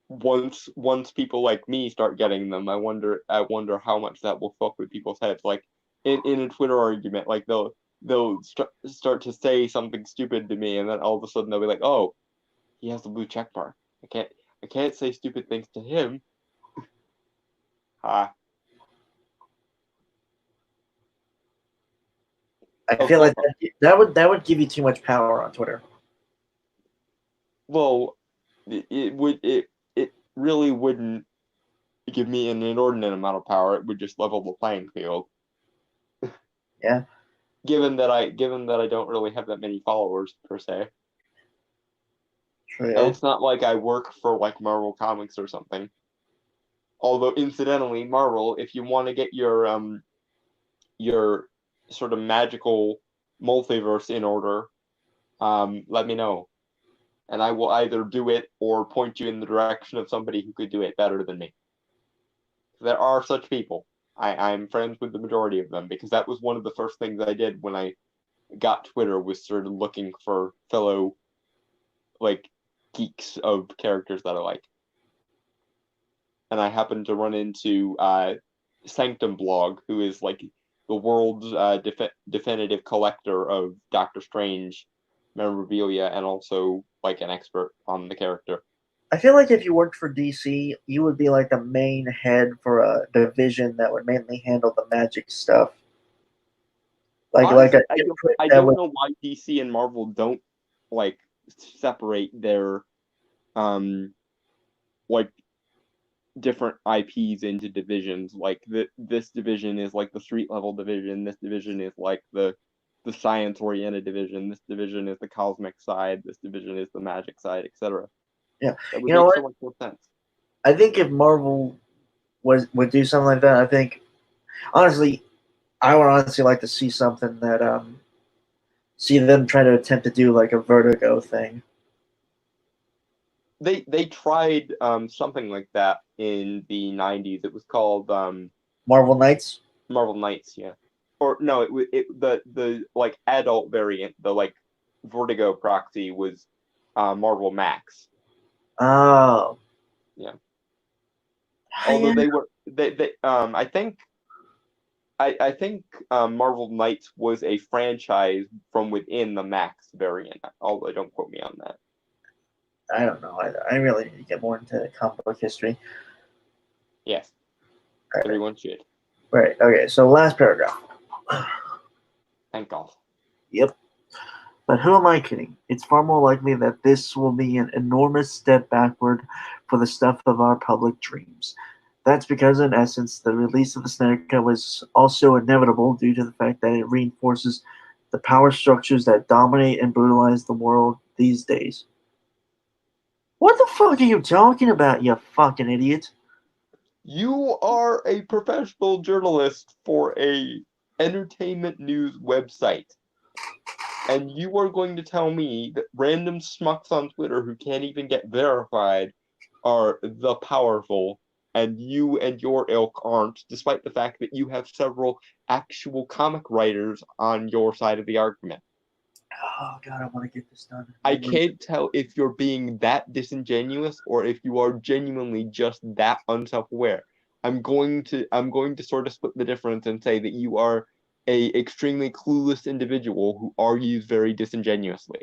once people like me start getting them, I wonder how much that will fuck with people's heads. Like in a Twitter argument, like they'll start to say something stupid to me, and then all of a sudden they'll be like, "Oh, he has the blue check mark. I can't say stupid things to him." I feel like that would give you too much power on Twitter. Well, it really wouldn't give me an inordinate amount of power. It would just level the playing field. Yeah. Given that I don't really have that many followers per se. True. And it's not like I work for like Marvel Comics or something. Although incidentally, Marvel, if you want to get your sort of magical multiverse in order, let me know. And I will either do it or point you in the direction of somebody who could do it better than me. There are such people. I'm friends with the majority of them because that was one of the first things I did when I got Twitter, was sort of looking for fellow like geeks of characters that I like. And I happened to run into Sanctum Blog, who is like the world's definitive collector of Doctor Strange memorabilia and also like an expert on the character. I feel like if you worked for DC, you would be like the main head for a division that would mainly handle the magic stuff. Honestly, I don't know why DC and Marvel don't like separate their like different IPs into divisions. Like this division is like the street level division. This division is like the science oriented division. This division is the cosmic side. This division is the magic side, etc. Yeah, that would make so much more sense. I think if Marvel would do something like that, I think honestly, I would honestly like to see something that see them try to attempt to do like a Vertigo thing. They tried something like that in the 90s. It was called Marvel Knights. Marvel Knights, yeah. Or no, the like adult variant, the like Vertigo proxy was Marvel Max. Oh. Yeah. Although they I I think Marvel Knights was a franchise from within the Max variant, although don't quote me on that. I don't know. I really need to get more into comic book history. Yes, Right. everyone should. Right. Okay. So last paragraph. Thank God. Yep. But who am I kidding? It's far more likely that this will be an enormous step backward for the stuff of our public dreams. That's because, in essence, the release of the Snyder Cut was also inevitable due to the fact that it reinforces the power structures that dominate and brutalize the world these days. What the fuck are you talking about, you fucking idiot? You are a professional journalist for a entertainment news website. And you are going to tell me that random schmucks on Twitter who can't even get verified are the powerful, and you and your ilk aren't, despite the fact that you have several actual comic writers on your side of the argument. Oh god, I want to get this done. I can't tell if you're being that disingenuous or if you are genuinely just that unself-aware. I'm going to sort of split the difference and say that you are a extremely clueless individual who argues very disingenuously.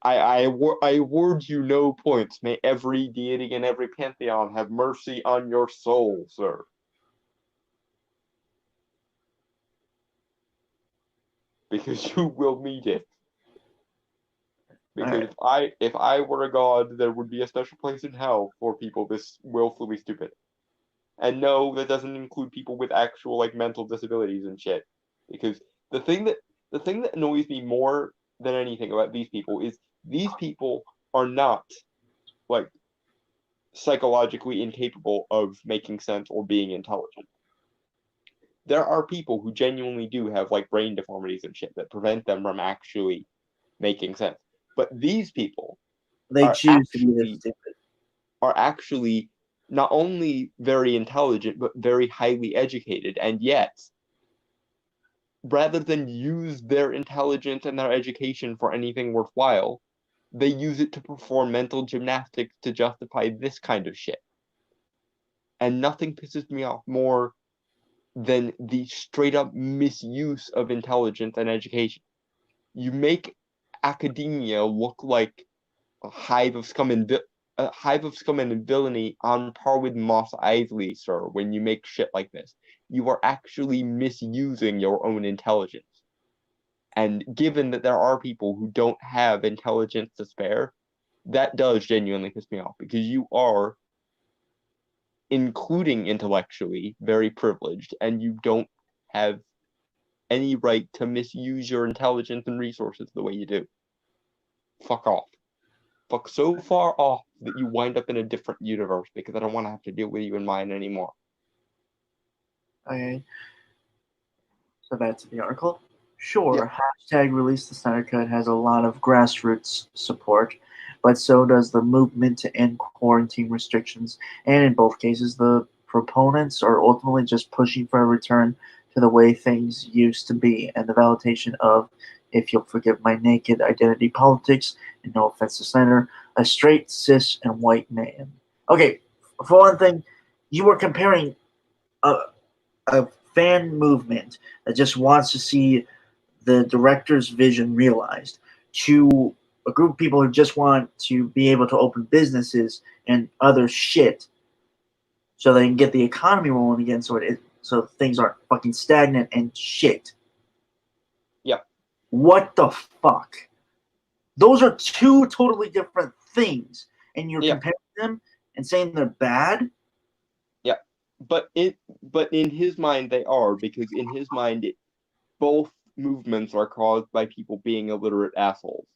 I award you no points. May every deity and every pantheon have mercy on your soul, sir. Because you will meet it. Because if I were a god, there would be a special place in hell for people this willfully stupid. And no, that doesn't include people with actual like mental disabilities and shit. Because the thing that annoys me more than anything about these people is these people are not like psychologically incapable of making sense or being intelligent. There are people who genuinely do have like brain deformities and shit that prevent them from actually making sense. But these people they choose to be this stupid. Are actually not only very intelligent but very highly educated, and yet rather than use their intelligence and their education for anything worthwhile, they use it to perform mental gymnastics to justify this kind of shit. And nothing pisses me off more than the straight up misuse of intelligence and education. You make academia look like a hive of scum and villainy on par with Mos Eisley, sir, when you make shit like this. You are actually misusing your own intelligence. And given that there are people who don't have intelligence to spare, that does genuinely piss me off, because you are, including intellectually, very privileged, and you don't have any right to misuse your intelligence and resources the way you do. Fuck off. Fuck so far off that you wind up in a different universe, because I don't want to have to deal with you in mine anymore. Okay. So that's the article. Sure, hashtag release the Snyder Cut has a lot of grassroots support, but so does the movement to end quarantine restrictions. And in both cases, the proponents are ultimately just pushing for a return to the way things used to be and the validation of, if you'll forgive my naked identity politics, and no offense to Snyder, a straight, cis, and white man. Okay, for one thing, you were comparing a fan movement that just wants to see the director's vision realized to a group of people who just want to be able to open businesses and other shit so they can get the economy rolling again so things aren't fucking stagnant and shit. Yep. What the fuck? Those are two totally different things, and you're comparing them and saying they're bad? Yeah. But in his mind they are, because in his mind both movements are caused by people being illiterate assholes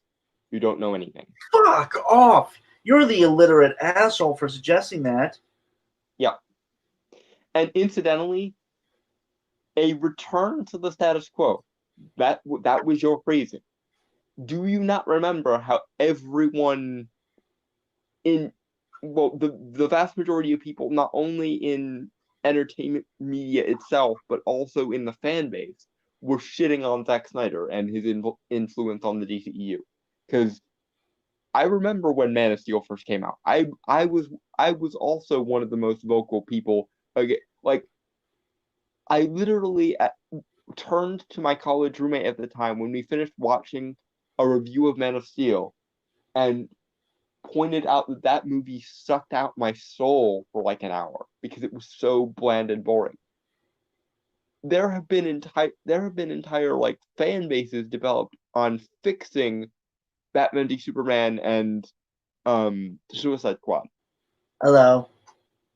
who don't know anything. Fuck off! You're the illiterate asshole for suggesting that. Yeah. And incidentally, a return to the status quo, that was your phrasing. Do you not remember how everyone the vast majority of people, not only in entertainment media itself, but also in the fan base, were shitting on Zack Snyder and his influence on the DCEU? Because I remember when Man of Steel first came out. I was also one of the most vocal people Like, I literally turned to my college roommate at the time when we finished watching a review of Man of Steel and pointed out that that movie sucked out my soul for like an hour because it was so bland and boring. There have been entire like fan bases developed on fixing Batman v Superman and Suicide Squad. Hello.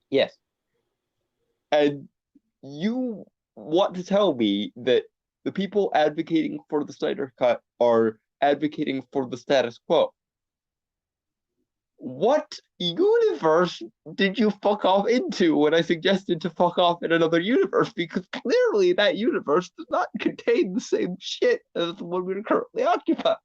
Yes. And you want to tell me that the people advocating for the Snyder Cut are advocating for the status quo. What universe did you fuck off into when I suggested to fuck off in another universe? Because clearly that universe does not contain the same shit as the one we're currently occupying.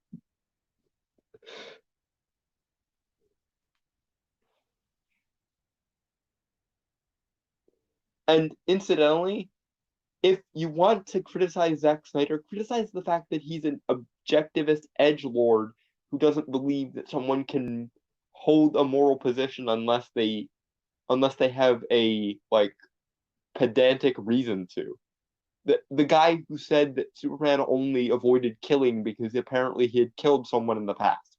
And incidentally, if you want to criticize Zack Snyder, criticize the fact that he's an objectivist edgelord who doesn't believe that someone can hold a moral position unless they have a like pedantic reason to. The guy who said that Superman only avoided killing because apparently he had killed someone in the past.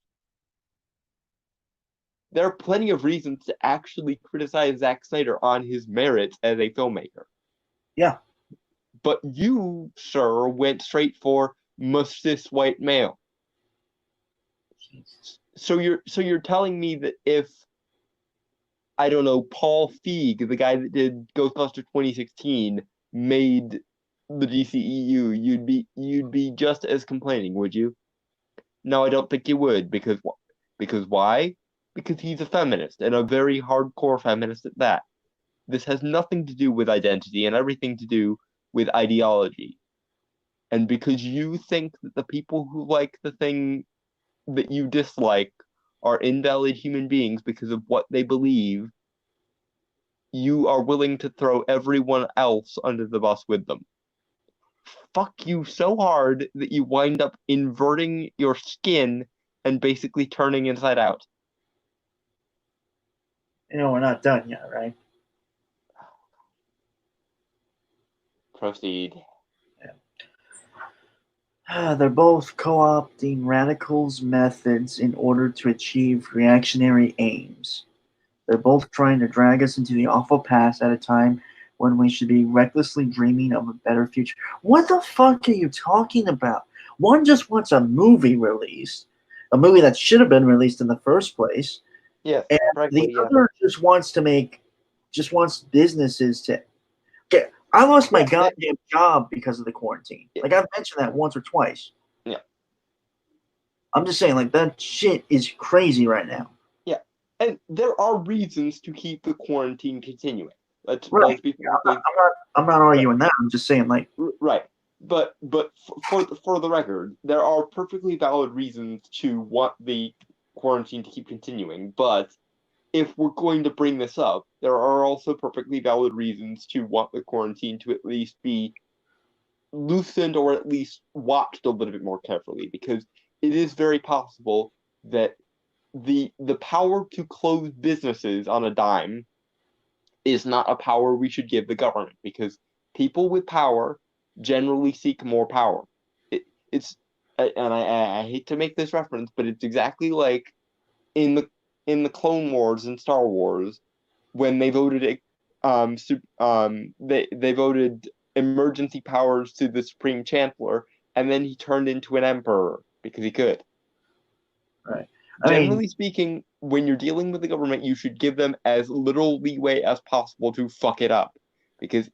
There are plenty of reasons to actually criticize Zack Snyder on his merits as a filmmaker. Yeah. But you, sir, went straight for must this white male. So you're telling me that if I don't know, Paul Feig, the guy that did Ghostbusters 2016, made the DCEU, you'd be just as complaining, would you? No, I don't think you would, because why? Because he's a feminist and a very hardcore feminist at that. This has nothing to do with identity and everything to do with ideology. And because you think that the people who like the thing that you dislike are invalid human beings because of what they believe, you are willing to throw everyone else under the bus with them. Fuck you so hard that you wind up inverting your skin and basically turning inside out. We're not done yet, right? Proceed. They're both co-opting radicals' methods in order to achieve reactionary aims. They're both trying to drag us into the awful past at a time when we should be recklessly dreaming of a better future. What the fuck are you talking about? One just wants a movie released, a movie that should have been released in the first place. Yes, And frankly, the yeah. other just wants businesses to get. I lost my goddamn job because of the quarantine. Yeah. Like, I've mentioned that once or twice. Yeah. I'm just saying, like, that shit is crazy right now. Yeah. And there are reasons to keep the quarantine continuing. Let's be frankly. I'm not arguing that. I'm just saying, like, right. But for the record, there are perfectly valid reasons to want the quarantine to keep continuing. But if we're going to bring this up, there are also perfectly valid reasons to want the quarantine to at least be loosened or at least watched a little bit more carefully, because it is very possible that the power to close businesses on a dime is not a power we should give the government, because people with power generally seek more power. I hate to make this reference, but it's exactly like in the Clone Wars and Star Wars when they voted they voted emergency powers to the Supreme Chancellor, and then he turned into an emperor because he could. right. Generally speaking, when you're dealing with the government, you should give them as little leeway as possible to fuck it up, because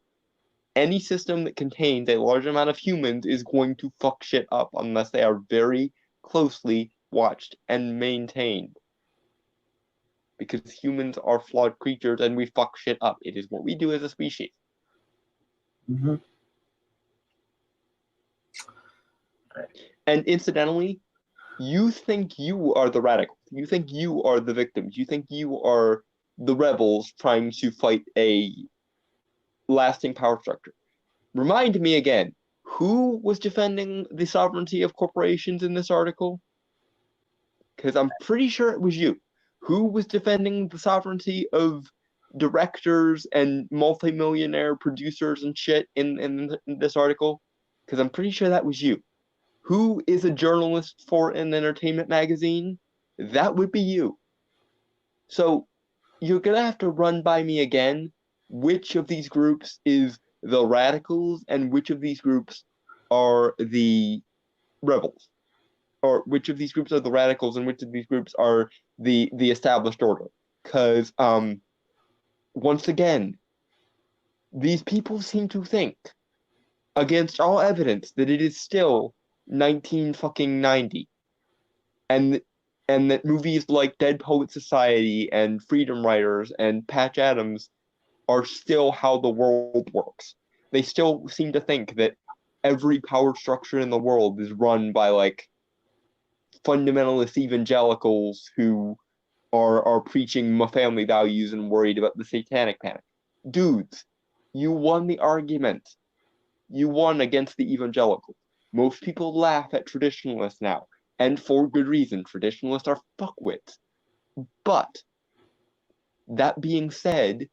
any system that contains a large amount of humans is going to fuck shit up unless they are very closely watched and maintained. Because humans are flawed creatures and we fuck shit up. It is what we do as a species. Mm-hmm. And incidentally, you think you are the radicals. You think you are the victims. You think you are the rebels trying to fight a lasting power structure. Remind me again, who was defending the sovereignty of corporations in this article? Because I'm pretty sure it was you. Who was defending the sovereignty of directors and multimillionaire producers and shit in this article? Because I'm pretty sure that was you. Who is a journalist for an entertainment magazine? That would be you. So you're gonna have to run by me again which of these groups is the radicals and which of these groups are the rebels, or which of these groups are the radicals and which of these groups are the established order. Because once again, these people seem to think, against all evidence, that it is still 1990, and that movies like Dead Poet Society and Freedom Writers and Patch Adams are still how the world works. They still seem to think that every power structure in the world is run by like fundamentalist evangelicals who are preaching family values and worried about the satanic panic. Dudes, you won the argument. You won against the evangelicals. Most people laugh at traditionalists now, and for good reason. Traditionalists are fuckwits. But that being said,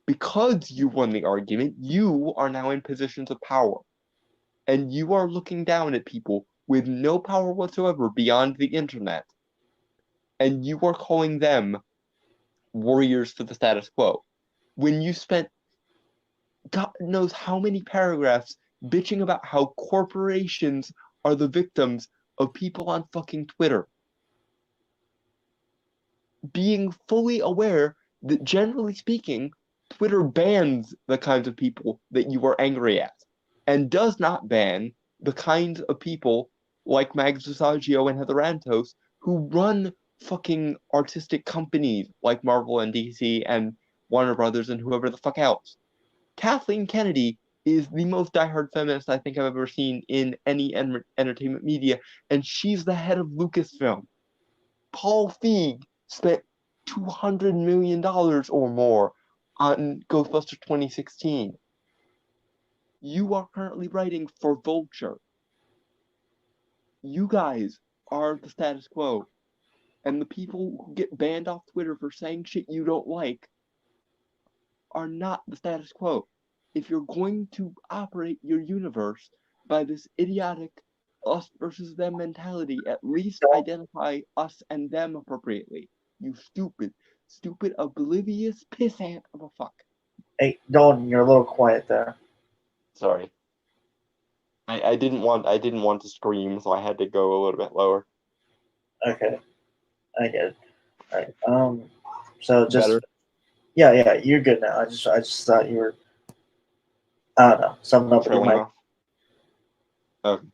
because you won the argument, you are now in positions of power. And you are looking down at people with no power whatsoever beyond the internet. And you are calling them warriors for the status quo. When you spent God knows how many paragraphs bitching about how corporations are the victims of people on fucking Twitter. Being fully aware that, generally speaking, Twitter bans the kinds of people that you are angry at, and does not ban the kinds of people like Mags Visaggio and Heather Antos who run fucking artistic companies like Marvel and DC and Warner Brothers and whoever the fuck else. Kathleen Kennedy is the most diehard feminist I think I've ever seen in any entertainment media, and she's the head of Lucasfilm. Paul Feig spent $200 million or more on Ghostbusters 2016. You are currently writing for Vulture. You guys are the status quo. And the people who get banned off Twitter for saying shit you don't like are not the status quo. If you're going to operate your universe by this idiotic us versus them mentality, at least identify us and them appropriately. You stupid, oblivious pissant of a fuck. Hey, Dalton, you're a little quiet there. Sorry. I didn't want to scream, so I had to go a little bit lower. Okay, I get it. All right. So just Better? yeah, you're good now. I just thought you were, I don't know, something up with your Trailing mic. off. Okay.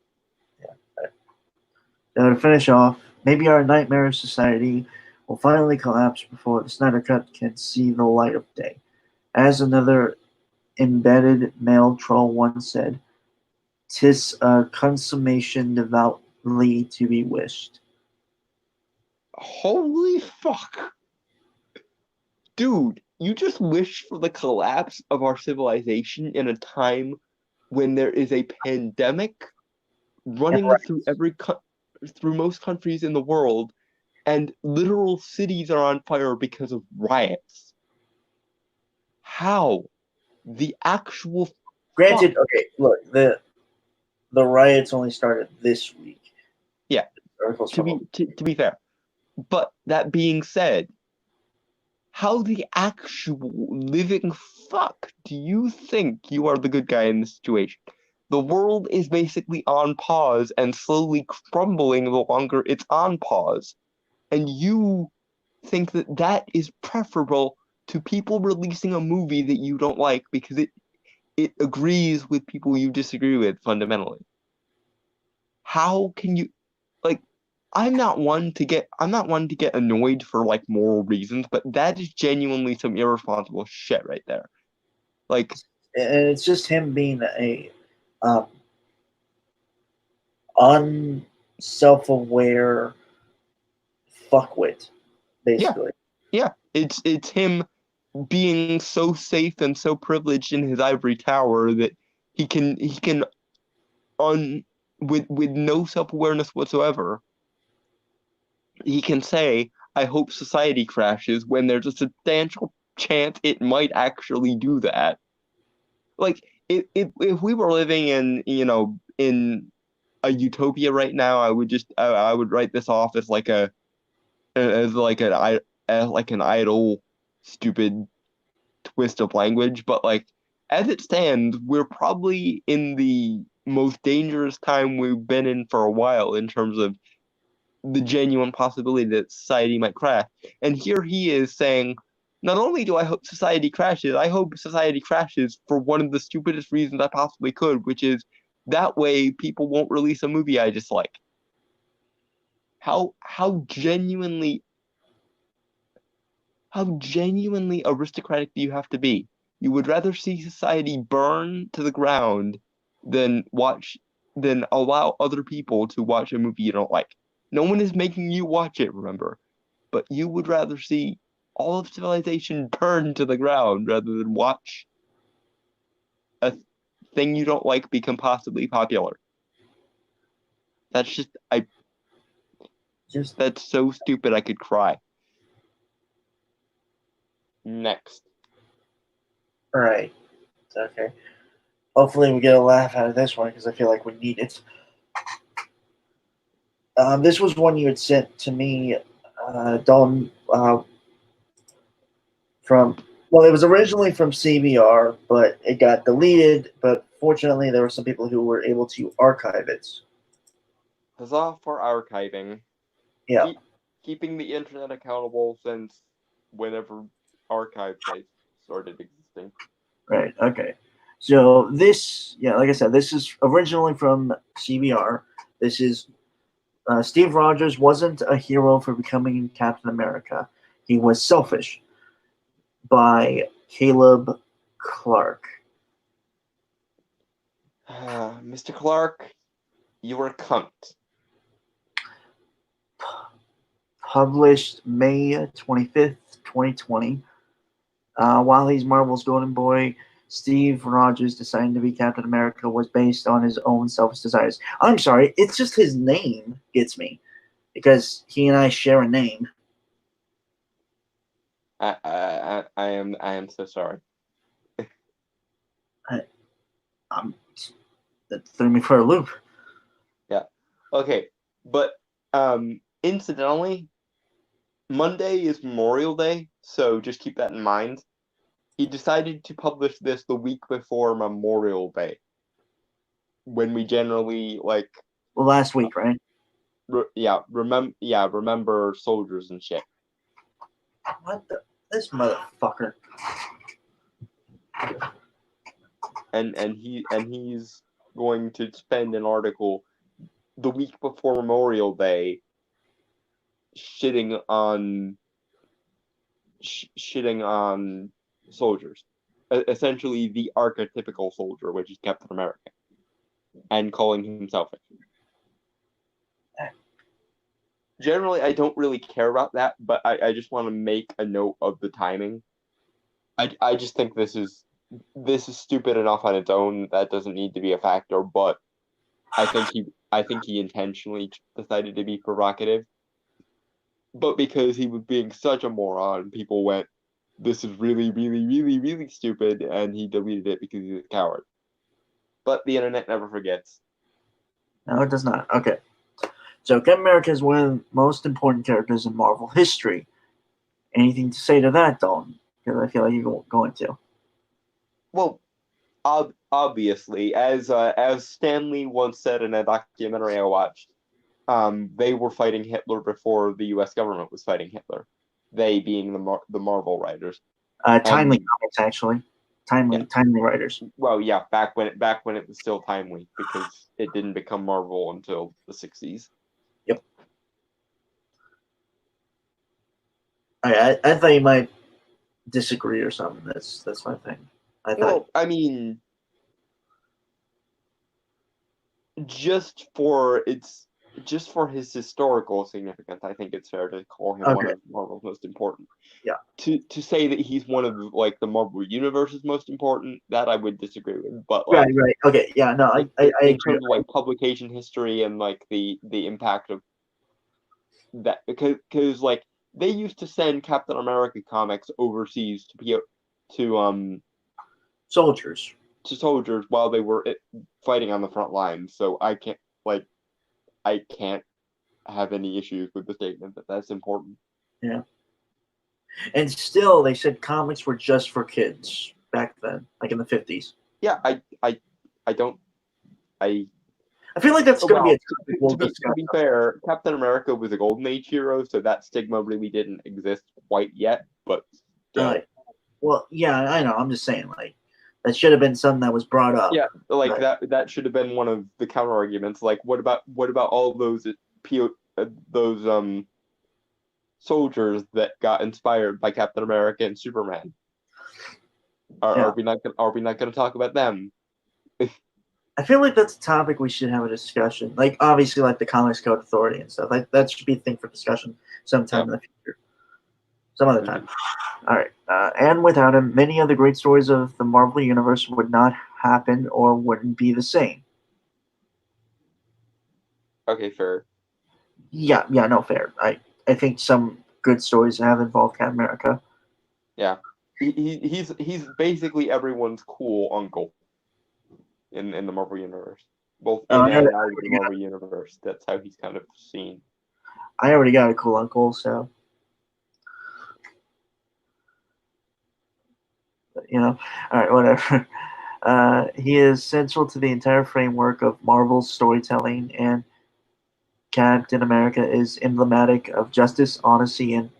Now to finish off, maybe our nightmare society will finally collapse before the Snyder Cut can see the light of day. As another embedded male troll once said, "'Tis a consummation devoutly to be wished." Holy fuck. Dude, you just wish for the collapse of our civilization in a time when there is a pandemic running through through most countries in the world, and literal cities are on fire because of riots. How? The actual Granted, fuck? okay, look, the riots only started this week. Yeah. To be fair. But that being said, how the actual living fuck do you think you are the good guy in this situation? The world is basically on pause and slowly crumbling the longer it's on pause. And you think that that is preferable to people releasing a movie that you don't like because it agrees with people you disagree with fundamentally. How can you, like, I'm not one to get annoyed for like moral reasons, but that is genuinely some irresponsible shit right there. Like, and it's just him being a unself-aware fuckwit, basically. Yeah, it's him being so safe and so privileged in his ivory tower that he can with no self-awareness whatsoever, he can say, I hope society crashes when there's a substantial chance it might actually do that. Like, if we were living in, in a utopia right now, I would write this off as like an idle, stupid twist of language. But like, as it stands, we're probably in the most dangerous time we've been in for a while in terms of the genuine possibility that society might crash. And here he is saying, not only do I hope society crashes, I hope society crashes for one of the stupidest reasons I possibly could, which is that way people won't release a movie I dislike. How genuinely aristocratic do you have to be? You would rather see society burn to the ground than allow other people to watch a movie you don't like. No one is making you watch it, remember, but you would rather see all of civilization burn to the ground rather than watch a thing you don't like become possibly popular. That's that's so stupid I could cry. Next. All right. Okay. Hopefully we get a laugh out of this one because I feel like we need it. This was one you had sent to me, Dalton, from, well, it was originally from CBR, but it got deleted. But fortunately, there were some people who were able to archive it. Huzzah for archiving. Yeah. Keeping the internet accountable since whenever archive sites started existing. Right. Okay. So this, yeah, like I said, this is originally from CBR. This is Steve Rogers wasn't a hero for becoming Captain America. He was selfish. By Caleb Clark. Mr. Clark, you were a cunt. Published May 25th, 2020. While he's Marvel's Golden Boy, Steve Rogers deciding to be Captain America was based on his own selfish desires. I'm sorry, it's just his name gets me. Because he and I share a name. I am so sorry. That threw me for a loop. Yeah. Okay. But incidentally, Monday is Memorial Day, so just keep that in mind. He decided to publish this the week before Memorial Day, when we generally like. Well, last week, right? Remember soldiers and shit. What this motherfucker? And he's going to spend an article the week before Memorial Day shitting on soldiers, essentially the archetypical soldier, which is Captain America, and calling him selfish. Generally, I don't really care about that, but I just want to make a note of the timing. I just think this is stupid enough on its own that doesn't need to be a factor, but I think he intentionally decided to be provocative. But because he was being such a moron, people went, this is really, really, really, really stupid, and he deleted it because he's a coward. But the internet never forgets. No, it does not. Okay. So Captain America is one of the most important characters in Marvel history. Anything to say to that, Dalton? Because I feel like you're going to. Well, obviously, as Stan Lee once said in a documentary I watched, they were fighting Hitler before the U.S. government was fighting Hitler. They being the Marvel writers. Timely comics, actually. Timely writers. Well, yeah, back when it was still timely, because it didn't become Marvel until the 60s. Yep. I thought you might disagree or something. That's my thing. Well, I mean, just for his historical significance, I think it's fair to call him one of Marvel's most important. Yeah. To say that he's one of like the Marvel Universe's most important, that I would disagree with. But like, right. Okay. Yeah. No, I agree. In terms of like publication history and like the impact of that, because like they used to send Captain America comics overseas to Soldiers. to soldiers while they were fighting on the front lines. So I can't have any issues with the statement that that's important. Yeah. And still, they said comics were just for kids back then, like in the 50s. Yeah, I don't. I feel like that's going to be a well, topic we'll to discuss. be fair, Captain America was a Golden Age hero, so that stigma really didn't exist quite yet. But still, well, yeah, I know. I'm just saying, like, that should have been something that was brought up. yeah, like Right. that should have been one of the counter arguments. Like, what about all those those soldiers that got inspired by Captain America and Superman? Are we not gonna talk about them? I feel like that's a topic we should have a discussion. Like, obviously, like the Comics Code Authority and stuff. Like, that should be a thing for discussion sometime in the future. Some other time. All right. And without him, many of the great stories of the Marvel Universe would not happen or wouldn't be the same. Okay, fair. Yeah, no, fair. I think some good stories have involved Captain America. Yeah, he's basically everyone's cool uncle in the Marvel Universe, both in and out of the Marvel Universe. That's how he's kind of seen. I already got a cool uncle, so all right, whatever. He is central to the entire framework of Marvel's storytelling, and Captain America is emblematic of justice, honesty, and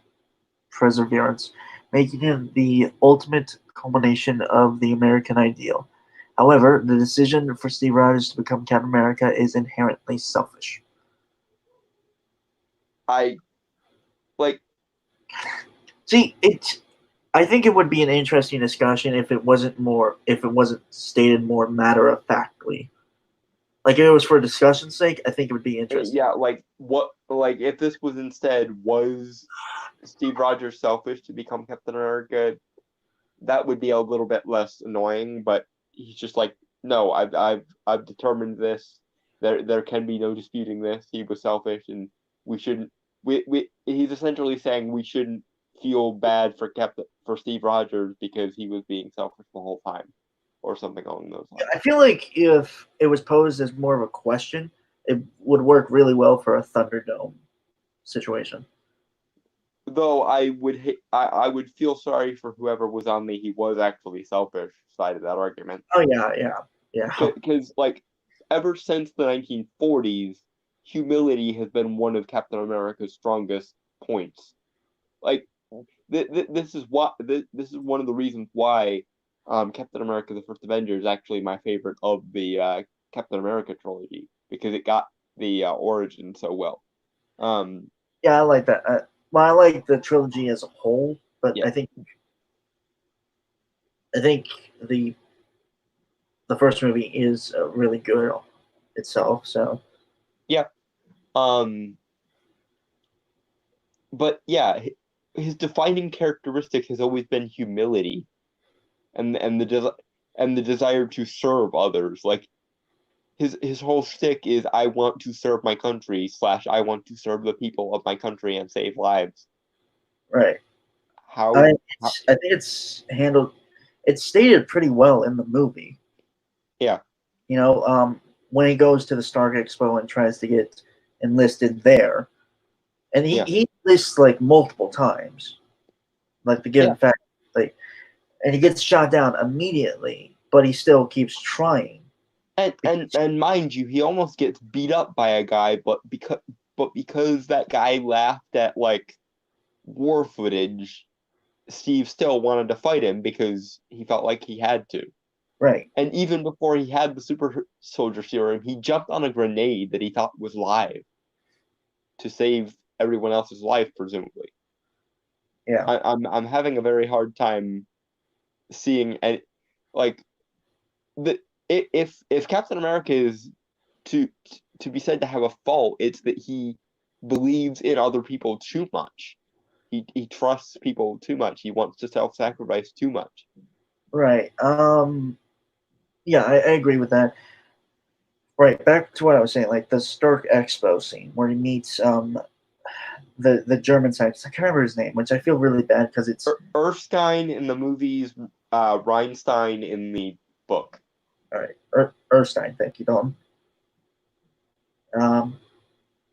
perseverance, making him the ultimate culmination of the American ideal. However, the decision for Steve Rogers to become Captain America is inherently selfish. I think it would be an interesting discussion if it wasn't stated more matter of factly. Like if it was for discussion's sake, I think it would be interesting. Yeah, if this was instead, was Steve Rogers selfish to become Captain America? That would be a little bit less annoying, but he's just like, no, I've determined this. There can be no disputing this. He was selfish, and we shouldn't. He's essentially saying we shouldn't feel bad for Steve Rogers because he was being selfish the whole time, or something along those lines. I feel like if it was posed as more of a question, it would work really well for a Thunderdome situation. Though I would feel sorry for whoever was on the he was actually selfish side of that argument. Oh yeah. Because like ever since the 1940s, humility has been one of Captain America's strongest points. Like this is one of the reasons why Captain America: The First Avenger is actually my favorite of the Captain America trilogy, because it got the origin so well. Yeah, I like that. I like the trilogy as a whole, but yeah. I think the first movie is really good itself. So yeah, but yeah, his defining characteristic has always been humility, and the desire to serve others. Like his whole shtick is, I want to serve my country / I want to serve the people of my country and save lives. Right. I think it's handled. It's stated pretty well in the movie. Yeah. When he goes to the Stark Expo and tries to get enlisted there, and he enlists like multiple times, like to get fact, and he gets shot down immediately, but he still keeps trying. And mind you, he almost gets beat up by a guy, but because that guy laughed at like war footage, Steve still wanted to fight him because he felt like he had to. Right. And even before he had the super soldier serum, he jumped on a grenade that he thought was live to save everyone else's life, presumably. Yeah. I'm having a very hard time seeing if Captain America is to be said to have a fault, it's that he believes in other people too much. He trusts people too much. He wants to self-sacrifice too much. Right. Yeah, I agree with that. Right, back to what I was saying, like the Stark Expo scene where he meets the German scientist. I can't remember his name, which I feel really bad because it's Erskine in the movies, Reinstein in the book. all right. Erstein, thank you, Dalton.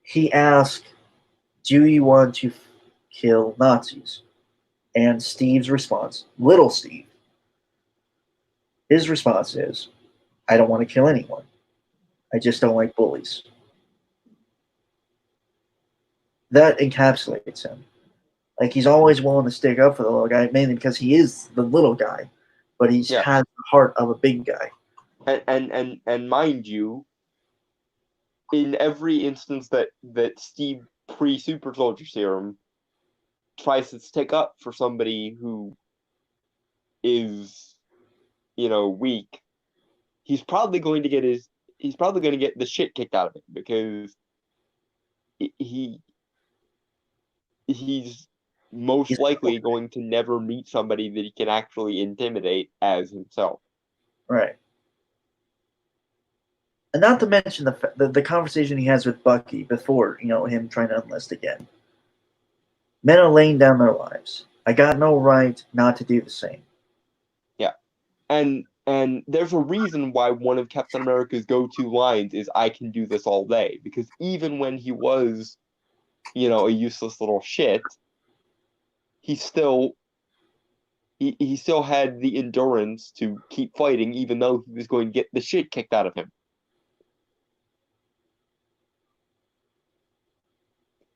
He asked, "Do you want to kill Nazis?" And Steve's response, little Steve, his response is, "I don't want to kill anyone. I just don't like bullies." That encapsulates him. Like he's always willing to stick up for the little guy, mainly because he is the little guy, but he's Yeah. has the heart of a big guy. And mind you, in every instance that Steve pre-super soldier serum tries to stick up for somebody who is, weak, he's probably going to get the shit kicked out of him because he he's most He's likely going to never meet somebody that he can actually intimidate as himself. right. And not to mention the conversation he has with Bucky before, him trying to enlist again. Men are laying down their lives. I got no right not to do the same. Yeah. And there's a reason why one of Captain America's go-to lines is "I can do this all day," because even when he was, a useless little shit, he still he still had the endurance to keep fighting, even though he was going to get the shit kicked out of him.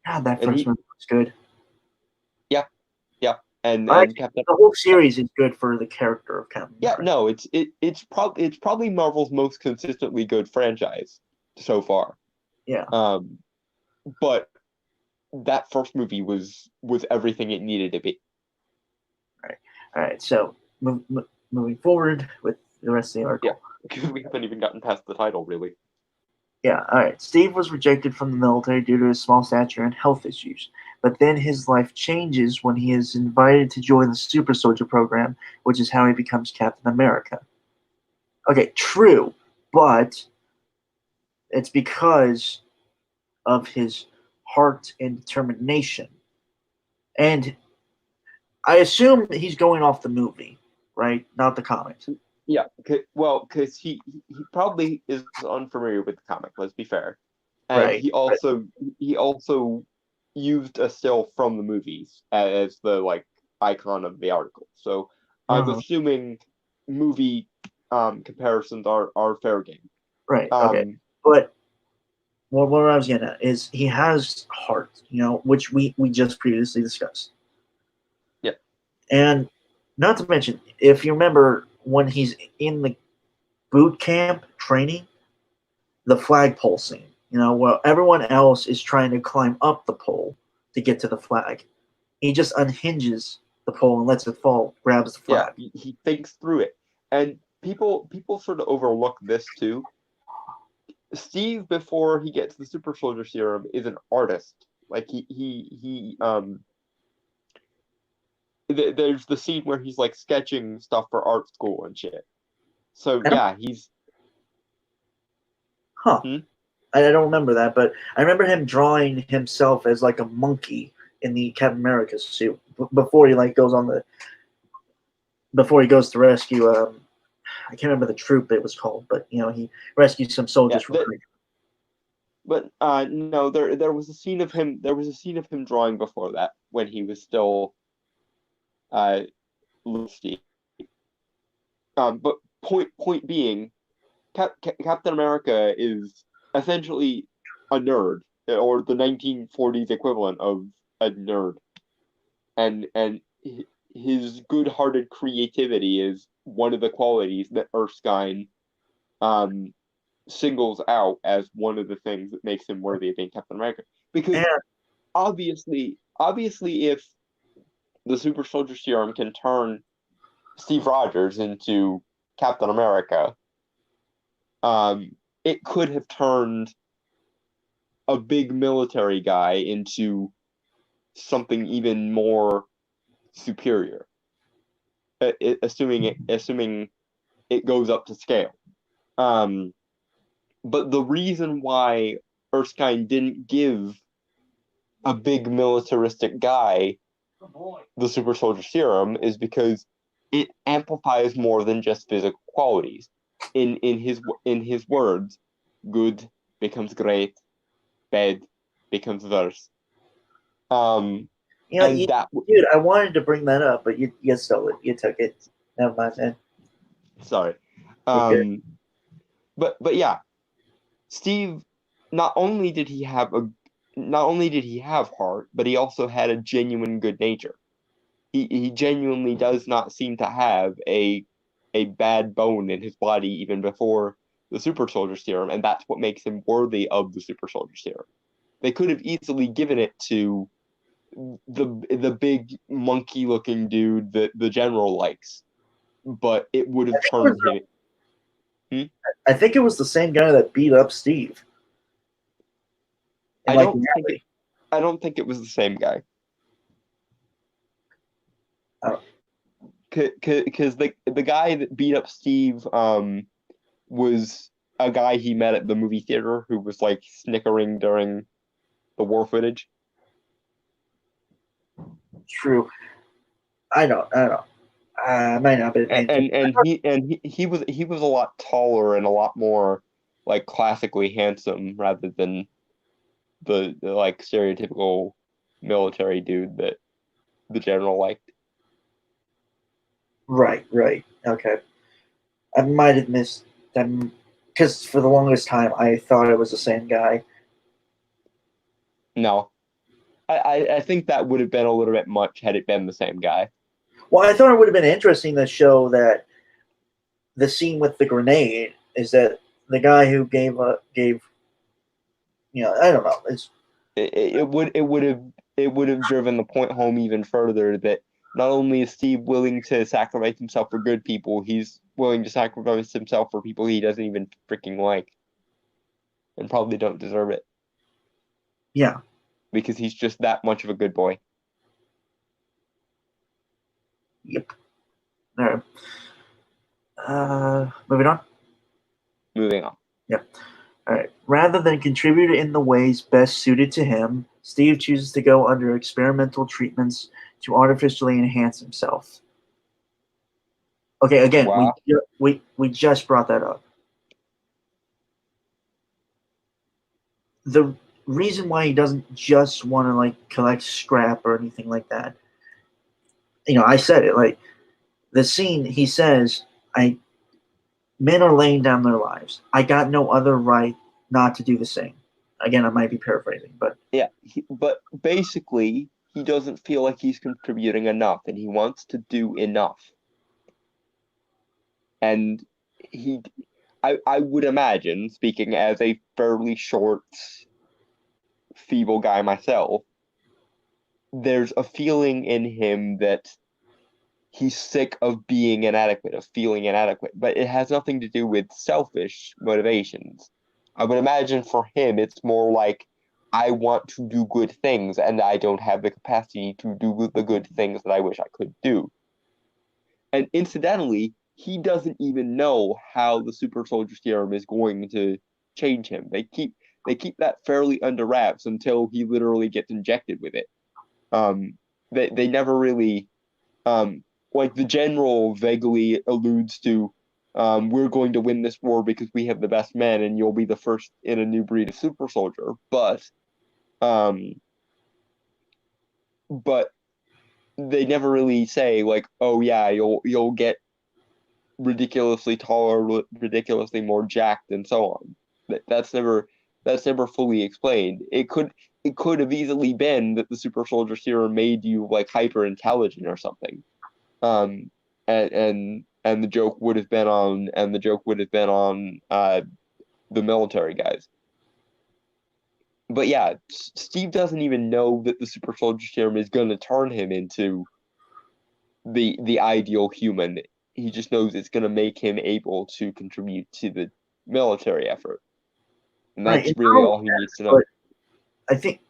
God, that And first movie was good. yeah, and I and think Captain the whole series is good for the character of Captain yeah, America. no, it's probably Marvel's most consistently good franchise so far. Yeah. But that first movie was everything it needed to be. All right. So moving forward with the rest of the article. Yeah, because we haven't even gotten past the title, really. Yeah, all right. Steve was rejected from the military due to his small stature and health issues. But then his life changes when he is invited to join the Super Soldier program, which is how he becomes Captain America. Okay, true, but it's because of his heart and determination. And I assume he's going off the movie, right? Not the comics. Yeah, because he probably is unfamiliar with the comic. Let's be fair, and Right. he also used a still from the movies as the icon of the article. So I'm Uh-huh. assuming movie comparisons are fair game. Right. Okay. But what I was getting at is he has heart, which we just previously discussed. Yeah. And not to mention, if you remember when he's in the boot camp training, the flagpole scene, while everyone else is trying to climb up the pole to get to the flag, he just unhinges the pole and lets it fall, grabs the Yeah, flag. he thinks through it, and people sort of overlook this too. Steve, before he gets the super soldier serum, is an artist. Like there's the scene where he's like sketching stuff for art school and shit. So I don't, yeah, he's huh? hmm? I don't remember that, but I remember him drawing himself as like a monkey in the Captain America suit before he before he goes to rescue. I can't remember the troop it was called, but he rescues some Yeah. soldiers from Hydra. But no, there was a scene of him. There was a scene of him drawing before that when he was still uh Steve. But point being, Captain America is essentially a nerd, or the 1940s equivalent of a nerd, and his good-hearted creativity is one of the qualities that Erskine um, singles out as one of the things that makes him worthy of being Captain America. Because And obviously, if the Super Soldier Serum can turn Steve Rogers into Captain America, it could have turned a big military guy into something even more superior, assuming it goes up to scale. Um, but the reason why Erskine didn't give a big militaristic guy, the super soldier serum, is because it amplifies more than just physical qualities. In his words, good becomes great, bad becomes worse. You know, And that dude, I wanted to bring that up, but you stole it. You took it. Never mind, man. sorry. You're good. But yeah, Steve, not only did he have heart, but he also had a genuine good nature. He genuinely does not seem to have a bad bone in his body even before the super soldier serum, and that's what makes him worthy of the super soldier serum. They could have easily given it to the big monkey looking dude that the general likes, but it would have turned him. I think it was the same guy that beat up Steve. I don't think it was the same guy. Oh. Because the guy that beat up Steve was a guy he met at the movie theater who was like snickering during the war footage. True. I know. I might not be paying And he was a lot taller and a lot more like classically handsome rather than the like stereotypical military dude that the general liked. Right. Okay. I might have missed them because for the longest time I thought it was the same guy. No, I think that would have been a little bit much had it been the same guy. Well, I thought it would have been interesting to show that the scene with the grenade is that the guy who gave I don't know. It would have driven the point home even further that not only is Steve willing to sacrifice himself for good people, he's willing to sacrifice himself for people he doesn't even freaking like and probably don't deserve it. Yeah. Because he's just that much of a good boy. Yep. All right. Moving on. Moving on. Yep. All right. Rather than contribute in the ways best suited to him, Steve chooses to go under experimental treatments to artificially enhance himself. Okay, again, Wow. we just brought that up. The reason why he doesn't just want to like collect scrap or anything like that. I said it, like the scene he says, men are laying down their lives. I got no other right not to do the same. Again, I might be paraphrasing, but yeah, but basically he doesn't feel like he's contributing enough and he wants to do enough. And I would imagine, speaking as a fairly short, feeble guy myself, there's a feeling in him that he's sick of being inadequate, of feeling inadequate, but it has nothing to do with selfish motivations. I would imagine for him, it's more like, I want to do good things and I don't have the capacity to do the good things that I wish I could do. And incidentally, he doesn't even know how the super soldier serum is going to change him. They keep that fairly under wraps until he literally gets injected with it. They never really like the general vaguely alludes to we're going to win this war because we have the best men and you'll be the first in a new breed of super soldier, but they never really say like, oh yeah, you'll get ridiculously taller, ridiculously more jacked, and so on. That's never fully explained. It could have easily been that the super soldier serum made you like hyper intelligent or something. And the joke would have been on the military guys. But yeah, Steve doesn't even know that the super soldier serum is going to turn him into the ideal human. He just knows it's going to make him able to contribute to the military effort, and that's right, really all he needs to know. I think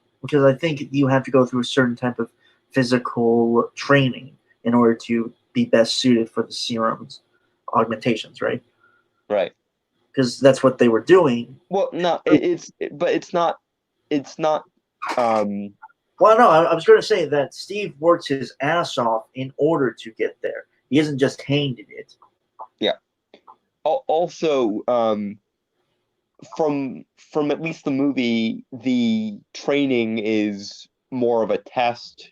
you have to go through a certain type of physical training in order to be best suited for the serum's augmentations, right? Right. Because that's what they were doing. Well, no, it's not Well, no, I was going to say that Steve works his ass off in order to get there. He isn't just handed it. Yeah. Also, from at least the movie, the training is more of a test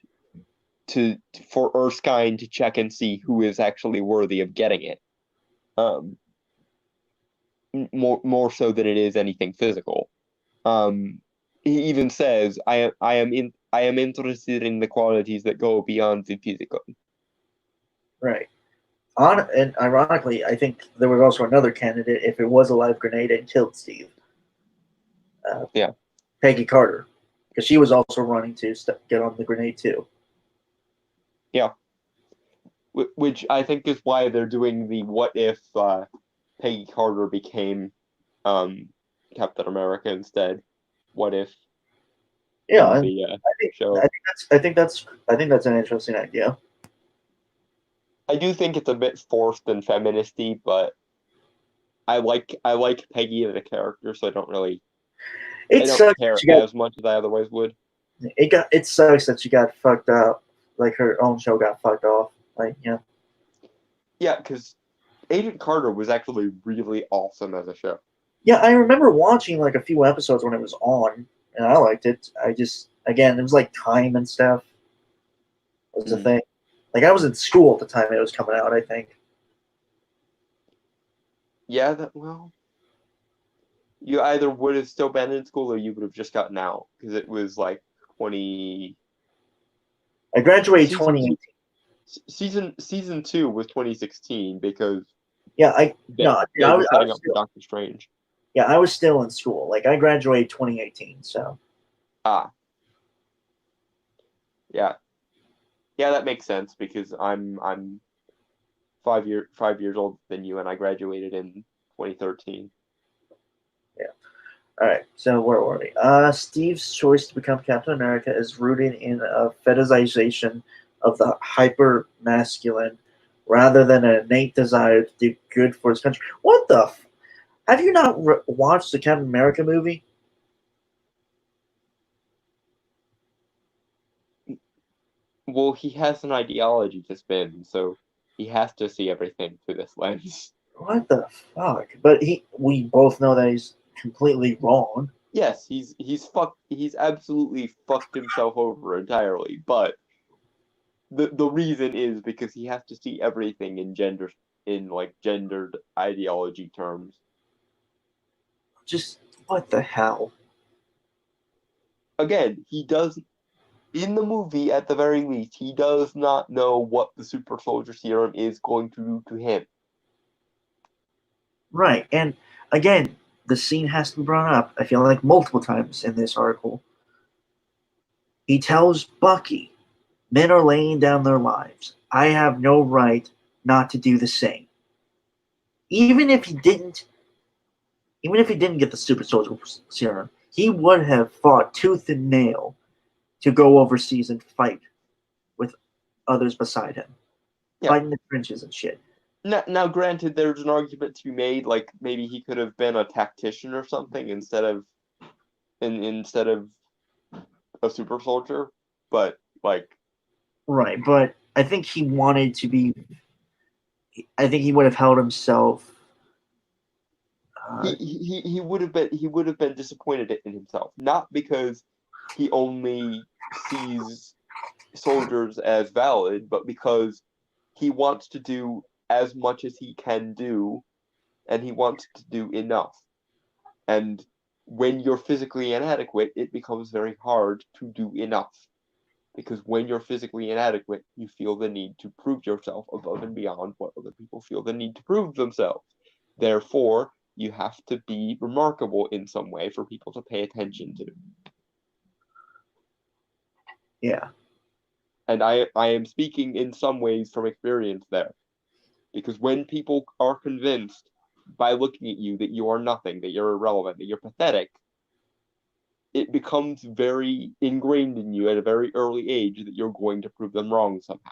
for Erskine to check and see who is actually worthy of getting it. Um, more so than it is anything physical. He even says, I am interested in the qualities that go beyond the physical." Right. And ironically, I think there was also another candidate if it was a live grenade and killed Steve. Yeah. Peggy Carter, because she was also running to get on the grenade too. Yeah. Which I think is why they're doing the what if Peggy Carter became Captain America instead. What if Yeah, in and the think show? I think that's an interesting idea. I do think it's a bit forced and feministy, but I like Peggy as a character, so I don't It sucks that care she got as much as I otherwise would. it sucks that she got fucked up. Like her own show got fucked off. Like Yeah, because Agent Carter was actually really awesome as a show. yeah, I remember watching like a few episodes when it was on, and I liked it. I just again, it was like time and stuff was the thing. Like I was in school at the time it was coming out. I think. Yeah, well, you either would have still been in school or you would have just gotten out because it was like 20 I graduated season 2018. season 2 was 2016 because Yeah, I no, yeah, they were I setting was up for still Doctor Strange. yeah, I was still in school. Like I graduated 2018. So Ah, yeah, yeah, that makes sense because I'm 5 years older than you and I graduated in 2013. yeah. All right. So where were we? Steve's choice to become Captain America is rooted in a fetishization of the hyper masculine rather than an innate desire to do good for his country. What the? Have you not watched the Captain America movie? Well, he has an ideology to spin, so he has to see everything through this lens. What the fuck? But we both know that he's completely wrong. Yes, he's absolutely fucked himself over entirely, but the reason is because he has to see everything in like gendered ideology terms. Just what the hell? Again, he does in the movie at the very least, he does not know what the super soldier serum is going to do to him. Right. And again, the scene has to be brought up, I feel like multiple times in this article. He tells Bucky, men are laying down their lives. I have no right not to do the same. Even if he didn't get the super soldier serum, he would have fought tooth and nail to go overseas and fight with others beside him. Yeah. Fight in the trenches and shit. Now, granted, there's an argument to be made, like maybe he could have been a tactician or something instead of a super soldier, but like Right, but I think he wanted to be. I think he would have held himself. he would have been disappointed in himself, not because he only sees soldiers as valid, but because he wants to do as much as he can do, and he wants to do enough. And when you're physically inadequate, it becomes very hard to do enough. Because when you're physically inadequate, you feel the need to prove yourself above and beyond what other people feel the need to prove themselves. Therefore, you have to be remarkable in some way for people to pay attention to. Yeah. And I am speaking in some ways from experience there. Because when people are convinced by looking at you that you are nothing, that you're irrelevant, that you're pathetic, it becomes very ingrained in you at a very early age that you're going to prove them wrong somehow.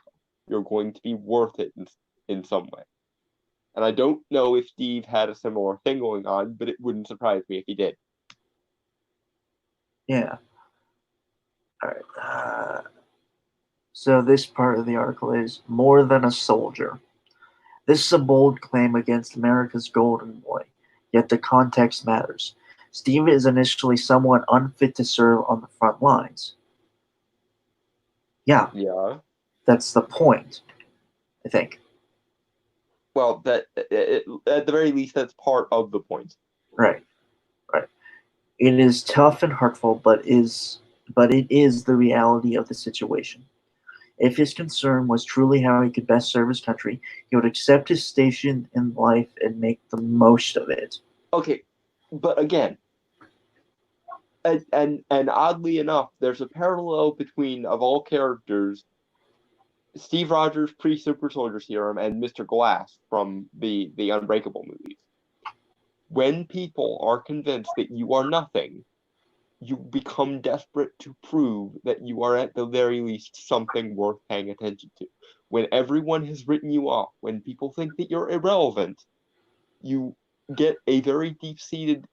You're going to be worth it in some way. And I don't know if Steve had a similar thing going on, but it wouldn't surprise me if he did. Yeah. All right. So this part of the article is more than a soldier. This is a bold claim against America's golden boy, yet the context matters. Steve is initially somewhat unfit to serve on the front lines. Yeah, Yeah. that's the point, I think. Well, that at the very least, that's part of the point. Right, right. It is tough and hurtful, but it is the reality of the situation. If his concern was truly how he could best serve his country, he would accept his station in life and make the most of it. Okay, but again, and oddly enough, there's a parallel between, of all characters, Steve Rogers pre-Super Soldier Serum and Mr. Glass from the Unbreakable movies. When people are convinced that you are nothing, you become desperate to prove that you are at the very least something worth paying attention to. When everyone has written you off, when people think that you're irrelevant, you get a very deep-seated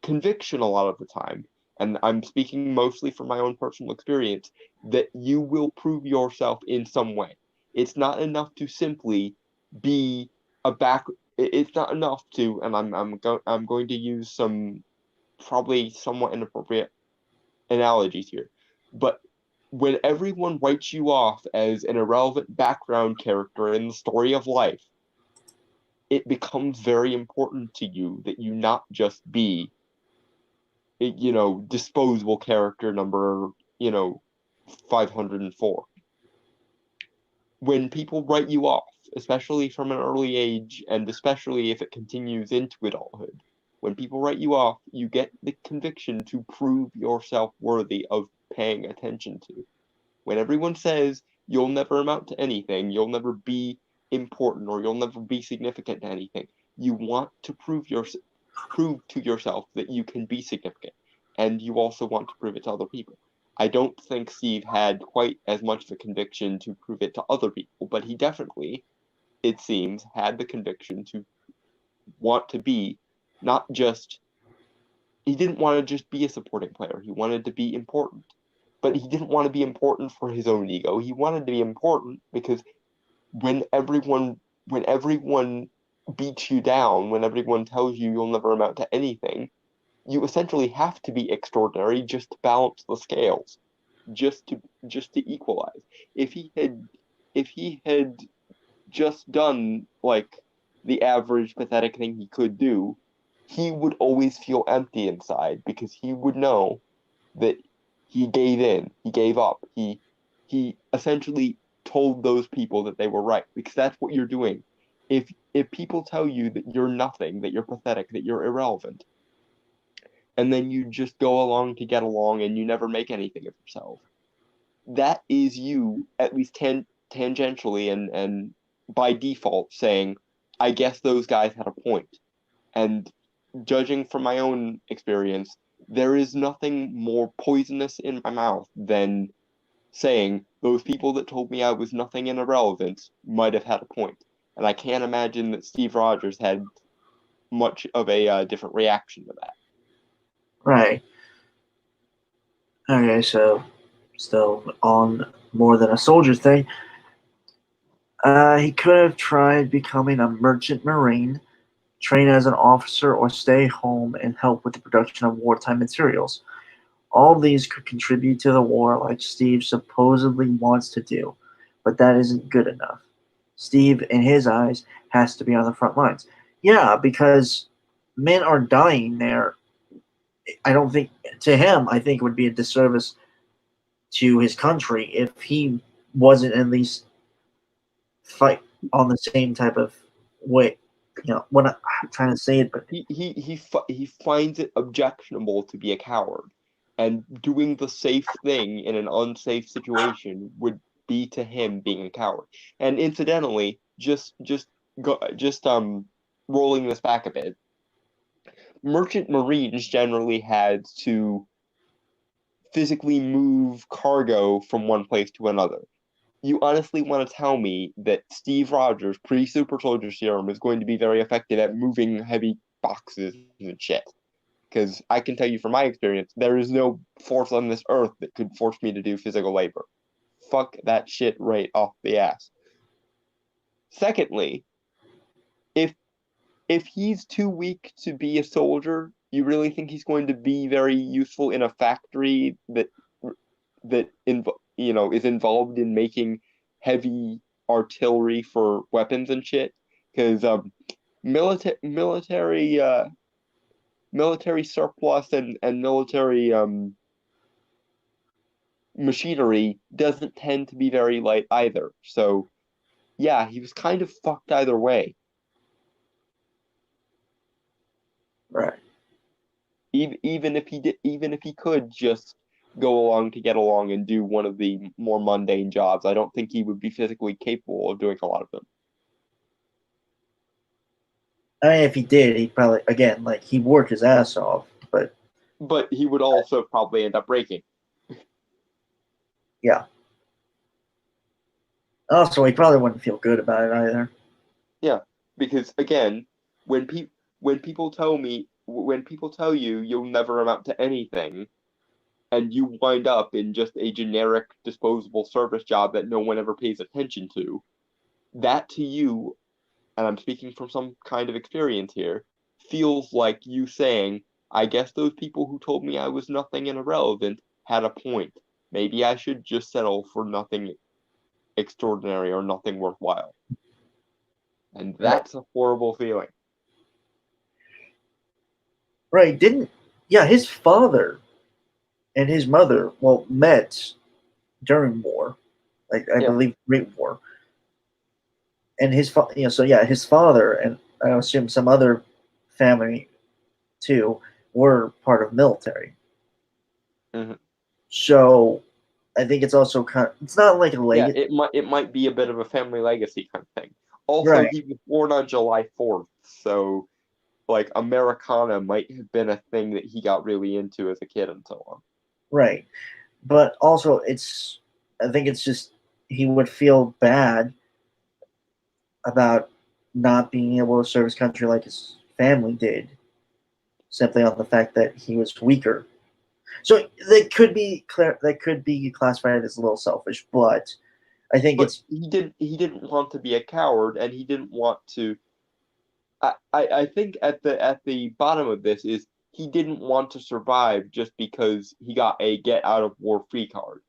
conviction a lot of the time, and I'm speaking mostly from my own personal experience, that you will prove yourself in some way. It's not enough to simply be a back. It's not enough to, and I'm going to use some probably somewhat inappropriate analogies here, but when everyone writes you off as an irrelevant background character in the story of life, it becomes very important to you that you not just be disposable character number, 504. When people write you off, especially from an early age, and especially if it continues into adulthood, when people write you off, you get the conviction to prove yourself worthy of paying attention to. When everyone says you'll never amount to anything, you'll never be important, or you'll never be significant to anything, you want to prove to yourself that you can be significant, and you also want to prove it to other people. I don't think Steve had quite as much of a conviction to prove it to other people, but he definitely, it seems, had the conviction to want to be not just, he didn't want to just be a supporting player, he wanted to be important. But he didn't want to be important for his own ego. He wanted to be important because when everyone beats you down, when everyone tells you you'll never amount to anything, you essentially have to be extraordinary just to balance the scales, just to equalize. If he had just done like the average pathetic thing he could do, he would always feel empty inside because he would know that he gave in, he gave up, he essentially told those people that they were right, because that's what you're doing. If people tell you that you're nothing, that you're pathetic, that you're irrelevant, and then you just go along to get along and you never make anything of yourself, that is you, at least tangentially and by default, saying, I guess those guys had a point. And judging from my own experience, there is nothing more poisonous in my mouth than saying those people that told me I was nothing and irrelevant might have had a point. And I can't imagine that Steve Rogers had much of a different reaction to that. Right. Okay, so still on more than a soldier thing. He could have tried becoming a merchant marine, train as an officer, or stay home and help with the production of wartime materials. All these could contribute to the war like Steve supposedly wants to do, but that isn't good enough. Steve, in his eyes, has to be on the front lines. Yeah, because men are dying there. I don't think, to him, I think it would be a disservice to his country if he wasn't at least fight on the same type of way. What I'm trying to say it, but He finds it objectionable to be a coward, and doing the safe thing in an unsafe situation would be to him being a coward. And incidentally, just rolling this back a bit, merchant marines generally had to physically move cargo from one place to another. You honestly want to tell me that Steve Rogers, pre-Super Soldier Serum, is going to be very effective at moving heavy boxes and shit? Because I can tell you from my experience, there is no force on this earth that could force me to do physical labor. Fuck that shit right off the ass. Secondly, if if he's too weak to be a soldier, you really think he's going to be very useful in a factory is involved in making heavy artillery for weapons and shit? Because military surplus and military machinery doesn't tend to be very light either. So yeah, he was kind of fucked either way. Right. Even if he could just go along to get along and do one of the more mundane jobs, I don't think he would be physically capable of doing a lot of them. I mean, if he did, he'd probably, again, like, he'd work his ass off, but But he would also probably end up breaking. yeah. Also, he probably wouldn't feel good about it either. Yeah, because again, when people tell you you'll never amount to anything, and you wind up in just a generic disposable service job that no one ever pays attention to, that to you, and I'm speaking from some kind of experience here, feels like you saying, I guess those people who told me I was nothing and irrelevant had a point. Maybe I should just settle for nothing extraordinary or nothing worthwhile. And that's a horrible feeling. Right. Yeah, his father and his mother, well, met during war, like, I believe Great War. And his father and I assume some other family too were part of military. Mm-hmm. So I think it's also it's not like a Yeah, legacy. it might be a bit of a family legacy kind of thing. Also, Right. he was born on July 4th, so like Americana might have been a thing that he got really into as a kid and so on. Right. But also I think it's just he would feel bad about not being able to serve his country like his family did, simply on the fact that he was weaker. So that could be classified as a little selfish, but I think But it's he didn't want to be a coward, and he didn't want to. I think at the bottom of this is he didn't want to survive just because he got a get out of war free card,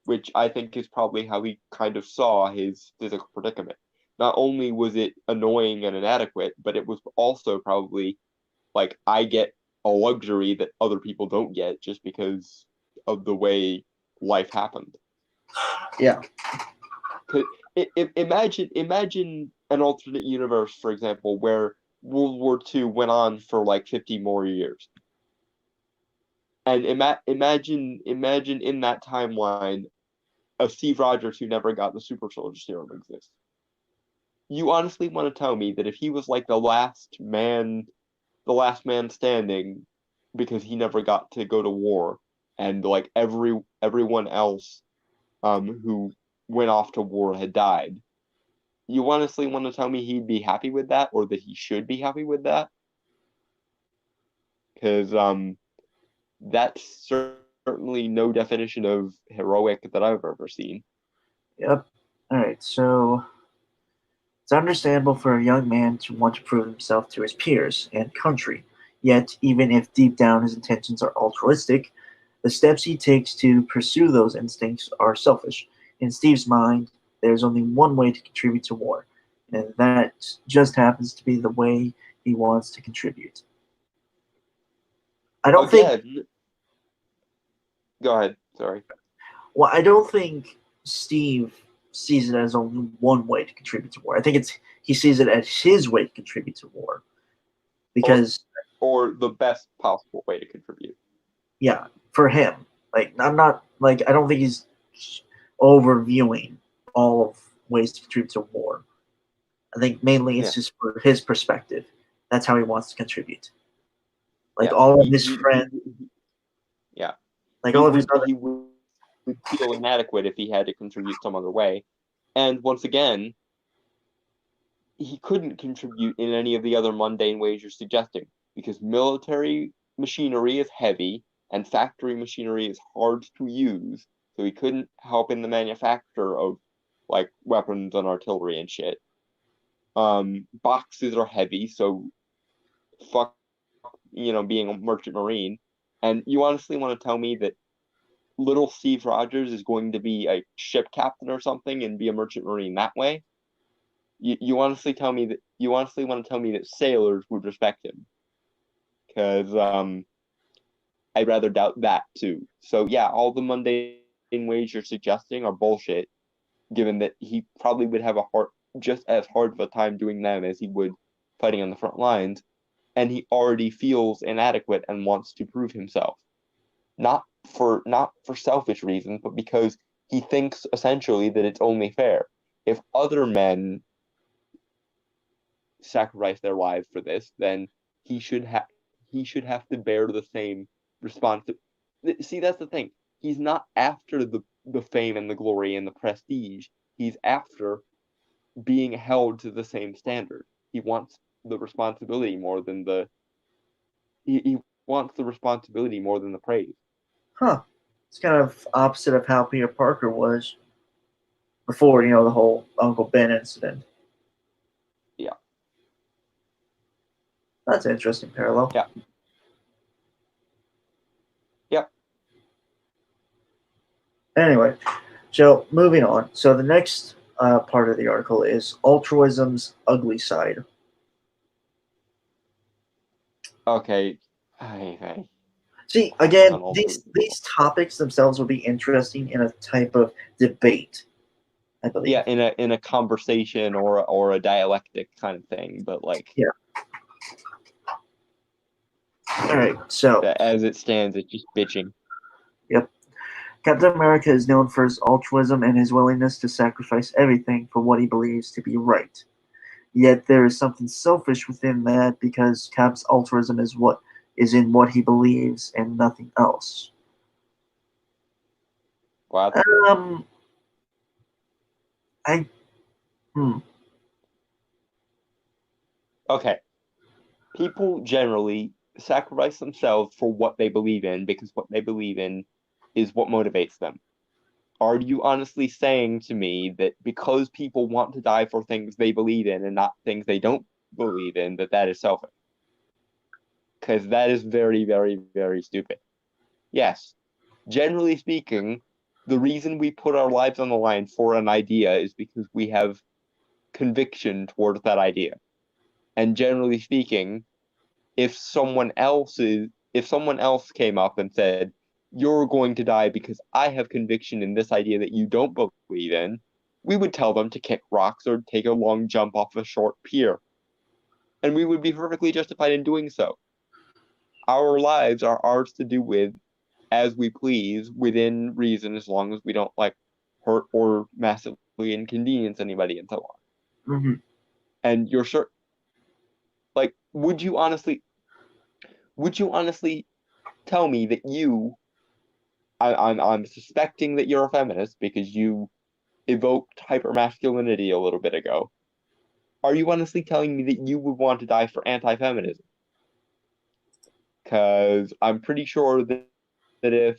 which I think is probably how he kind of saw his physical predicament. Not only was it annoying and inadequate, but it was also probably like I get a luxury that other people don't get just because of the way life happened. yeah. Imagine an alternate universe, for example, where World War II went on for like 50 more years. And imagine in that timeline a Steve Rogers who never got the super soldier serum exists. You honestly want to tell me that if he was like the last man standing because he never got to go to war, and like everyone else who went off to war had died, you honestly want to tell me he'd be happy with that, or that he should be happy with that? Because that's certainly no definition of heroic that I've ever seen. Yep. All right. So it's understandable for a young man to want to prove himself to his peers and country. Yet, even if deep down his intentions are altruistic, the steps he takes to pursue those instincts are selfish. In Steve's mind, there's only one way to contribute to war, and that just happens to be the way he wants to contribute. I don't think. Again, go ahead. Sorry. Well, I don't think Steve sees it as only one way to contribute to war. I think he sees it as his way to contribute to war, because or the best possible way to contribute. yeah, for him, like, I'm not like, I don't think he's overviewing all of ways to contribute to war. I think mainly it's just for his perspective. That's how he wants to contribute. Like, all of his friends. Yeah. Like, all of his other. He would feel inadequate if he had to contribute some other way. And once again, he couldn't contribute in any of the other mundane ways you're suggesting, because military machinery is heavy and factory machinery is hard to use, so he couldn't help in the manufacture of like weapons and artillery and shit. Boxes are heavy, so fuck, being a merchant marine. And you honestly want to tell me that little Steve Rogers is going to be a ship captain or something and be a merchant marine that way? You honestly want to tell me that sailors would respect him? Because I'd rather doubt that too. So yeah, all the mundane ways you're suggesting are bullshit, given that he probably would have just as hard of a time doing them as he would fighting on the front lines, and he already feels inadequate and wants to prove himself. Not for selfish reasons, but because he thinks essentially that it's only fair. If other men sacrifice their lives for this, then he should have to bear the same responsibility. See, that's the thing. He's not after the fame and the glory and the prestige. He's after being held to the same standard. He wants the responsibility more than he wants the responsibility more than the praise. Huh. It's kind of opposite of how Peter Parker was before, the whole Uncle Ben incident. Yeah. That's an interesting parallel. Yeah. Yep. Anyway, so moving on. So the next part of the article is altruism's ugly side. Okay. See, again, these topics themselves would be interesting in a type of debate, I believe. Yeah, in a conversation or a dialectic kind of thing, but like, yeah. All right, so as it stands, it's just bitching. Yep. Captain America is known for his altruism and his willingness to sacrifice everything for what he believes to be right. Yet there is something selfish within that because Cap's altruism is in what he believes and nothing else. Wow. Okay. People generally sacrifice themselves for what they believe in because what they believe in is what motivates them. Are you honestly saying to me that because people want to die for things they believe in and not things they don't believe in, that is selfish? Because that is very, very, very stupid. Yes, generally speaking, the reason we put our lives on the line for an idea is because we have conviction towards that idea. And generally speaking, if someone else came up and said, "You're going to die because I have conviction in this idea that you don't believe in," we would tell them to kick rocks or take a long jump off a short pier. And we would be perfectly justified in doing so. Our lives are ours to do with as we please within reason, as long as we don't like hurt or massively inconvenience anybody and so on. Mm-hmm. And you're sure, like, would you honestly tell me that I'm suspecting that you're a feminist because you evoked hypermasculinity a little bit ago. Are you honestly telling me that you would want to die for anti-feminism? Because I'm pretty sure that if,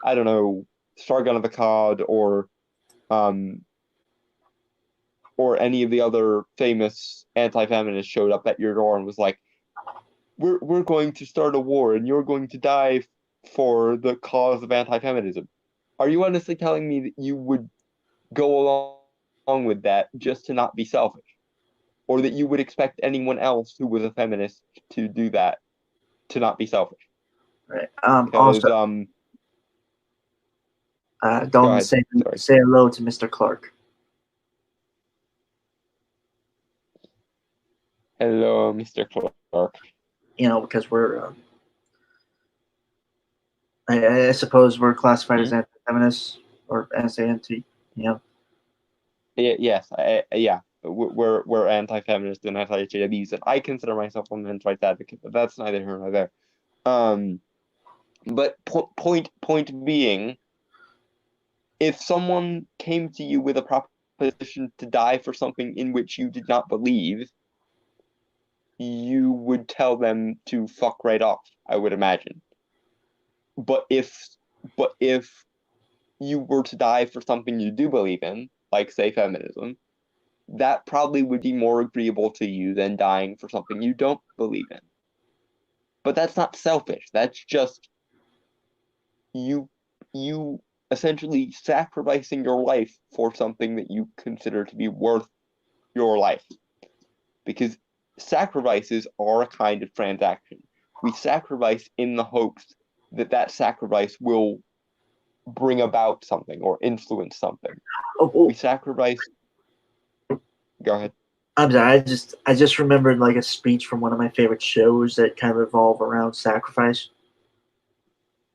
I don't know, Sargon of Akkad or any of the other famous anti-feminists showed up at your door and was like, we're going to start a war and you're going to die for the cause of anti-feminism. Are you honestly telling me that you would go along with that just to not be selfish? Or that you would expect anyone else who was a feminist to do that to not be selfish? Right. Also, don't say hello to Mr. Clark. Hello, Mr. Clark. Because we're, I suppose we're classified as anti-feminists or anti, Yes, yeah. We're anti-feminist and anti-HAWs, and I consider myself a men's rights advocate, but that's neither here nor there. But point being, if someone came to you with a proposition to die for something in which you did not believe, you would tell them to fuck right off, I would imagine. But if you were to die for something you do believe in, like say feminism, that probably would be more agreeable to you than dying for something you don't believe in. But that's not selfish. That's just you essentially sacrificing your life for something that you consider to be worth your life. Because sacrifices are a kind of transaction. We sacrifice in the hopes that that sacrifice will bring about something or influence something. Oh, We sacrifice. Go ahead. I'm sorry. I just remembered like a speech from one of my favorite shows that kind of revolve around sacrifice.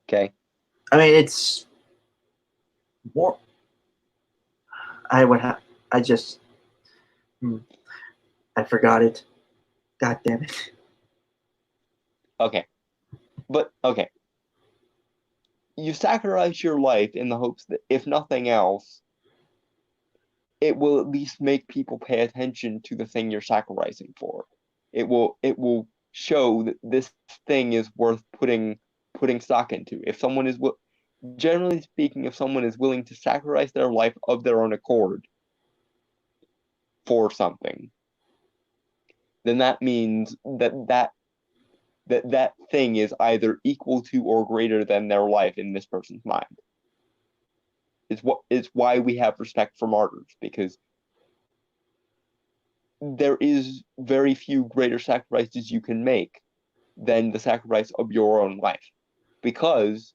Okay. I mean, it's more. I would have. I just. I forgot it. God damn it. Okay. But okay. You sacrifice your life in the hopes that if nothing else, it will at least make people pay attention to the thing you're sacrificing for. It will show that this thing is worth putting stock into. If someone is generally speaking, if someone is willing to sacrifice their life of their own accord for something, then that means that thing is either equal to or greater than their life in this person's mind. It's why we have respect for martyrs, because there is very few greater sacrifices you can make than the sacrifice of your own life, because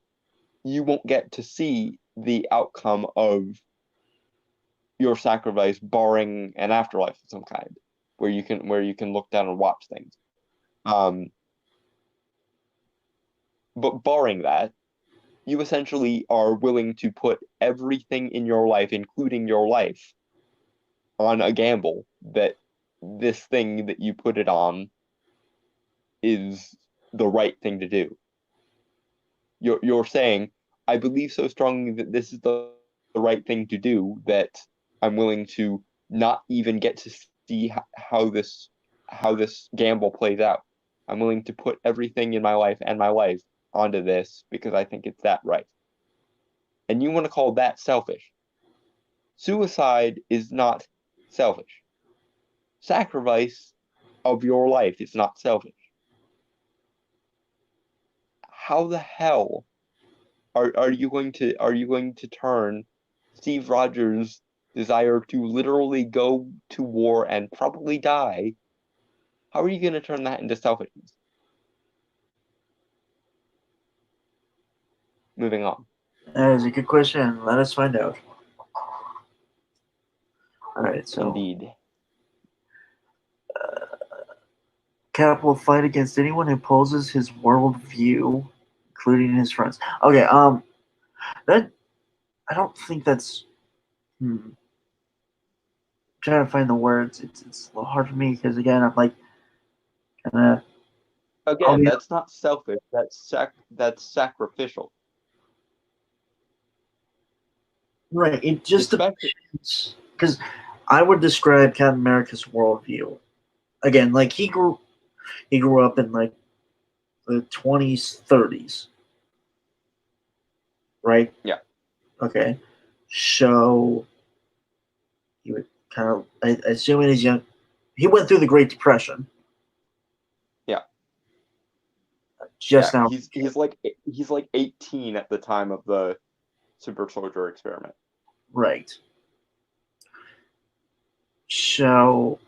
you won't get to see the outcome of your sacrifice barring an afterlife of some kind where you can look down and watch things. But barring that, you essentially are willing to put everything in your life, including your life, on a gamble that this thing that you put it on is the right thing to do. You're saying, I believe so strongly that this is the right thing to do that I'm willing to not even get to see how this gamble plays out. I'm willing to put everything in my life and my life onto this because I think it's that right. And you want to call that selfish. Suicide is not selfish. Sacrifice of your life is not selfish. How the hell are you going to turn Steve Rogers' desire to literally go to war and probably die? How are you going to turn that into selfishness? Moving on. That is a good question. Let us find out. All right, so Indeed. Cap will fight against anyone who opposes his worldview, including his friends. Okay, that I don't think that's. I'm trying to find the words. It's a little hard for me because again, I'm like, kind of. Again, that's not selfish. That's sacrificial. Right. It just depends because I would describe Captain America's worldview again. Like he grew up in like the 20s, 30s, right? Yeah. Okay. So he would kind of, I assume in his young, he went through the Great Depression. Yeah. Just now. He's like 18 at the time of the super soldier experiment. Right. So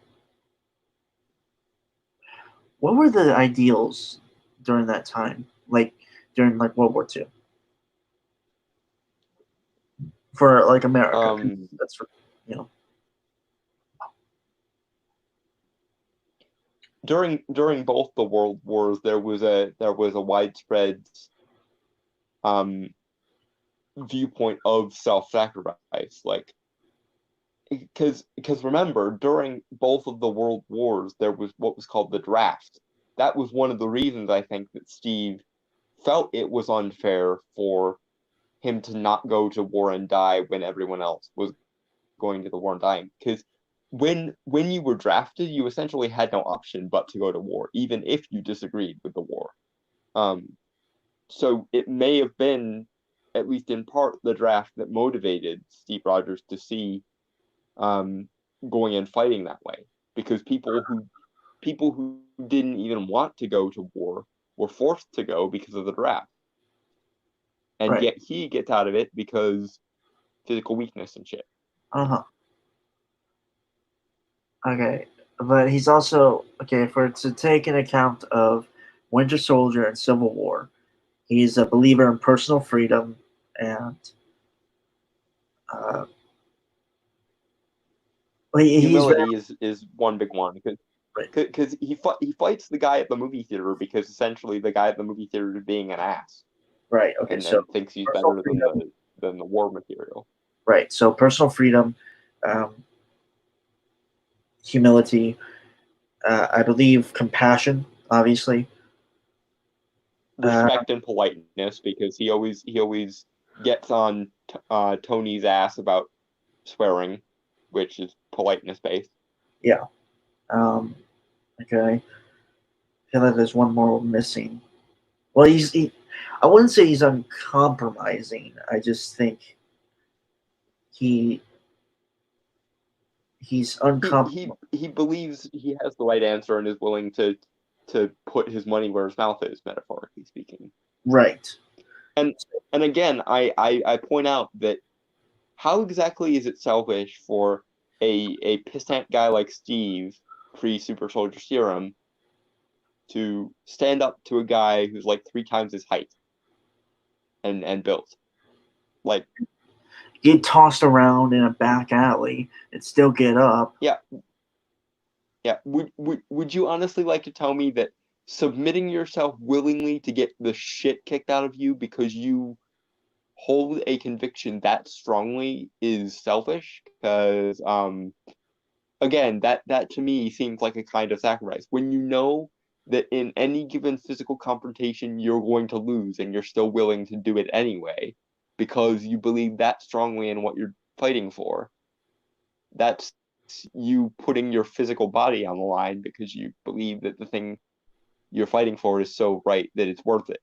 what were the ideals during that time? Like during like World War II? For like America. That's for, you know. During both the world wars, there was a widespread viewpoint of self-sacrifice, like because remember, during both of the world wars there was what was called the draft. That was one of the reasons I think that Steve felt it was unfair for him to not go to war and die when everyone else was going to the war and dying, because when you were drafted, you essentially had no option but to go to war, even if you disagreed with the war. So it may have been, at least in part, the draft that motivated Steve Rogers to see going and fighting that way, because people who didn't even want to go to war were forced to go because of the draft, and Right. yet he gets out of it because physical weakness and shit. Uh-huh. Okay. But he's also okay for to take an account of Winter Soldier and Civil War. He's a believer in personal freedom and uh, he's very Humility is one big one, right. because he fights the guy at the movie theater because essentially the guy at the movie theater is being an ass Right. Okay. So and thinks he's personal better freedom. than the war material. Right. So personal freedom, um, humility. I believe compassion. Obviously. Uh, Respect and politeness, because he always gets on Tony's ass about swearing, which is politeness based. yeah. Okay. I feel like there's one more missing. Well, I wouldn't say he's uncompromising. I just think he he's uncompromising. He believes he has the right answer and is willing to put his money where his mouth is, metaphorically speaking. Right. And and again, I point out that how exactly is it selfish for a pissant guy like Steve, pre Super Soldier Serum, to stand up to a guy who's like 3 times his height and built? Like, Get tossed around in a back alley and still get up. yeah, yeah. Would you honestly like to tell me that submitting yourself willingly to get the shit kicked out of you because you hold a conviction that strongly is selfish? Because again, that to me seems like a kind of sacrifice. When you know that in any given physical confrontation you're going to lose and you're still willing to do it anyway because you believe that strongly in what you're fighting for, that's you putting your physical body on the line because you believe that the thing you're fighting for is so right that it's worth it.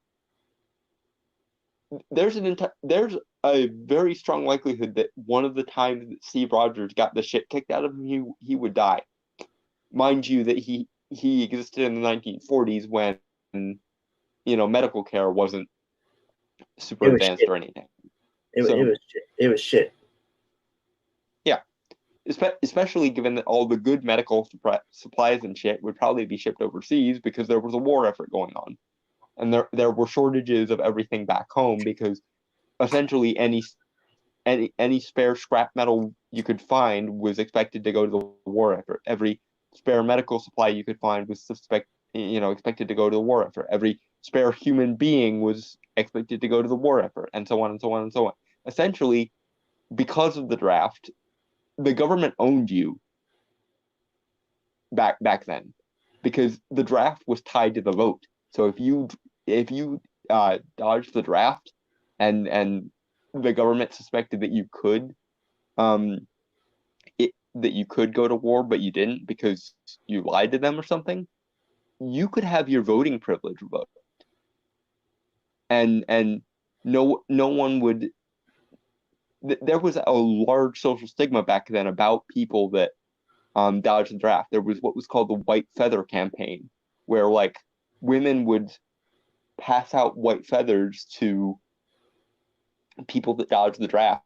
There's a very strong likelihood that one of the times that Steve Rogers got the shit kicked out of him, he would die. Mind you, that he existed in the 1940s when medical care wasn't super It was advanced shit. or anything. It So was shit. It was shit. yeah, especially given that all the good medical supplies and shit would probably be shipped overseas because there was a war effort going on, and there were shortages of everything back home because essentially any spare scrap metal you could find was expected to go to the war effort. Every spare medical supply you could find was expected to go to the war effort. Every spare human being was expected to go to the war effort, and so on and so on and so on. Essentially, because of the draft, the government owned you back then, because the draft was tied to the vote. So if you dodged the draft, and the government suspected that you could um that you could go to war, but you didn't because you lied to them or something, you could have your voting privilege revoked, and no one would. There was a large social stigma back then about people that dodged the draft. There was what was called the white feather campaign, where like women would pass out white feathers to people that dodged the draft,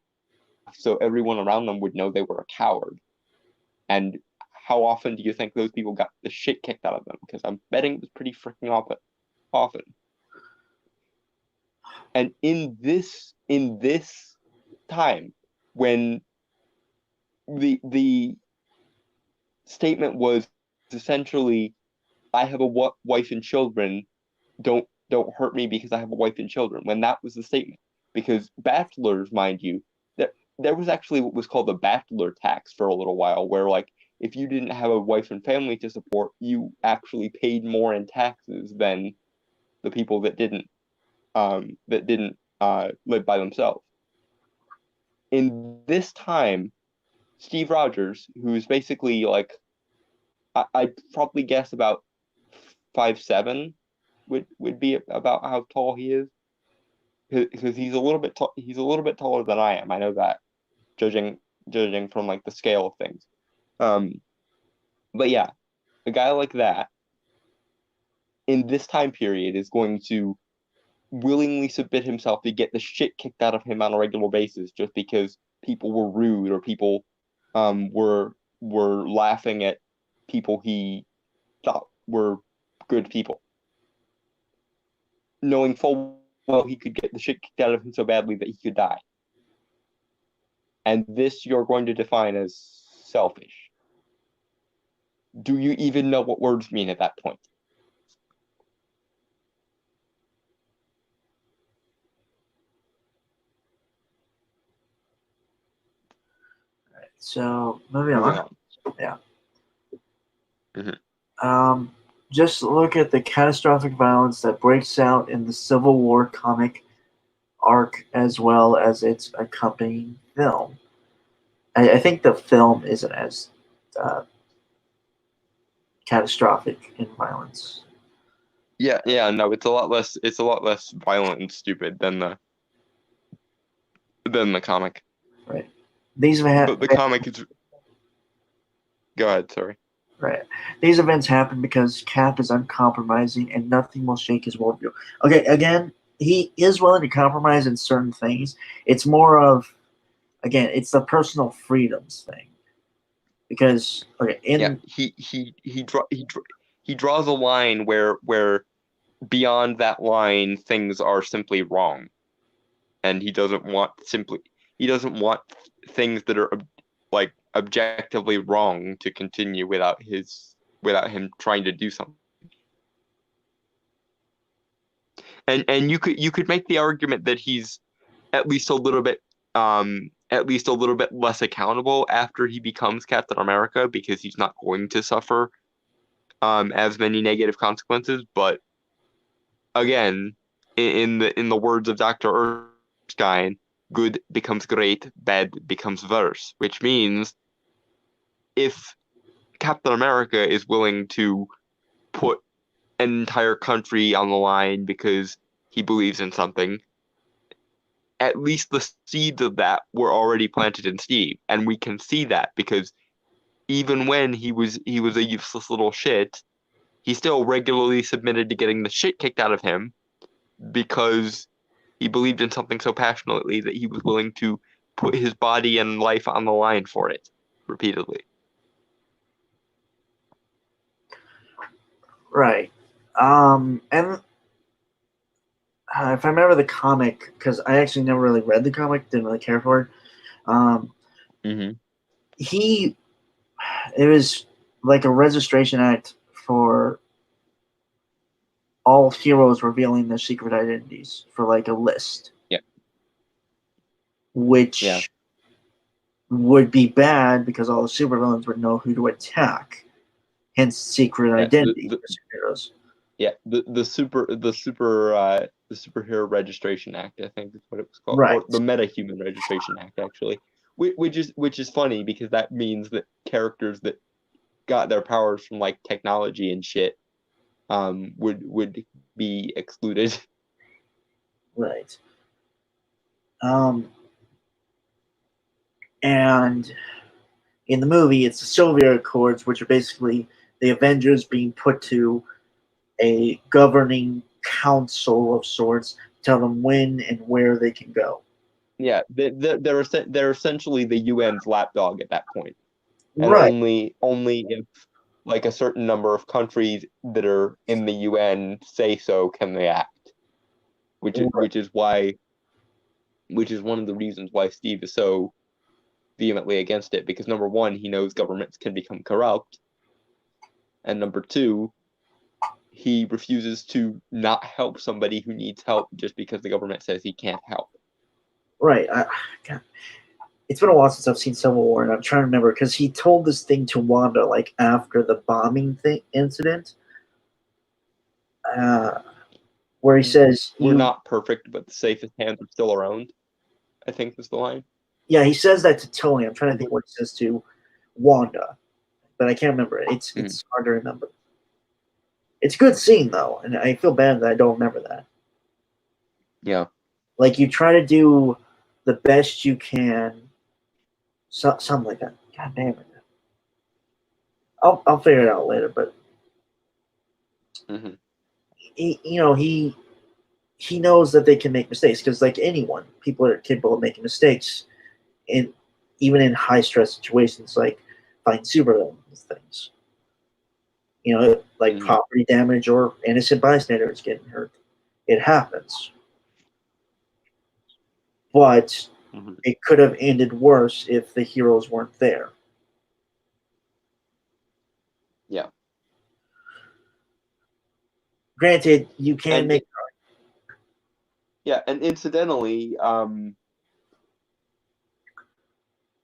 so everyone around them would know they were a coward. And how often do you think those people got the shit kicked out of them? Because I'm betting it was pretty freaking often. And in this time, when the statement was essentially, I have a wife and children, don't hurt me because I have a wife and children. When that was the statement, because bachelors, mind you, there was actually what was called the bachelor tax for a little while, where like if you didn't have a wife and family to support, you actually paid more in taxes than the people that didn't live by themselves. In this time, Steve Rogers, who's basically like, I'd probably guess about 5'7" would be about how tall he is, because he's a little bit he's a little bit taller than I am. I know that, judging from like the scale of things. But yeah, a guy like that in this time period is going to willingly submit himself to get the shit kicked out of him on a regular basis just because people were rude or people were laughing at people he thought were good people, knowing full well he could get the shit kicked out of him so badly that he could die. And this you're going to define as selfish. Do you even know what words mean at that point? So moving Moving on. on. Yeah. Mm-hmm. Just look at the catastrophic violence that breaks out in the Civil War comic arc as well as its accompanying film. I think the film isn't as catastrophic in violence. Yeah, no, it's a lot less violent and stupid than the comic. Right. These But the comic is. Go ahead, sorry. Right. These events happen because Cap is uncompromising and nothing will shake his worldview. Okay, again, he is willing to compromise in certain things. It's more of, again, it's the personal freedoms thing. Because he draws a line where beyond that line things are simply wrong, and he doesn't want things that are like objectively wrong to continue without him trying to do something. And you could make the argument that he's at least a little bit less accountable after he becomes Captain America, because he's not going to suffer as many negative consequences. But again, in the words of Dr. Erskine, good becomes great, bad becomes worse, which means if Captain America is willing to put an entire country on the line because he believes in something, at least the seeds of that were already planted in Steve, and we can see that because even when he was a useless little shit, he still regularly submitted to getting the shit kicked out of him because he believed in something so passionately that he was willing to put his body and life on the line for it repeatedly. Right. And if I remember the comic, because I actually never really read the comic, didn't really care for it. Mm-hmm. It was like a registration act for all heroes revealing their secret identities for like a list. Yeah. Which would be bad because all the supervillains would know who to attack. Hence secret identity for superheroes. Yeah, the Superhero Registration Act, I think is what it was called. Right. Or the Metahuman Registration Act, actually. Which is funny because that means that characters that got their powers from like technology and shit would be excluded. Right. And in the movie, it's the Soviet Accords, which are basically the Avengers being put to a governing council of sorts, tell them when and where they can go. Yeah, they're essentially the UN's lapdog at that point, and right. only if like a certain number of countries that are in the UN say so can they act, which is one of the reasons why Steve is so vehemently against it, because number one, he knows governments can become corrupt, and number two, he refuses to not help somebody who needs help just because the government says he can't help. Right. God, it's been a while since I've seen Civil War, and I'm trying to remember because he told this thing to Wanda like after the bombing incident, where he says, "We're not perfect, but the safest hands are still around," I think was the line. Yeah, he says that to Tony. I'm trying to think what he says to Wanda, but I can't remember it. It's hard to remember. It's a good scene though, and I feel bad that I don't remember that. Yeah. Like you try to do the best you can, something like that. God damn it! I'll figure it out later. But Mm-hmm. he knows that they can make mistakes because like anyone, people are capable of making mistakes, in even in high stress situations like fighting supervillains things. Like Mm-hmm. property damage or innocent bystanders getting hurt. It happens. But Mm-hmm. it could have ended worse if the heroes weren't there. Yeah. Granted, you can make. And incidentally,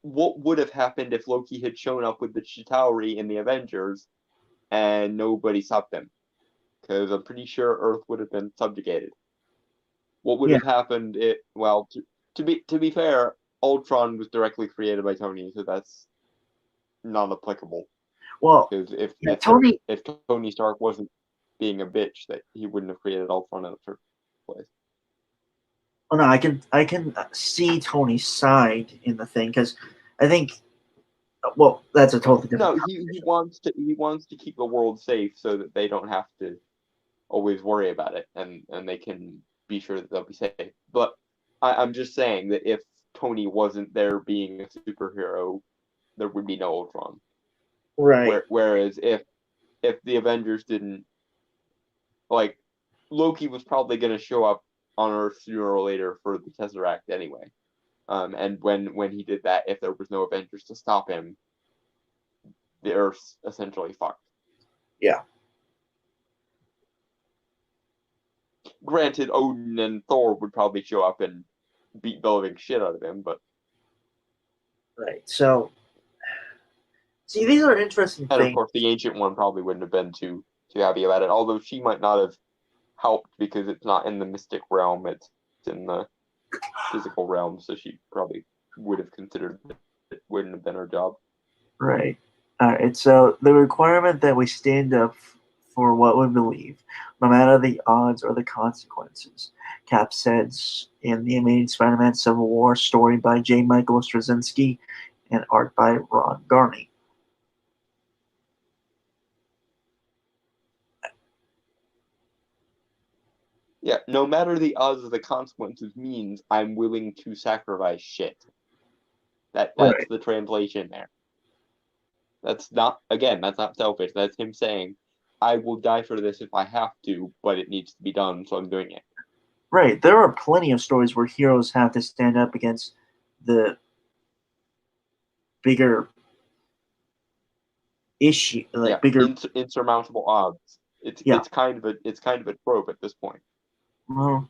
what would have happened if Loki had shown up with the Chitauri in the Avengers and nobody stopped him? Because I'm pretty sure Earth would have been subjugated. What would Yeah. have happened? To be fair, Ultron was directly created by Tony, so that's not applicable. Well, Because if Tony Stark wasn't being a bitch, that he wouldn't have created Ultron in the first place. Oh no, I can see Tony's side in the thing because I think. Well, that's a totally different. No, he wants to keep the world safe so that they don't have to always worry about it, and they can be sure that they'll be safe. But I'm just saying that if Tony wasn't there being a superhero, there would be no Ultron. Right. Whereas if the Avengers didn't, like, Loki was probably going to show up on Earth sooner or later for the Tesseract anyway. And when he did that, if there was no Avengers to stop him, the Earth's essentially fucked. Yeah. Granted, Odin and Thor would probably show up and beat the living shit out of him, but Right. So, see, these are interesting and of things. course the Ancient One probably wouldn't have been too happy about it. Although she might not have helped because it's not in the mystic realm; it's in the physical realm, so she probably would have considered that it wouldn't have been her job. Right. All right. So the requirement that we stand up for what we believe, no matter the odds or the consequences. Cap says in the Amazing Spider-Man Civil War, story by J. Michael Straczynski and art by Ron Garney. Yeah, no matter the odds or the consequences means I'm willing to sacrifice shit. That's Right. the translation there. That's not selfish. That's him saying, I will die for this if I have to, but it needs to be done, so I'm doing it. Right. There are plenty of stories where heroes have to stand up against the bigger issue, like bigger. Insurmountable odds. Yeah. It's kind of a trope at this point. Well,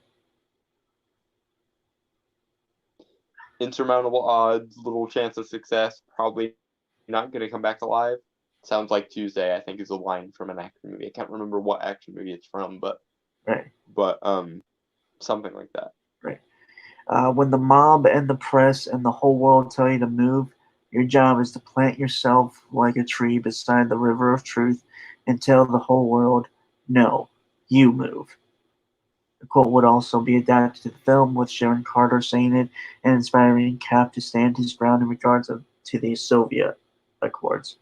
Insurmountable odds, little chance of success, probably not going to come back alive. Sounds like Tuesday, I think, is a line from an action movie. I can't remember what action movie it's from, but right. something like that. Right. When the mob and the press and the whole world tell you to move, your job is to plant yourself like a tree beside the river of truth and tell the whole world, no, you move. The quote would also be adapted to the film, with Sharon Carter saying it and inspiring Cap to stand his ground in regards to the Soviet Accords.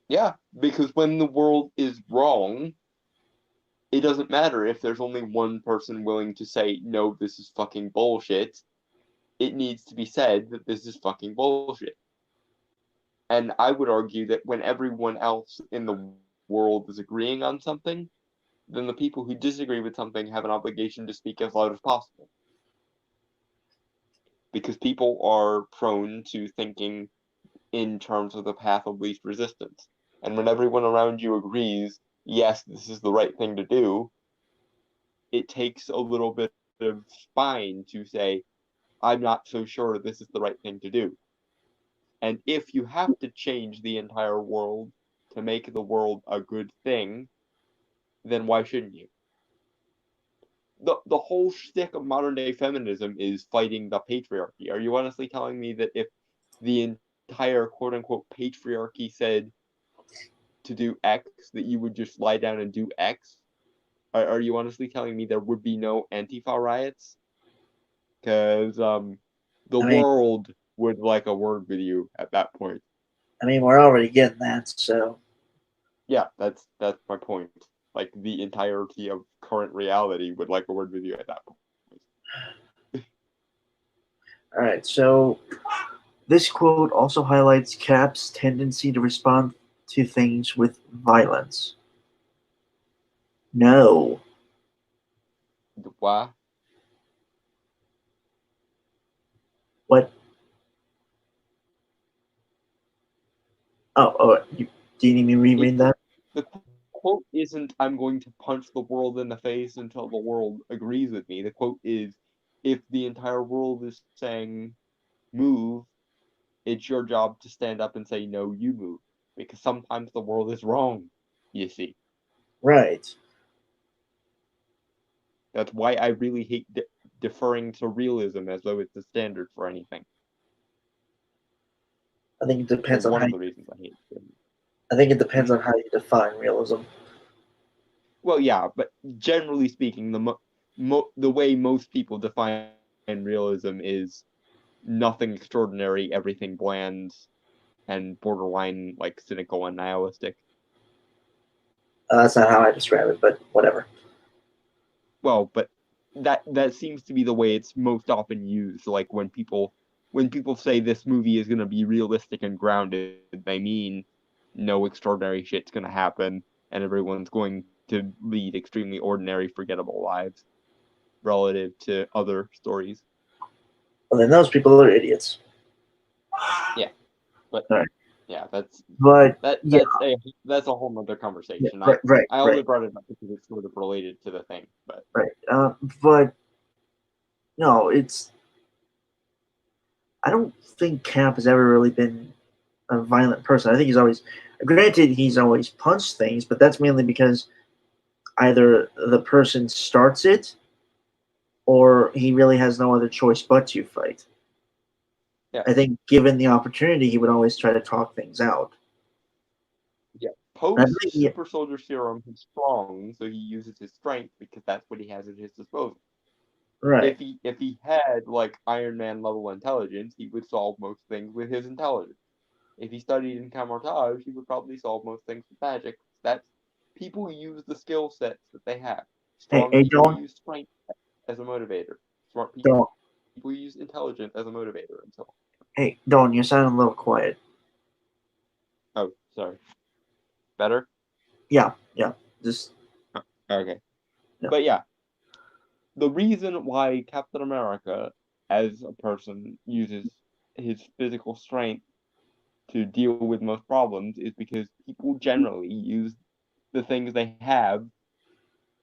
Yeah, because when the world is wrong, it doesn't matter if there's only one person willing to say, no, this is fucking bullshit. It needs to be said that this is fucking bullshit. And I would argue that when everyone else in the world is agreeing on something, then the people who disagree with something have an obligation to speak as loud as possible. Because people are prone to thinking in terms of the path of least resistance. And when everyone around you agrees, yes, this is the right thing to do, it takes a little bit of spine to say, I'm not so sure this is the right thing to do. And if you have to change the entire world to make the world a good thing, then why shouldn't you? the whole shtick of modern day feminism is fighting the patriarchy. Are you honestly telling me that if the entire quote unquote patriarchy said to do X, that you would just lie down and do X? Are you honestly telling me there would be no Antifa riots? Because the I mean, world would like a word with you at that point. we're already getting that. So, Yeah, that's my point. Like the entirety of current reality would like a word with you at that point. all right. So, this quote also highlights Cap's tendency to respond to things with violence. No. Why? What? Do you need me to It, reread that? the quote isn't "I'm going to punch the world in the face until the world agrees with me." The quote is, "If the entire world is saying move, it's your job to stand up and say no, you move, because sometimes the world is wrong." You see, Right. that's why I really hate deferring to realism as though it's the standard for anything. I think it Or depends on one how. of the reasons I hate it. I think it depends on how you define realism. Well, yeah, but generally speaking, the way most people define realism is nothing extraordinary, everything bland, and borderline like cynical and nihilistic. That's not how I describe it, but whatever. Well, but that seems to be the way it's most often used. Like when people say this movie is going to be realistic and grounded, they mean no extraordinary shit's going to happen, and everyone's going to lead extremely ordinary, forgettable lives relative to other stories. Well, then those people are idiots. Yeah, but All right. yeah, that's But that yeah, that's a whole nother yeah, conversation. right, right, I only right, brought it up because it's sort of related to the thing, but right. But no, it's. I don't think Cap has ever really been a violent person. I think he's always. Granted, he's always punched things, but that's mainly because either the person starts it or he really has no other choice but to fight. yeah. I think, given the opportunity, he would always try to talk things out. Yeah. I Post think, super soldier serum, he's strong, so he uses his strength because that's what he has at his disposal. right. If he had like Iron Man level intelligence, he would solve most things with his intelligence. If he studied in Camartage, he would probably solve most things with magic. That's people use the skill sets that they have. Hey, Strong hey, people don't, use strength as a motivator. Smart don't. people use intelligence as a motivator, and so on. Hey, Don, you're sounding a little quiet. Oh, sorry. Better? Yeah, yeah. Just Okay. yeah. But yeah, the reason why Captain America, as a person, uses his physical strength to deal with most problems is because people generally use the things they have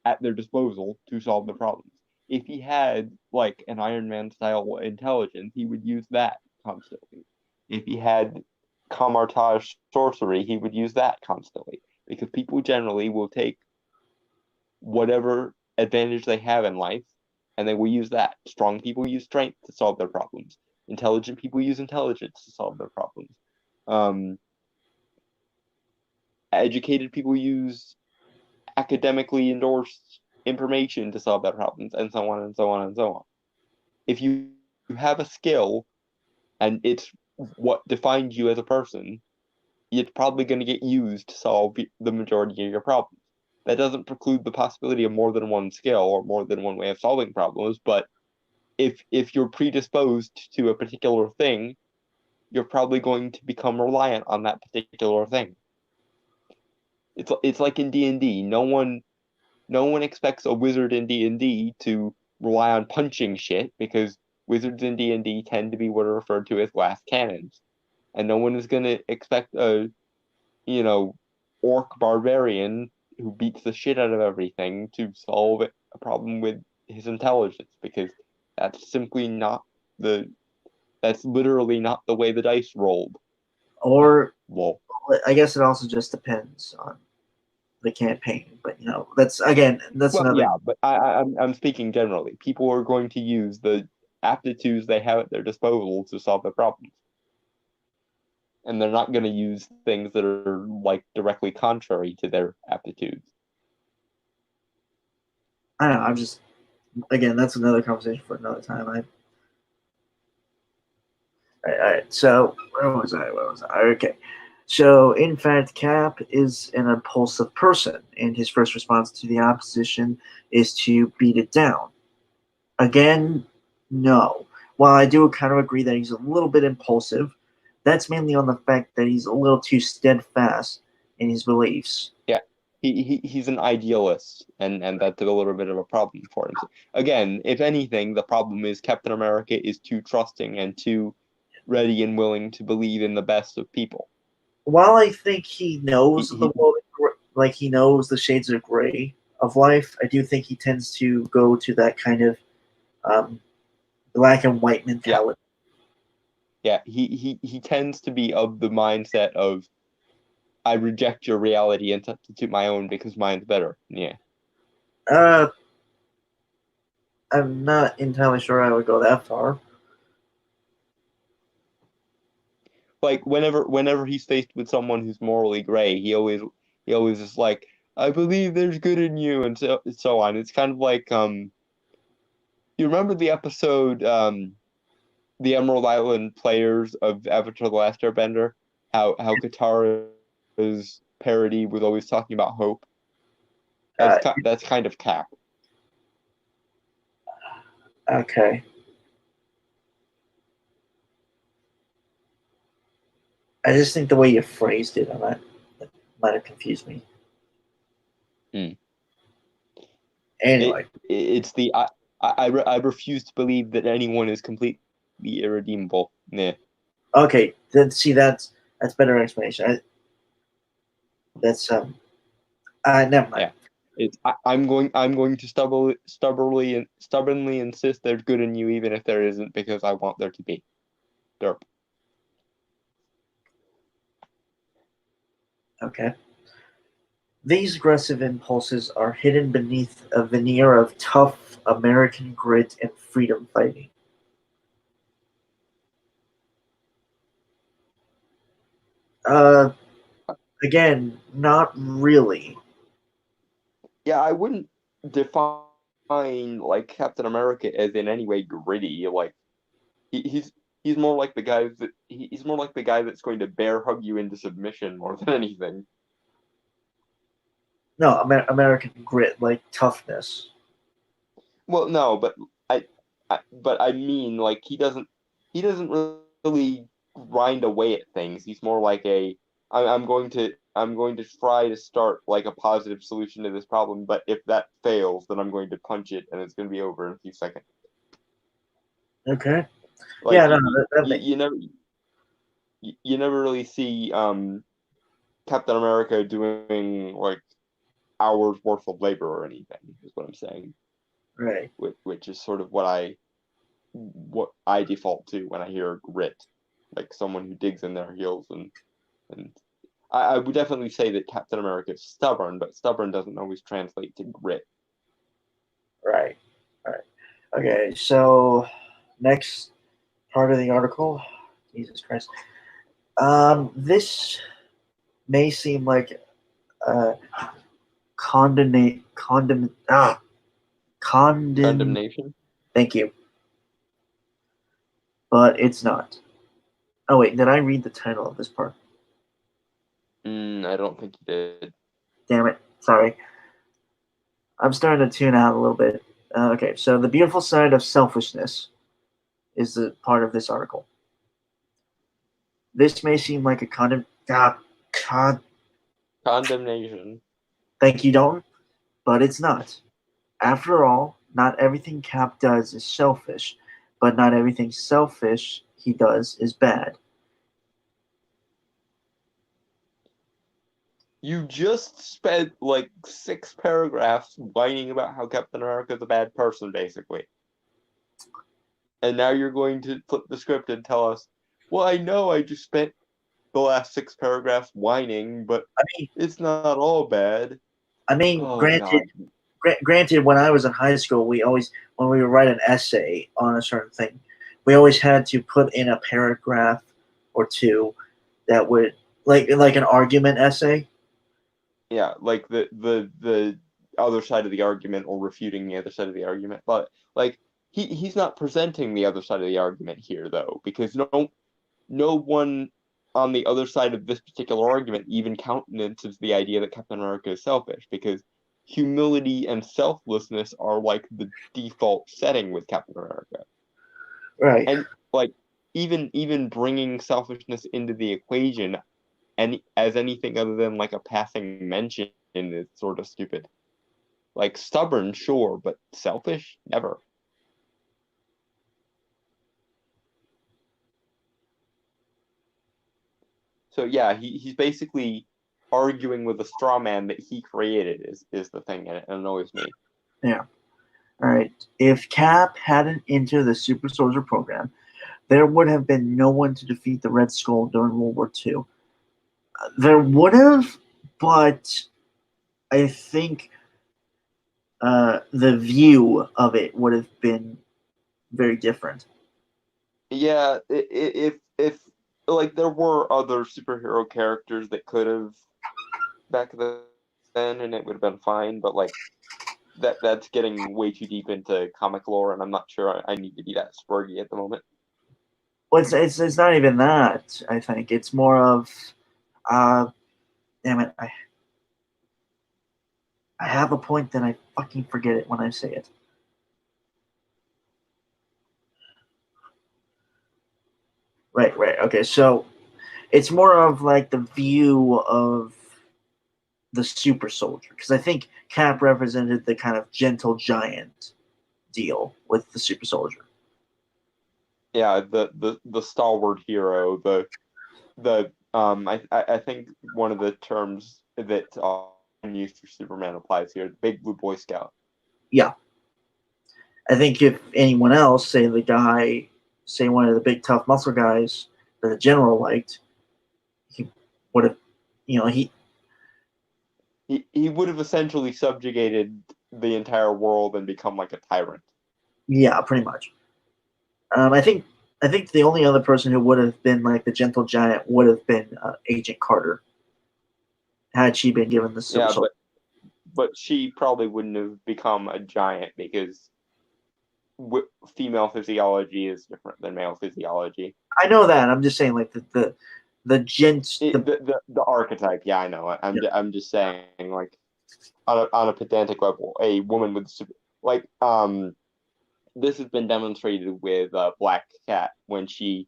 at their disposal to solve the problems. If he had like an Iron Man style intelligence, he would use that constantly. If he had Camartage sorcery, he would use that constantly. Because people generally will take whatever advantage they have in life and they will use that. Strong people use strength to solve their problems. Intelligent people use intelligence to solve their problems. Um, Educated people use academically endorsed information to solve their problems, and so on and so on and so on. If you have a skill and it's what defines you as a person, it's probably going to get used to solve the majority of your problems. That doesn't preclude the possibility of more than one skill or more than one way of solving problems, but if you're predisposed to a particular thing, you're probably going to become reliant on that particular thing. It's like in D&D. No one expects a wizard in D&D to rely on punching shit because wizards in D&D tend to be what are referred to as glass cannons. And no one is going to expect a, you know, orc barbarian who beats the shit out of everything to solve a problem with his intelligence because that's simply not the that's literally not the way the dice rolled. Or Lol. I guess it also just depends on the campaign. But that's Well, another. yeah, but I'm speaking generally. People are going to use the aptitudes they have at their disposal to solve their problems, and they're not going to use things that are like directly contrary to their aptitudes. I don't know. I'm just that's another conversation for another time. All right. So where was I? Okay. So in fact, Cap is an impulsive person, and his first response to the opposition is to beat it down. Again, no. While I do kind of agree that he's a little bit impulsive, that's mainly on the fact that he's a little too steadfast in his beliefs. Yeah, he's an idealist, and that's a little bit of a problem for him. So, again, if anything, the problem is Captain America is too trusting and too ready and willing to believe in the best of people. While I think he knows He- the world, like he knows the shades of gray of life, I do think he tends to go to that kind of black and white mentality. Yeah, he tends to be of the mindset of I reject your reality and substitute my own because mine's better. Yeah. I'm not entirely sure I would go that far. Like whenever he's faced with someone who's morally gray, he always is like, I believe there's good in you, and so on. It's kind of like you remember the episode the Emerald Island players of Avatar: The Last Airbender? How Katara's parody was always talking about hope. That's kind of Cap. Okay. I just think the way you phrased it, might have confused me. Anyway, it's the I refuse to believe that anyone is completely irredeemable. Yeah. okay. Then see that's better explanation. That's never mind. Yeah. I'm going to stubbornly insist there's good in you even if there isn't because I want there to be. Derp. Okay. These aggressive impulses are hidden beneath a veneer of tough American grit and freedom fighting. Again, not really. Yeah, I wouldn't define like Captain America as in any way gritty. Like he's more like the guy he's more like the guy that's going to bear hug you into submission more than anything. No, American grit, like toughness. Well, no, but I mean like he doesn't really grind away at things. He's more like I'm going to try to start like a positive solution to this problem, but if that fails, then I'm going to punch it and it's going to be over in a few seconds. Okay. Like Yeah, no, that makes you never really see Captain America doing like hours worth of labor or anything, is what I'm saying. right. Which is sort of what I default to when I hear grit, like someone who digs in their heels and I would definitely say that Captain America is stubborn, but stubborn doesn't always translate to grit. Right. All right. Okay, so next part of the article. Jesus Christ. This may seem like uh Condemnation? thank you. But it's not. Oh wait, did I read the title of this part? I don't think you did. Damn it. Sorry. I'm starting to tune out a little bit. Okay, so the beautiful side of selfishness is the part of this article. This may seem like a Condemnation. thank you, Dalton, but it's not. After all, not everything Cap does is selfish, but not everything selfish he does is bad. You just spent like 6 paragraphs whining about how Captain America's a bad person, basically. And now you're going to flip the script and tell us, well, I know I just spent the last 6 paragraphs whining, but I mean, it's not all bad. I mean, Oh granted, God. granted, when I was in high school, we always, when we would write an essay on a certain thing, we always had to put in a paragraph or two that would like an argument essay. Yeah, like the other side of the argument or refuting the other side of the argument. But like he's not presenting the other side of the argument here though, because no one on the other side of this particular argument even countenances the idea that Captain America is selfish, because humility and selflessness are like the default setting with Captain America. Right. And like even bringing selfishness into the equation as anything other than like a passing mention is sort of stupid. Like stubborn, sure, but selfish, never. So yeah, he's basically arguing with a straw man that he created is the thing, and it annoys me. Yeah. All right. If Cap hadn't entered the Super Soldier program, there would have been no one to defeat the Red Skull during World War II. There would have, but I think the view of it would have been very different. Yeah, if like there were other superhero characters that could have back then, and it would have been fine, but like that's getting way too deep into comic lore, and I'm not sure I need to be that spurgy at the moment. Well, it's not even that. I think it's more of, uh, damn it, I have a point that I fucking forget it when I say it. Right, right. Okay, so it's more of like the view of the super soldier because I think Cap represented the kind of gentle giant deal with the super soldier. Yeah, the stalwart hero, I think one of the terms that used for Superman applies here, the Big Blue Boy Scout. Yeah, I think if anyone else, say the guy, say one of the big tough muscle guys that the general liked, he would have, you know, He would have essentially subjugated the entire world and become like a tyrant. yeah, pretty much. I think the only other person who would have been like the gentle giant would have been Agent Carter had she been given the super Yeah, soldier. but she probably wouldn't have become a giant because female physiology is different than male physiology. I know that. I'm just saying, like the gent the The archetype, yeah, I know it. yeah, I'm just saying, like on a pedantic level, a woman with super, like this has been demonstrated with Black Cat when she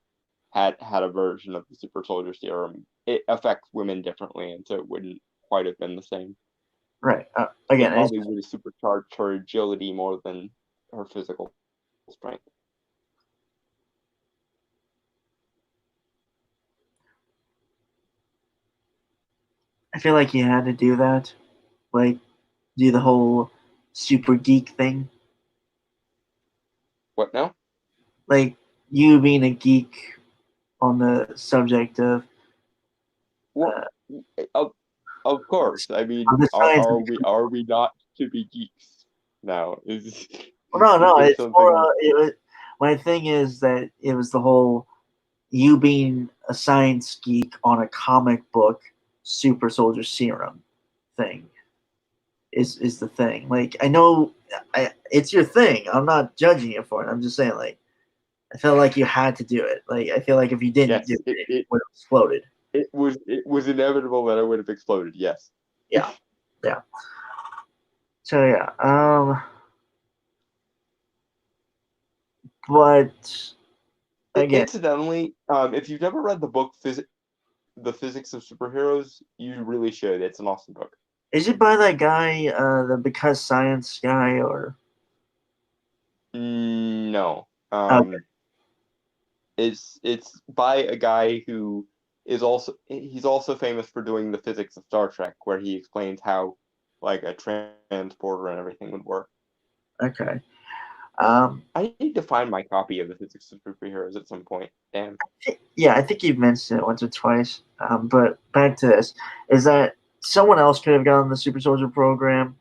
had a version of the super soldier serum. It affects women differently, and so it wouldn't quite have been the same. right. It Again, probably would have supercharged her agility more than her physical strength. I feel like you had to do that, like do the whole super geek thing, What now? like you being a geek on the subject of Well, uh, of of course. I of mean, the science. are we not to be geeks now? Well, no, Is no, there it's more. something? My thing is that it was the whole you being a science geek on a comic book super soldier serum thing is the thing. Like I know it's your thing. I'm not judging you for it. I'm just saying like I felt like you had to do it. Like I feel like if you didn't do Yes, it, it would have exploded. it was inevitable that I would have exploded. Yes. Yeah, yeah. So yeah, but again, Incidentally, if you've never read the book The Physics of Superheroes, you really should. It's an awesome book. is it by that guy, the Because Science guy, or No. okay, It's by a guy who he's also famous for doing the physics of Star Trek, where he explains how like a transporter and everything would work. okay. Um, I need to find my copy of the Physics of Superheroes at some point. Damn. yeah, I think you've mentioned it once or twice. But back to this, is that someone else could have gotten the Super Soldier program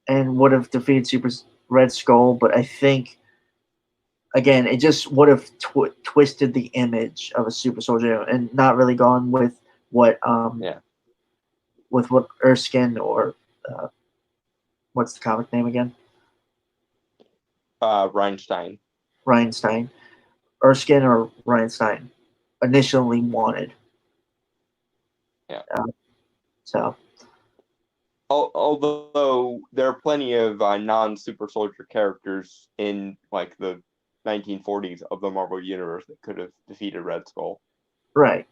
and would have defeated Super Red Skull, but I think again it just would have twisted the image of a Super Soldier and not really gone with what with what Erskine or what's the comic name again? Reinstein. Reinstein, Erskine or Reinstein initially wanted. Yeah. So. Although there are plenty of non-Super Soldier characters in like the 1940s of the Marvel Universe that could have defeated Red Skull. Right.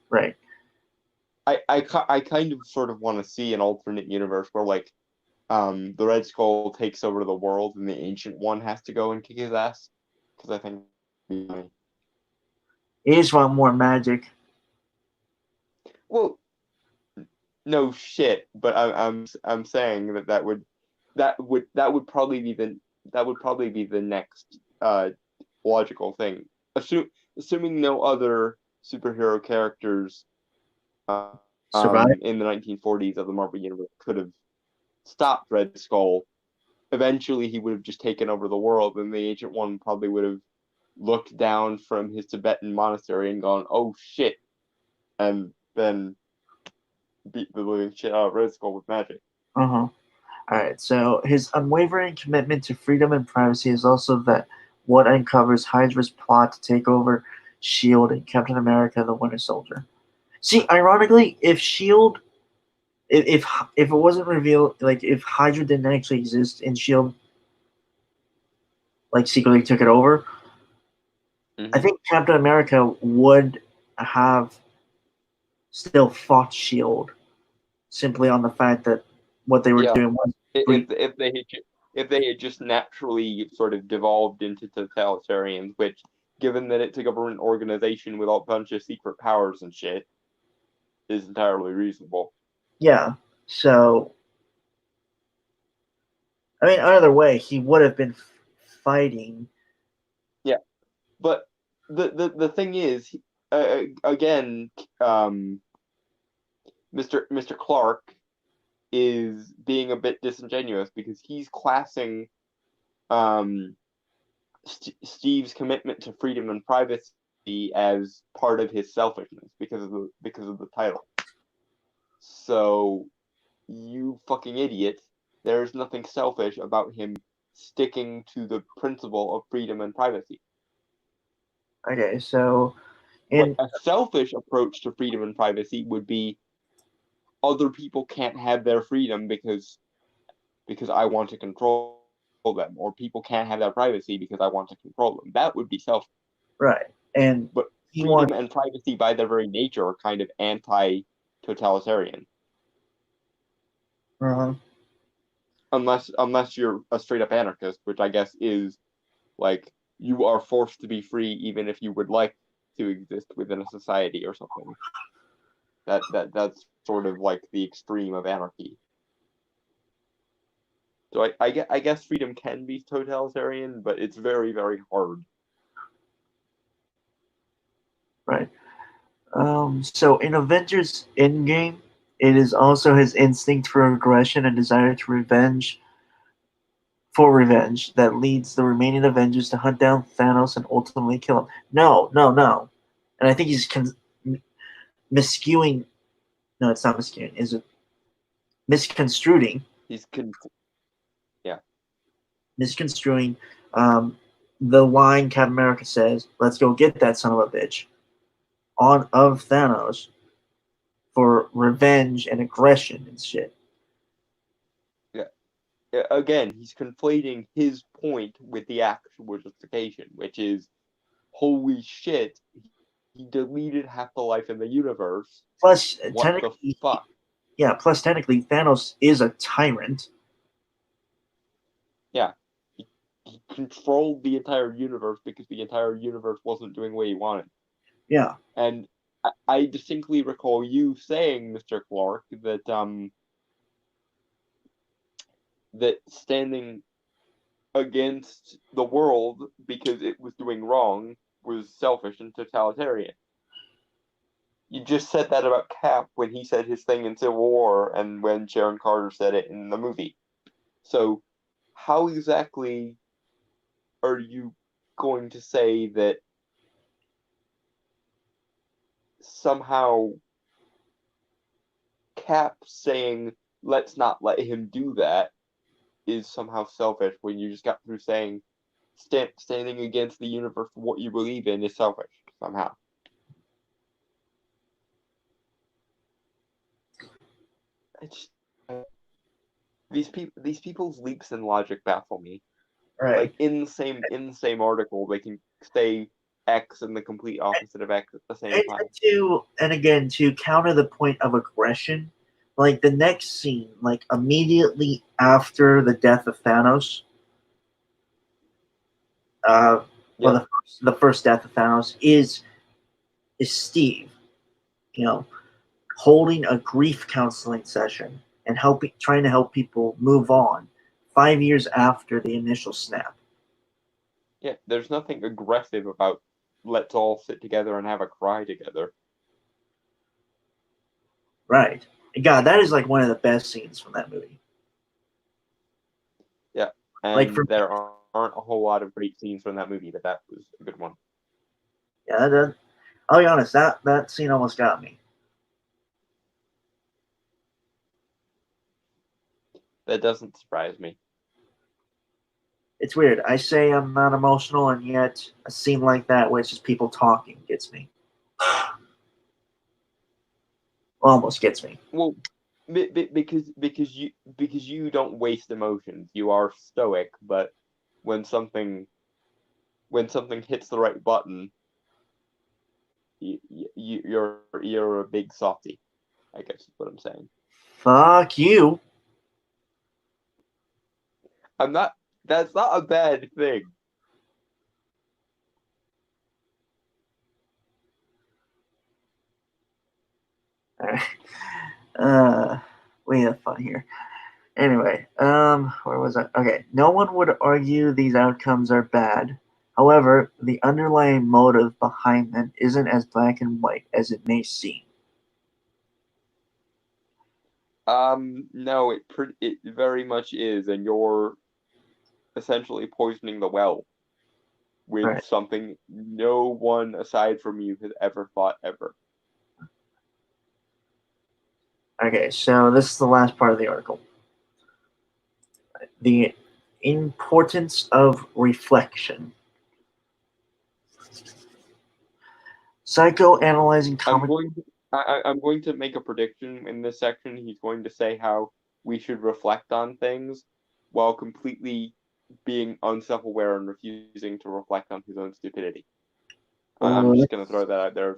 I kind of sort of want to see an alternate universe where like the Red Skull takes over the world and the Ancient One has to go and kick his ass, because I think You just want more magic. Well, no shit, but I'm saying that would probably be the next logical thing. Assuming no other superhero characters Survive. in the 1940s of the Marvel Universe could have stopped Red Skull. Eventually, he would have just taken over the world, and the Ancient One probably would have looked down from his Tibetan monastery and gone, "Oh shit," and then beat the living shit out of Red Skull with magic. All right. So his unwavering commitment to freedom and privacy is also that what uncovers Hydra's plot to take over Shield and Captain America: The Winter Soldier. See, ironically, if Shield, if it wasn't revealed, like if Hydra didn't actually exist and Shield, like secretly took it over, I think Captain America would have still fought Shield, simply on the fact that what they were doing was if they had just naturally sort of devolved into totalitarians, which, given that it's a government organization with a bunch of secret powers and shit, is entirely reasonable. Yeah. So, I mean, either way, he would have been fighting. Yeah, but the thing is, again, Mr. Clark is being a bit disingenuous because he's classing Steve's commitment to freedom and privacy as part of his selfishness because of the title. So, you fucking idiot, there's nothing selfish about him sticking to the principle of freedom and privacy. Okay, so But a selfish approach to freedom and privacy would be other people can't have their freedom because I want to control them, or people can't have their privacy because I want to control them. That would be selfish. Right. And but freedom and privacy by their very nature are kind of anti-totalitarian. Unless you're a straight up anarchist, which I guess is like you are forced to be free even if you would like to exist within a society or something. That's sort of like the extreme of anarchy. So I guess freedom can be totalitarian, but it's very, very hard. Right. So in Avengers Endgame, it is also his instinct for aggression and desire to revenge that leads the remaining Avengers to hunt down Thanos and ultimately kill him. No. And I think he's miscuing. No, it's not miscuing. Is it misconstruing? Misconstruing the line Captain America says, "Let's go get that son of a bitch," of Thanos for revenge and aggression and shit. Yeah. Again, he's conflating his point with the actual justification, which is, holy shit, he deleted half the life in the universe. Plus, what technically, the fuck? Yeah. Plus, technically, Thanos is a tyrant. Yeah, he controlled the entire universe because the entire universe wasn't doing what he wanted. Yeah. And I distinctly recall you saying, Mr. Clark, that standing against the world because it was doing wrong was selfish and totalitarian. You just said that about Cap when he said his thing in Civil War and when Sharon Carter said it in the movie. So, how exactly are you going to say that somehow Cap saying, let's not let him do that, is somehow selfish when you just got through saying standing against the universe for what you believe in is selfish somehow? It's these people's leaps in logic baffle me. Right. Like in the same article, they can say X and the complete opposite of X at the same time. And again, to counter the point of aggression, like the next scene, like immediately after the death of Thanos, well, Yep. the first death of Thanos is Steve, you know, holding a grief counseling session and trying to help people move on 5 years after the initial snap. Yeah, there's nothing aggressive about let's all sit together and have a cry together. Right. God, that is like one of the best scenes from that movie. Yeah, and Like there aren't a whole lot of great scenes from that movie, but that was a good one. Yeah, I'll be honest, that scene almost got me. That doesn't surprise me. It's weird. I say I'm not emotional, and yet a scene like that where it's just people talking gets me. Almost gets me. Well, because you don't waste emotions. You are stoic, but when something hits the right button, you're a big softy, I guess is what I'm saying. Fuck you. I'm not. That's not a bad thing. We have fun here. Anyway, where was I? Okay, no one would argue these outcomes are bad. However, the underlying motive behind them isn't as black and white as it may seem. No, it very much is, and you're essentially poisoning the well with Right. something no one aside from you has ever thought ever. Okay, so this is the last part of the article. The importance of reflection. Psychoanalyzing comic. I'm going to make a prediction in this section. He's going to say how we should reflect on things while completely being unself-aware and refusing to reflect on his own stupidity. I'm just going to throw that out there.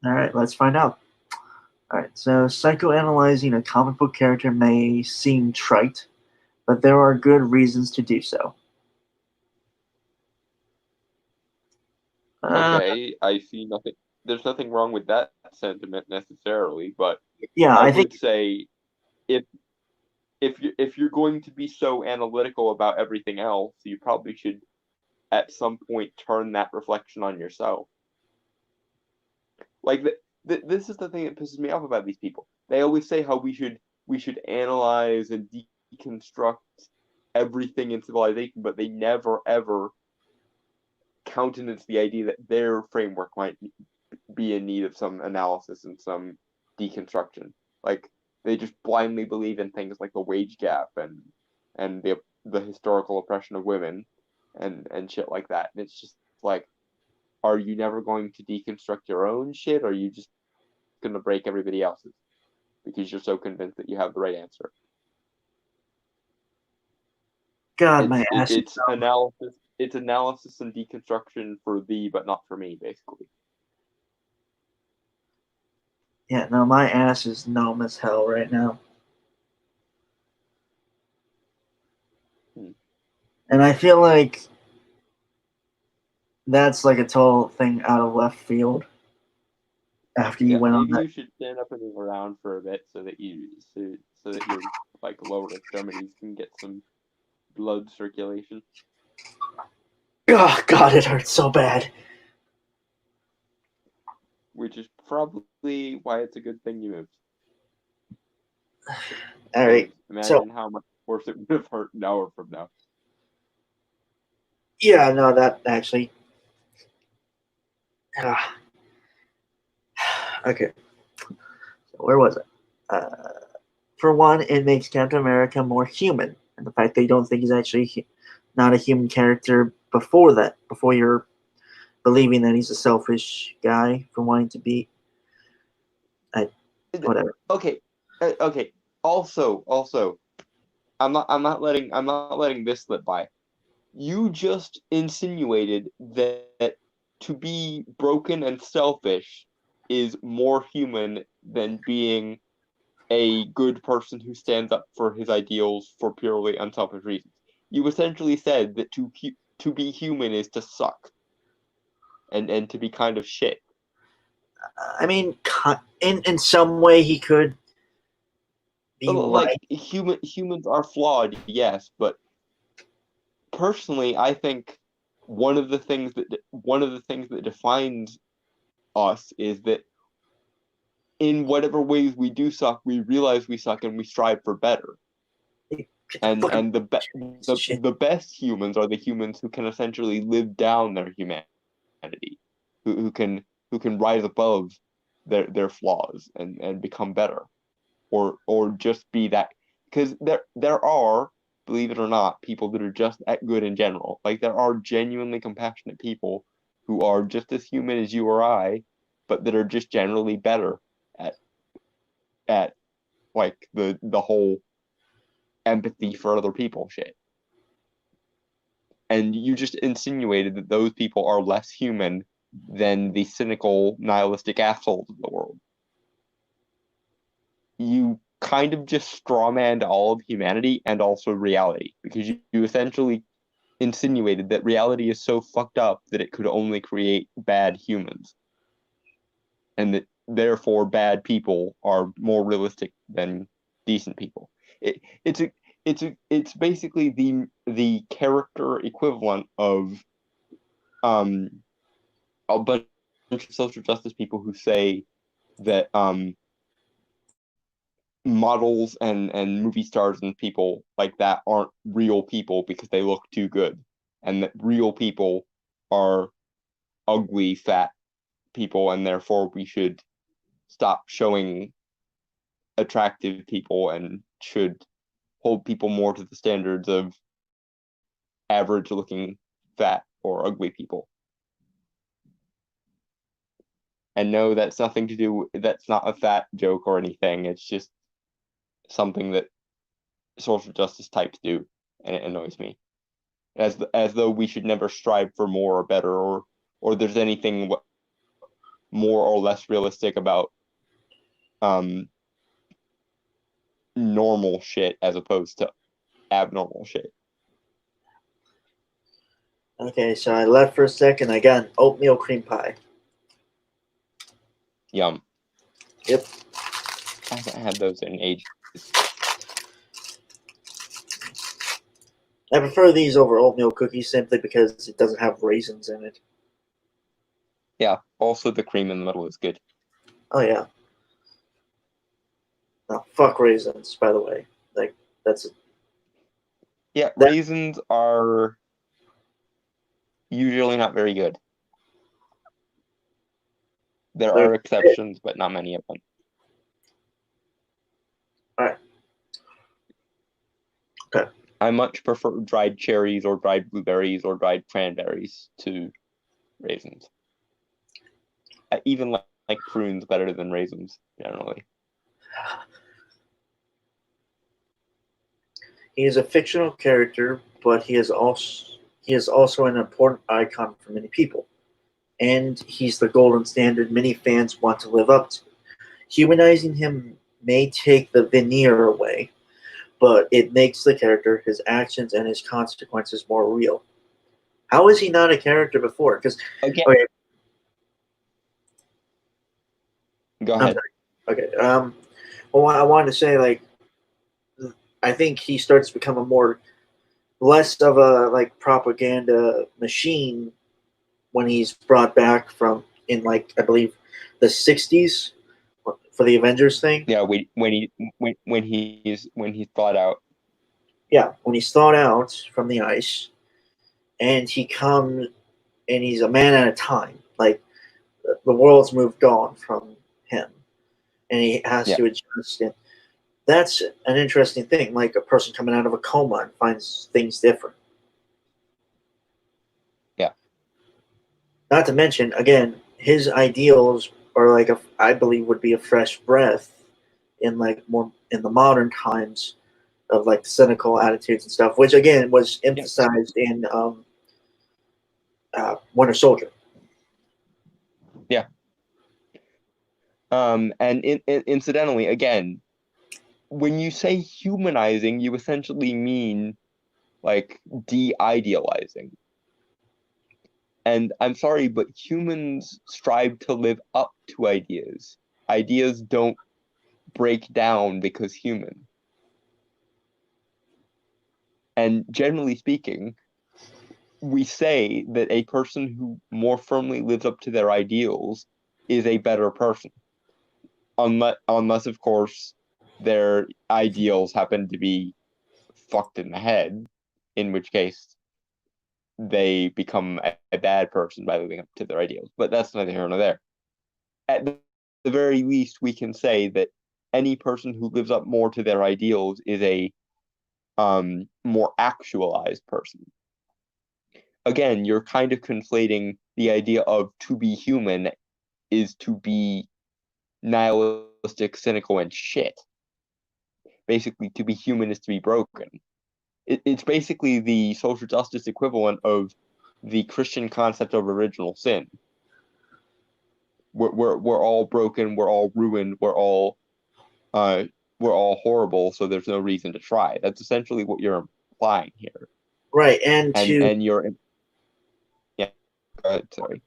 All right, let's find out. All right, so psychoanalyzing a comic book character may seem trite, but there are good reasons to do so. Okay, I see nothing. There's nothing wrong with that sentiment necessarily, but Yeah, I I would think say if if you're going to be so analytical about everything else, you probably should at some point turn that reflection on yourself. Like this is the thing that pisses me off about these people. They always say how we should analyze and deconstruct everything in civilization, but they never ever countenance the idea that their framework might be in need of some analysis and some deconstruction. Like they just blindly believe in things like the wage gap and the historical oppression of women and shit like that. And it's just like, are you never going to deconstruct your own shit, or are you just going to break everybody else's because you're so convinced that you have the right answer? God, my ass. It's analysis. It's analysis and deconstruction for thee, but not for me, basically. Yeah, no, my ass is numb as hell right now. And I feel like that's like a total thing out of left field. After you went on Maybe that. you should stand up and move around for a bit so that your like lower extremities can get some blood circulation. Oh, God, it hurts so bad. Which is probably why it's a good thing you moved. All right. Imagine how much worse it would have hurt an hour from now. Yeah, no, that actually. Okay. So where was it? For one, it makes Captain America more human, and the fact that you don't think he's actually not a human character before that, before you're believing that he's a selfish guy for wanting to be. Whatever. Okay. Okay. Also, I'm not letting this slip by. You just insinuated that to be broken and selfish is more human than being a good person who stands up for his ideals for purely unselfish reasons. You essentially said that to be human is to suck and to be kind of shit. I mean, in some way, he could be Like right. humans are flawed, yes, but personally, I think one of the things that defines us is that in whatever ways we do suck, we realize we suck and we strive for better. And the best humans are the humans who can essentially live down their humanity, who can rise above their flaws and become better, or just be that, because there are, believe it or not, people that are just that good in general. Like there are genuinely compassionate people who are just as human as you or I, but that are just generally better at like the whole empathy for other people shit. And you just insinuated that those people are less human than the cynical, nihilistic assholes of the world. You kind of just strawmanned all of humanity and also reality, because you essentially insinuated that reality is so fucked up that it could only create bad humans, and that therefore bad people are more realistic than decent people. It's basically the character equivalent of a bunch of social justice people who say that models and movie stars and people like that aren't real people because they look too good, and that real people are ugly, fat people, and therefore we should stop showing attractive people and should hold people more to the standards of average looking fat or ugly people. And no, that's not a fat joke or anything. It's just something that social justice types do, and it annoys me. As though we should never strive for more or better, or there's anything more or less realistic about normal shit as opposed to abnormal shit. Okay, so I left for a second. I got an oatmeal cream pie. Yum. Yep. I haven't had those in ages. I prefer these over oatmeal cookies simply because it doesn't have raisins in it. Yeah, also the cream in the middle is good. Oh, yeah. No, fuck raisins, by the way. Like, that's... Yeah, raisins are usually not very good. There are exceptions, but not many of them. Alright. Okay. I much prefer dried cherries or dried blueberries or dried cranberries to raisins. I even like prunes better than raisins, generally. He is a fictional character, but he is also an important icon for many people. And he's the golden standard many fans want to live up to. Humanizing him may take the veneer away, but it makes the character, his actions, and his consequences more real. How is he not a character before? Because okay. Go ahead. Okay. Well, I wanted to say, like, I think he starts to become less of a like propaganda machine when he's brought back from, in, like, I believe the '60s for the Avengers thing. Yeah, when he's thawed out. Yeah, when he's thawed out from the ice, and he comes and he's a man at a time. Like the world's moved on from him, and he has Yeah. to adjust. And that's an interesting thing. Like a person coming out of a coma and finds things different. Yeah. Not to mention, again, his ideals are like I believe would be a fresh breath in like more in the modern times of like cynical attitudes and stuff, which again was emphasized in Winter Soldier. Yeah. And incidentally, again, when you say humanizing, you essentially mean like de-idealizing. And I'm sorry, but humans strive to live up to ideas. Ideas don't break down because human. And generally speaking, we say that a person who more firmly lives up to their ideals is a better person. Unless of course, their ideals happen to be fucked in the head, in which case they become a bad person by living up to their ideals. But that's neither here nor there. At the very least, we can say that any person who lives up more to their ideals is a more actualized person. Again, you're kind of conflating the idea of to be human is to be nihilistic, cynical, and shit. Basically, to be human is to be broken. It's basically the social justice equivalent of the Christian concept of original sin. We're all broken, we're all ruined, we're all horrible, so there's no reason to try. That's essentially what you're implying here. Right, and you're yeah. Go ahead, sorry.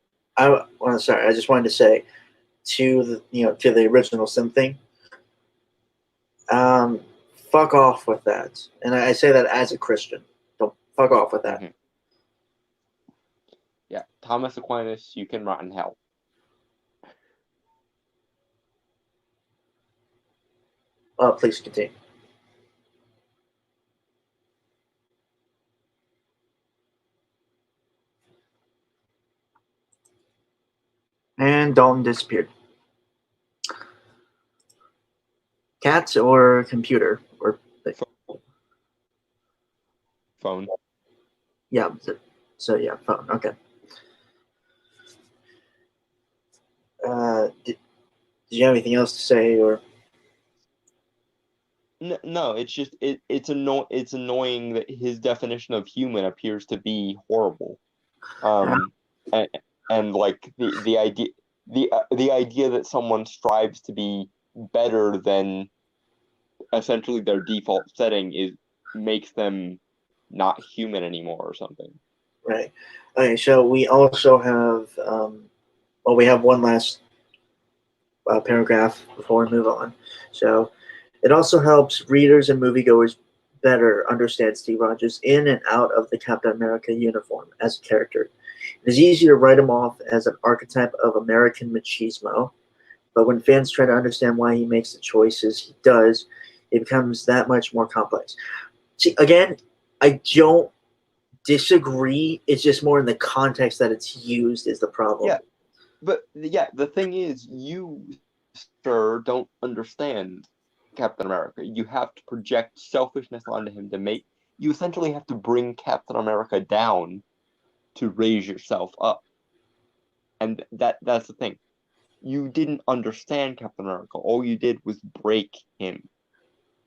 Sorry, I just wanted to say to the original sin thing. Fuck off with that, and I say that as a Christian. Don't fuck off with that. Mm-hmm. Yeah, Thomas Aquinas, you can rot in hell. Please continue. And Dalton disappeared. Cats or computer or Phone. Yeah. So yeah, phone. Okay. Did you have anything else to say or? No, it's just it's annoying that his definition of human appears to be horrible. And, and like the idea that someone strives to be better than essentially their default setting makes them not human anymore or something. Right. Okay. So we also have we have one last paragraph before we move on. So it also helps readers and moviegoers better understand Steve Rogers in and out of the Captain America uniform as a character. It is easy to write him off as an archetype of American machismo, but when fans try to understand why he makes the choices he does, it becomes that much more complex. See, again, I don't disagree. It's just more in the context that it's used is the problem. Yeah, but yeah, the thing is, you, sir, don't understand Captain America. You have to project selfishness onto him to make. You essentially have to bring Captain America down to raise yourself up. And that's the thing. You didn't understand Captain America. All you did was break him.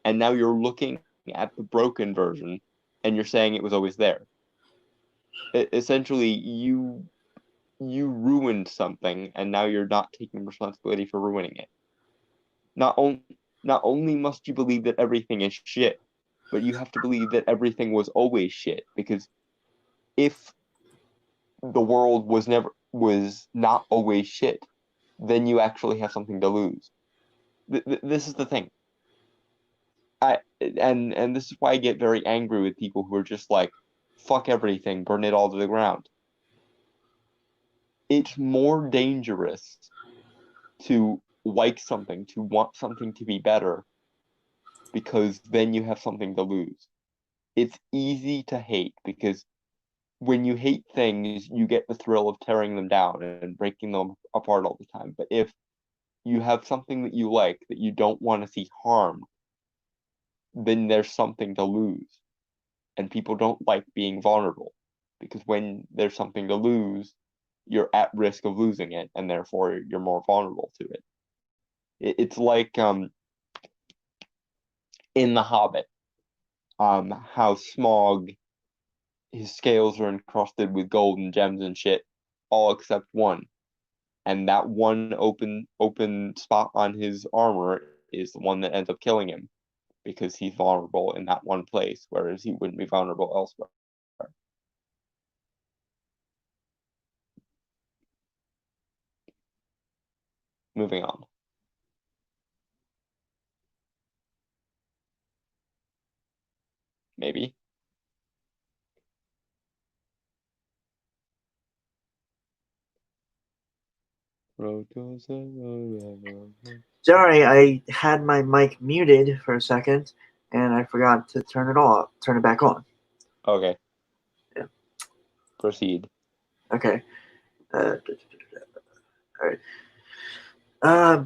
And now you're looking at the broken version and you're saying it was always there. Essentially, you ruined something and now you're not taking responsibility for ruining it. Not only must you believe that everything is shit, but you have to believe that everything was always shit, because if the world was not always shit, then you actually have something to lose. This is the thing. And this is why I get very angry with people who are just like, fuck everything, burn it all to the ground. It's more dangerous to like something, to want something to be better, because then you have something to lose. It's easy to hate because when you hate things, you get the thrill of tearing them down and breaking them apart all the time. But if you have something that you like that you don't want to see harmed, then there's something to lose. And people don't like being vulnerable because when there's something to lose, you're at risk of losing it, and therefore you're more vulnerable to it. It's like in The Hobbit, how Smaug, his scales are encrusted with gold and gems and shit, all except one. And that one open spot on his armor is the one that ends up killing him because he's vulnerable in that one place, whereas he wouldn't be vulnerable elsewhere. Moving on. Maybe. Sorry, I had my mic muted for a second, and I forgot to turn it back on. Okay. Yeah. Proceed. Okay. All right.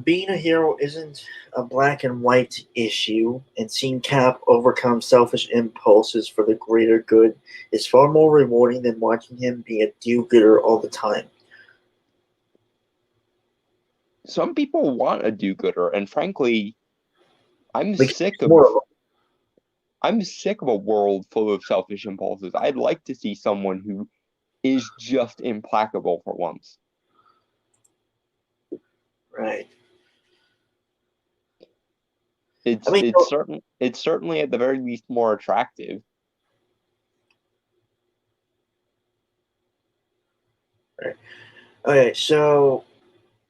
Being a hero isn't a black and white issue, and seeing Cap overcome selfish impulses for the greater good is far more rewarding than watching him be a do-gooder all the time. Some people want a do-gooder, and frankly, I'm Like, sick more of of a world full of selfish impulses. I'd like to see someone who is just implacable for once. them. Right. It's I mean, it's certainly at the very least more attractive. right. Okay, so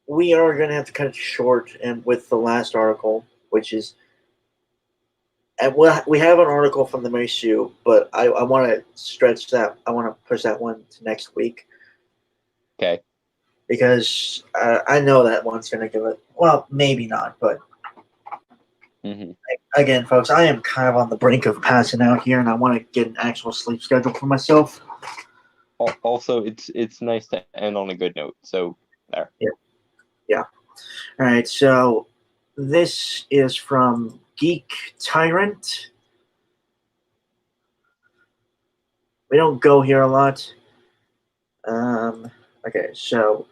we are going to have to cut it short and with the last article, which is, and we have an article from the Mary Sue, but I want to stretch that. I want to push that one to next week Okay. because I know that one's going to give it. Well, maybe not, but Mm-hmm. again, folks, I am kind of on the brink of passing out here, and I want to get an actual sleep schedule for myself. Also, it's nice to end on a good note. So there. Yeah. All right. So this is from Geek Tyrant. We don't go here a lot. Okay, so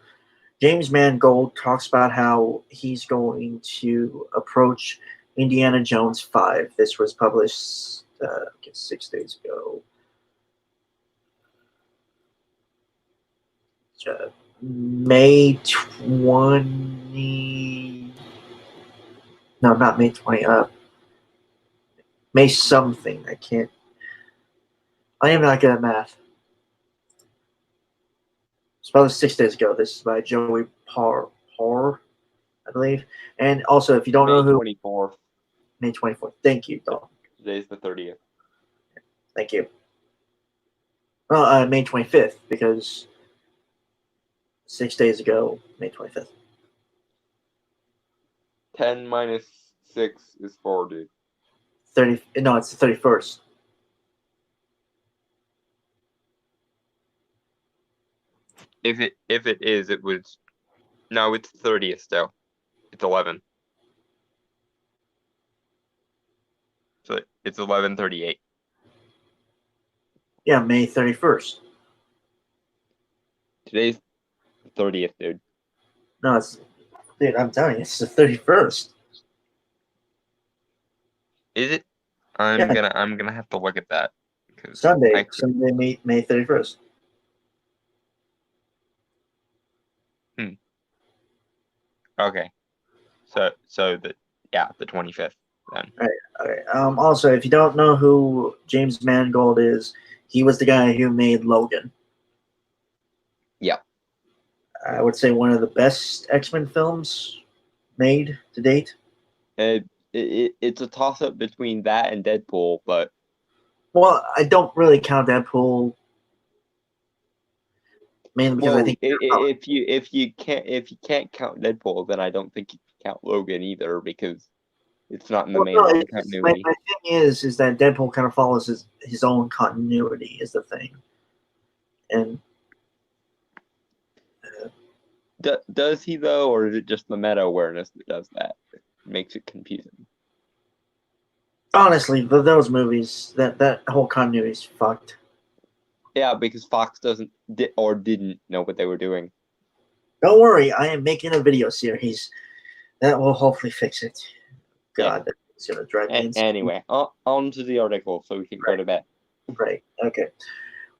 James Mangold talks about how he's going to approach Indiana Jones 5. This was published, I guess, 6 days ago. May 20. No, not May 20. May something. I can't. I am not good at math. It's probably 6 days ago. This is by Joey Parr, I believe. And also, if you don't know May who, 24th. May 24th. Thank you, Don. Today's the 30th. Thank you. Well, May 25th, because 6 days ago, May 25th. 10 minus 6 is 4, dude. 30. No, it's the 31st. If it is, it was. No, it's 30th still. It's 11. So it's 11:38. Yeah, May 31st. Today's the 30th, dude. No, dude, I'm telling you, it's the 31st. Is it? I'm Yeah. gonna have to look at that. Sunday, May 31st. Okay. So the 25th then. Right. Okay. Also, if you don't know who James Mangold is, he was the guy who made Logan. Yeah. I would say one of the best X-Men films made to date. It's a toss-up between that and Deadpool, but Well, I don't really count Deadpool. mainly because I Well, think if you can't count Deadpool, then I don't think you can count Logan either because it's not in the well, no, mainline my continuity. thing is that Deadpool kind of follows his own continuity is the thing, and Does he though, or is it just the meta awareness that does that? It makes it confusing. honestly, those movies that whole continuity is fucked. Yeah, because Fox doesn't or didn't know what they were doing. Don't worry, I am making a video series that will hopefully fix it. Yeah. God, that's gonna drive me insane. Anyway, on to the article so we can go to bed. Right. Okay.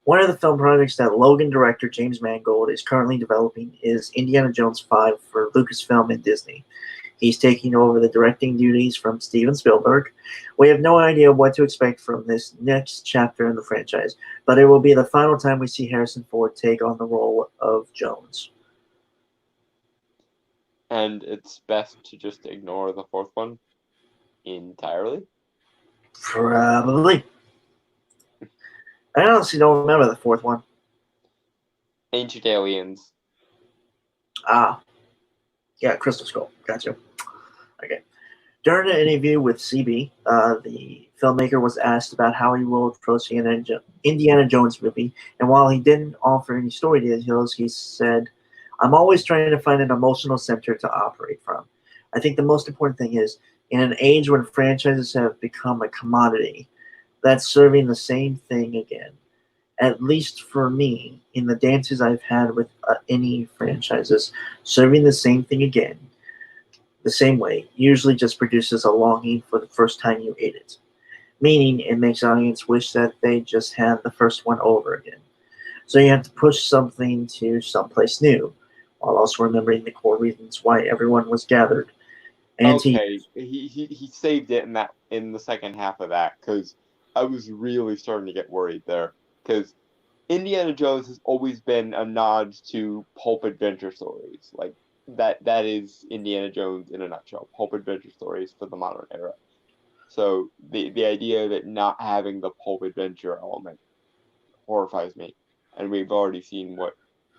One of the film projects that Logan director James Mangold is currently developing is Indiana Jones 5 for Lucasfilm and Disney. He's taking over the directing duties from Steven Spielberg. We have no idea what to expect from this next chapter in the franchise, but it will be the final time we see Harrison Ford take on the role of Jones. And it's best to just ignore the fourth one entirely. Probably. I honestly don't remember the fourth one. Ancient Aliens. Ah, yeah, Crystal Skull. Gotcha. Okay. During an interview with CB, the filmmaker was asked about how he will approach the Indiana Jones movie, and while he didn't offer any story details, he said, "I'm always trying to find an emotional center to operate from. I think the most important thing is, in an age when franchises have become a commodity, that's serving the same thing again. At least for me, in the dances I've had with any franchises, serving the same thing again the same way usually just produces a longing for the first time you ate it, meaning it makes audience wish that they just had the first one over again. So you have to push something to someplace new, while also remembering the core reasons why everyone was gathered. And to Okay, he saved it in the second half of that because I was really starting to get worried there because Indiana Jones has always been a nod to pulp adventure stories. Like that is Indiana Jones in a nutshell. Pulp adventure stories for the modern era. So the idea that not having the pulp adventure element horrifies me. And we've already seen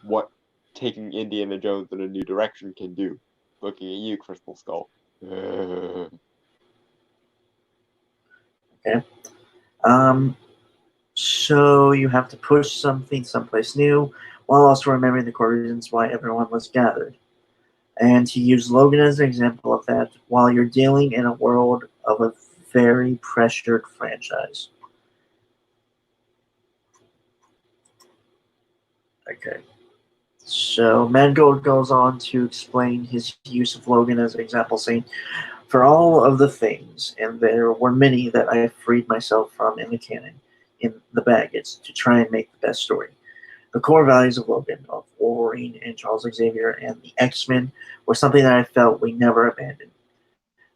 what taking Indiana Jones in a new direction can do. Looking at you, Crystal Skull. okay, um, so you have to push something someplace new, while also remembering the core reasons why everyone was gathered. And to use Logan as an example of that, while you're dealing in a world of a very pressured franchise. Okay. So Mangold goes on to explain his use of Logan as an example, saying, "For all of the things, and there were many that I freed myself from in the canon, in the baggage, to try and make the best story. The core values of Logan, of Wolverine and Charles Xavier and the X-Men, were something that I felt we never abandoned.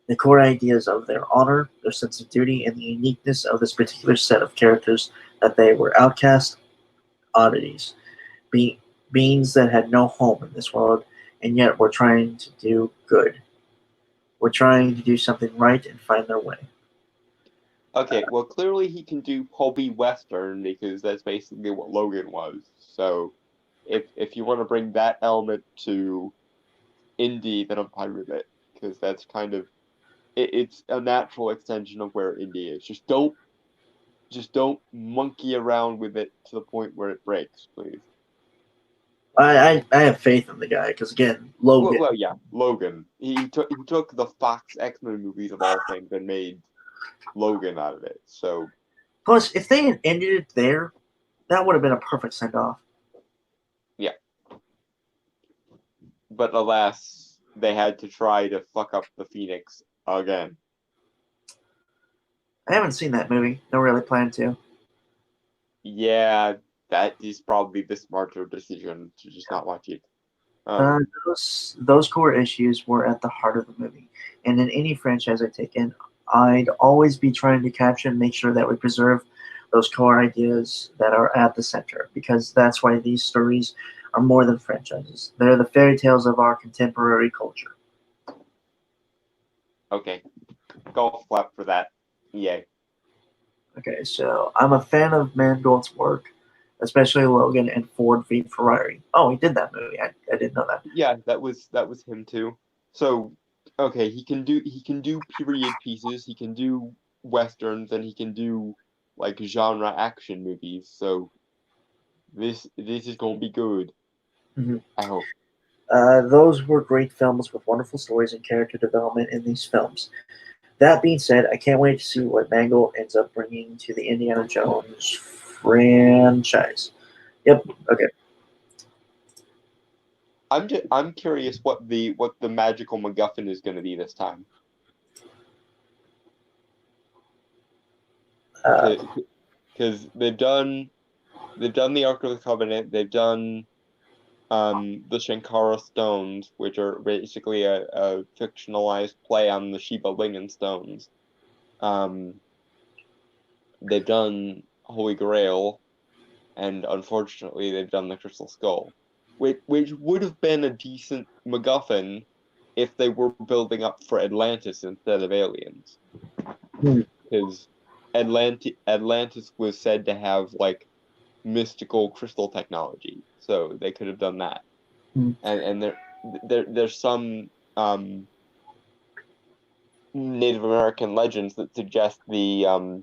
The core ideas of their honor, their sense of duty, and the uniqueness of this particular set of characters, that they were outcast oddities, be- beings that had no home in this world, and yet were trying to do good. We're trying to do something right and find their way." Okay, well clearly he can do pulpy western because that's basically what Logan was. So if you want to bring that element to indie, then I'm fine with it because that's kind of it's a natural extension of where indie is. Just don't monkey around with it to the point where it breaks, please. I have faith in the guy because again, Logan. Well, yeah, Logan. He took the Fox X-Men movies of all things and made Logan out of it. So Plus, if they had ended it there, that would have been a perfect send off. yeah, but alas, they had to try to fuck up the Phoenix again. I haven't seen that movie. Don't really plan to. Yeah, that is probably the smarter decision to just not watch it. Uh, those core issues were at the heart of the movie, and in any franchise I take in, I'd always be trying to capture and make sure that we preserve those core ideas that are at the center, because that's why these stories are more than franchises. They're the fairy tales of our contemporary culture. Okay, golf clap for that. Yay. Okay, so I'm a fan of Mangold's work. especially Logan and Ford v Ferrari. Oh, he did that movie. I didn't know that. Yeah, that was him too. So, okay, he can do period pieces, he can do westerns, and he can do like genre action movies. So this is gonna be good. Mhm. I hope. Those were great films with wonderful stories and character development in these films. That being said, I can't wait to see what Mangold ends up bringing to the Indiana Jones franchise. Yep. Okay. I'm curious what the magical MacGuffin is gonna be this time. Uh, Because they've done the Ark of the Covenant, they've done the Shankara stones, which are basically a fictionalized play on the Shiva Lingan stones. Um, they've done Holy Grail, and unfortunately, they've done the Crystal Skull, which would have been a decent MacGuffin if they were building up for Atlantis instead of aliens, hmm, because Atlantis was said to have like mystical crystal technology, so they could have done that. hmm. And there's some Native American legends that suggest the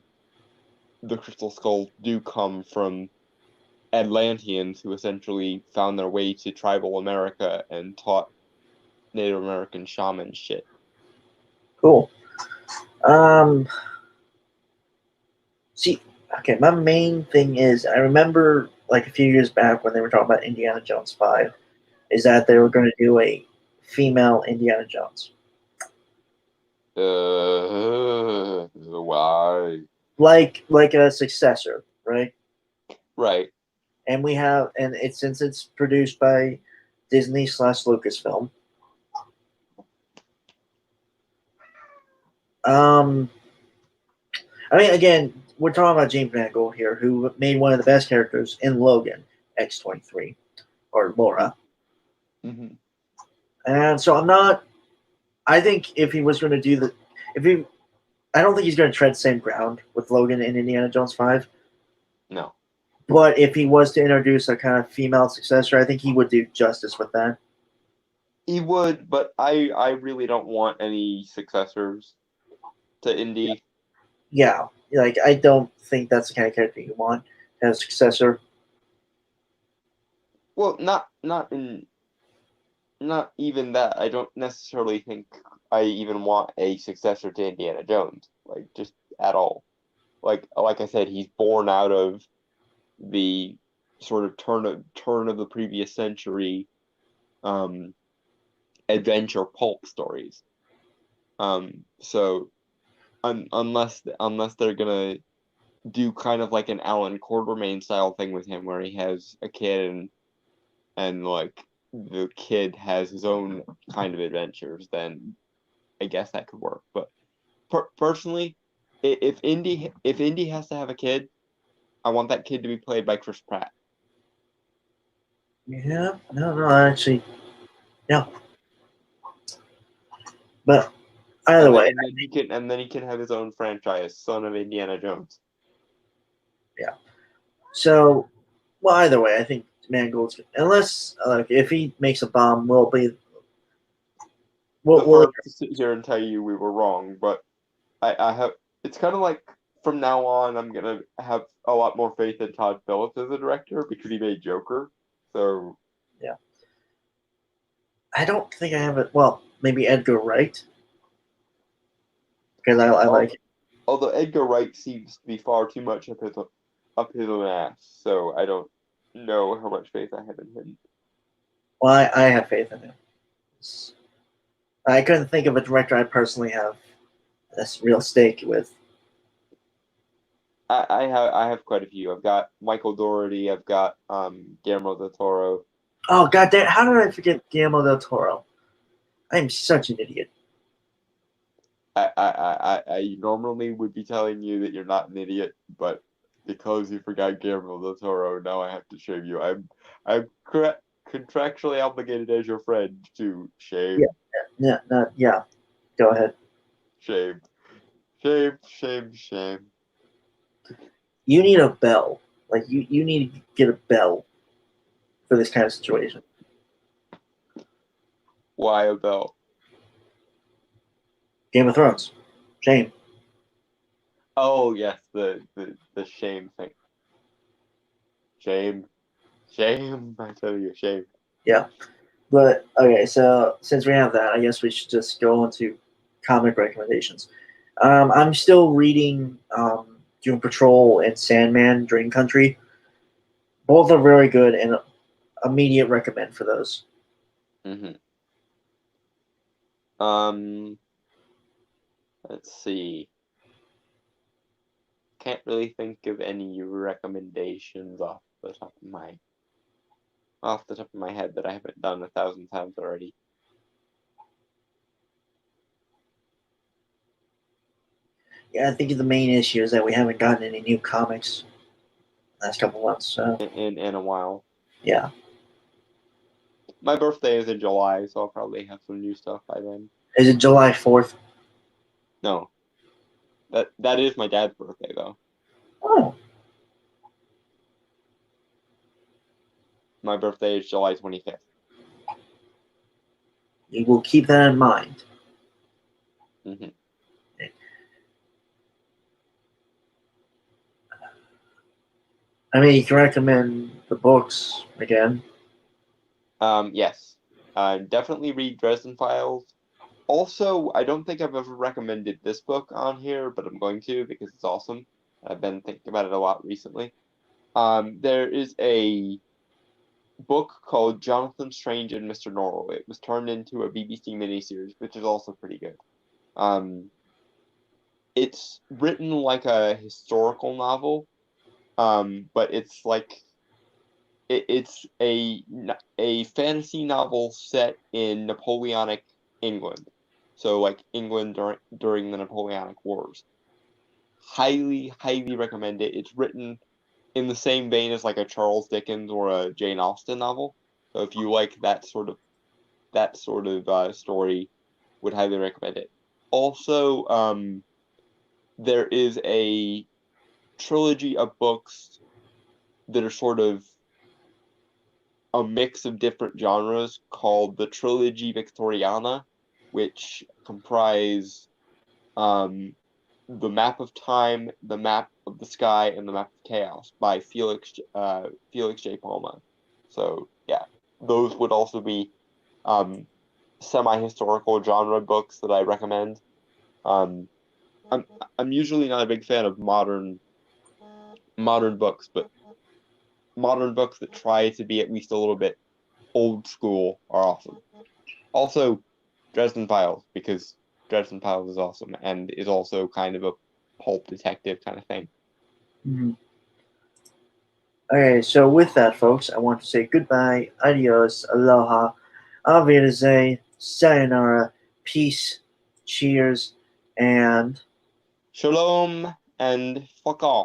crystal skulls do come from Atlanteans who essentially found their way to tribal America and taught Native American shaman shit. Cool. Um, see, okay, my main thing is I remember like a few years back when they were talking about Indiana Jones 5, is that they were going to do a female Indiana Jones. Why? Like a successor, right? Right. And we have, and it's since it's produced by Disney slash Lucasfilm. Um, I mean, again, we're talking about James Mangold here, who made one of the best characters in Logan X-23 or Laura, Mm-hmm. and so I'm not. I think if he was going to do the, if he, I don't think he's going to tread the same ground with Logan in Indiana Jones 5. No. But if he was to introduce a kind of female successor, I think he would do justice with that. He would, but I really don't want any successors to Indy. Yeah, like I don't think that's the kind of character you want as a successor. Well, not even that. I don't necessarily think I even want a successor to Indiana Jones, like just at all. Like I said, he's born out of the sort of turn of the previous century um adventure pulp stories. So unless they're gonna do kind of like an Alan Quartermain style thing with him where he has a kid and like the kid has his own kind of adventures, then I guess that could work. But personally, if Indy has to have a kid, I want that kid to be played by Chris Pratt. Yeah, no, actually, no. But either way, And then he can have his own franchise, Son of Indiana Jones. yeah. So, well, either way, I think Mangold's unless like if he makes a bomb, we'll be The we'll first to sit here and tell you we were wrong, but I have it's kind of like from now on I'm gonna have a lot more faith in Todd Phillips as a director because he made Joker. So yeah. I don't think I have it. Well, maybe Edgar Wright because I like. although Edgar Wright seems to be far too much up his own ass, so I don't know how much faith I have in him. Well, I have faith in him. I couldn't think of a director I personally have a real stake with. I have quite a few. I've got Michael Dougherty. I've got Guillermo del Toro. Oh god damn! How did I forget Guillermo del Toro? I am such an idiot. I normally would be telling you that you're not an idiot, but because you forgot Guillermo del Toro, now I have to shame you. I'm contractually obligated as your friend to Yeah, shame, yeah, yeah. Go ahead. shame, shame, shame, shame. You need a bell. Like you need to get a bell for this kind of situation. Why a bell? Game of Thrones, shame. Oh yes, the shame thing. Shame. I tell you, shame. Yeah, but okay. So since we have that, I guess we should just go into comic recommendations. I'm still reading Doom Patrol and Sandman Dream Country. Both are very good and immediate recommend for those. Mm-hmm. Let's see. Can't really think of any recommendations off the top of my head that I haven't done 1,000 times already. Yeah, I think the main issue is that we haven't gotten any new comics last couple months. So In a while. yeah, My birthday is in July, so I'll probably have some new stuff by then. is it July 4th? No. That is my dad's birthday though. Oh, My birthday is July 25th. you will keep that in mind. Mm-hmm. I mean, you can recommend the books again. Yes. Definitely read Dresden Files. Also, I don't think I've ever recommended this book on here, but I'm going to because it's awesome. I've been thinking about it a lot recently. There is a book called Jonathan Strange and Mr. Norrell. It was turned into a BBC miniseries, which is also pretty good. It's written like a historical novel, but it's like it's a fantasy novel set in Napoleonic England. So like England during the Napoleonic Wars. Highly recommend it. It's written in the same vein as like a Charles Dickens or a Jane Austen novel. So if you like that sort of story, would highly recommend it. Also, there is a trilogy of books that are sort of a mix of different genres called the Trilogy Victoriana, which comprise the Map of Time, the Map of the Sky, and the Map of Chaos by Felix J. Palma. So yeah, those would also be semi-historical genre books that I recommend. I'm usually not a big fan of modern books, but modern books that try to be at least a little bit old school are awesome. Also, Dresden Files, because Dresden Files is awesome and is also kind of a pulp detective kind of thing. Mm-hmm. Okay, so with that, folks, I want to say goodbye, adios, aloha, auf Wiedersehen, sayonara, peace, cheers, and Shalom and fuck off.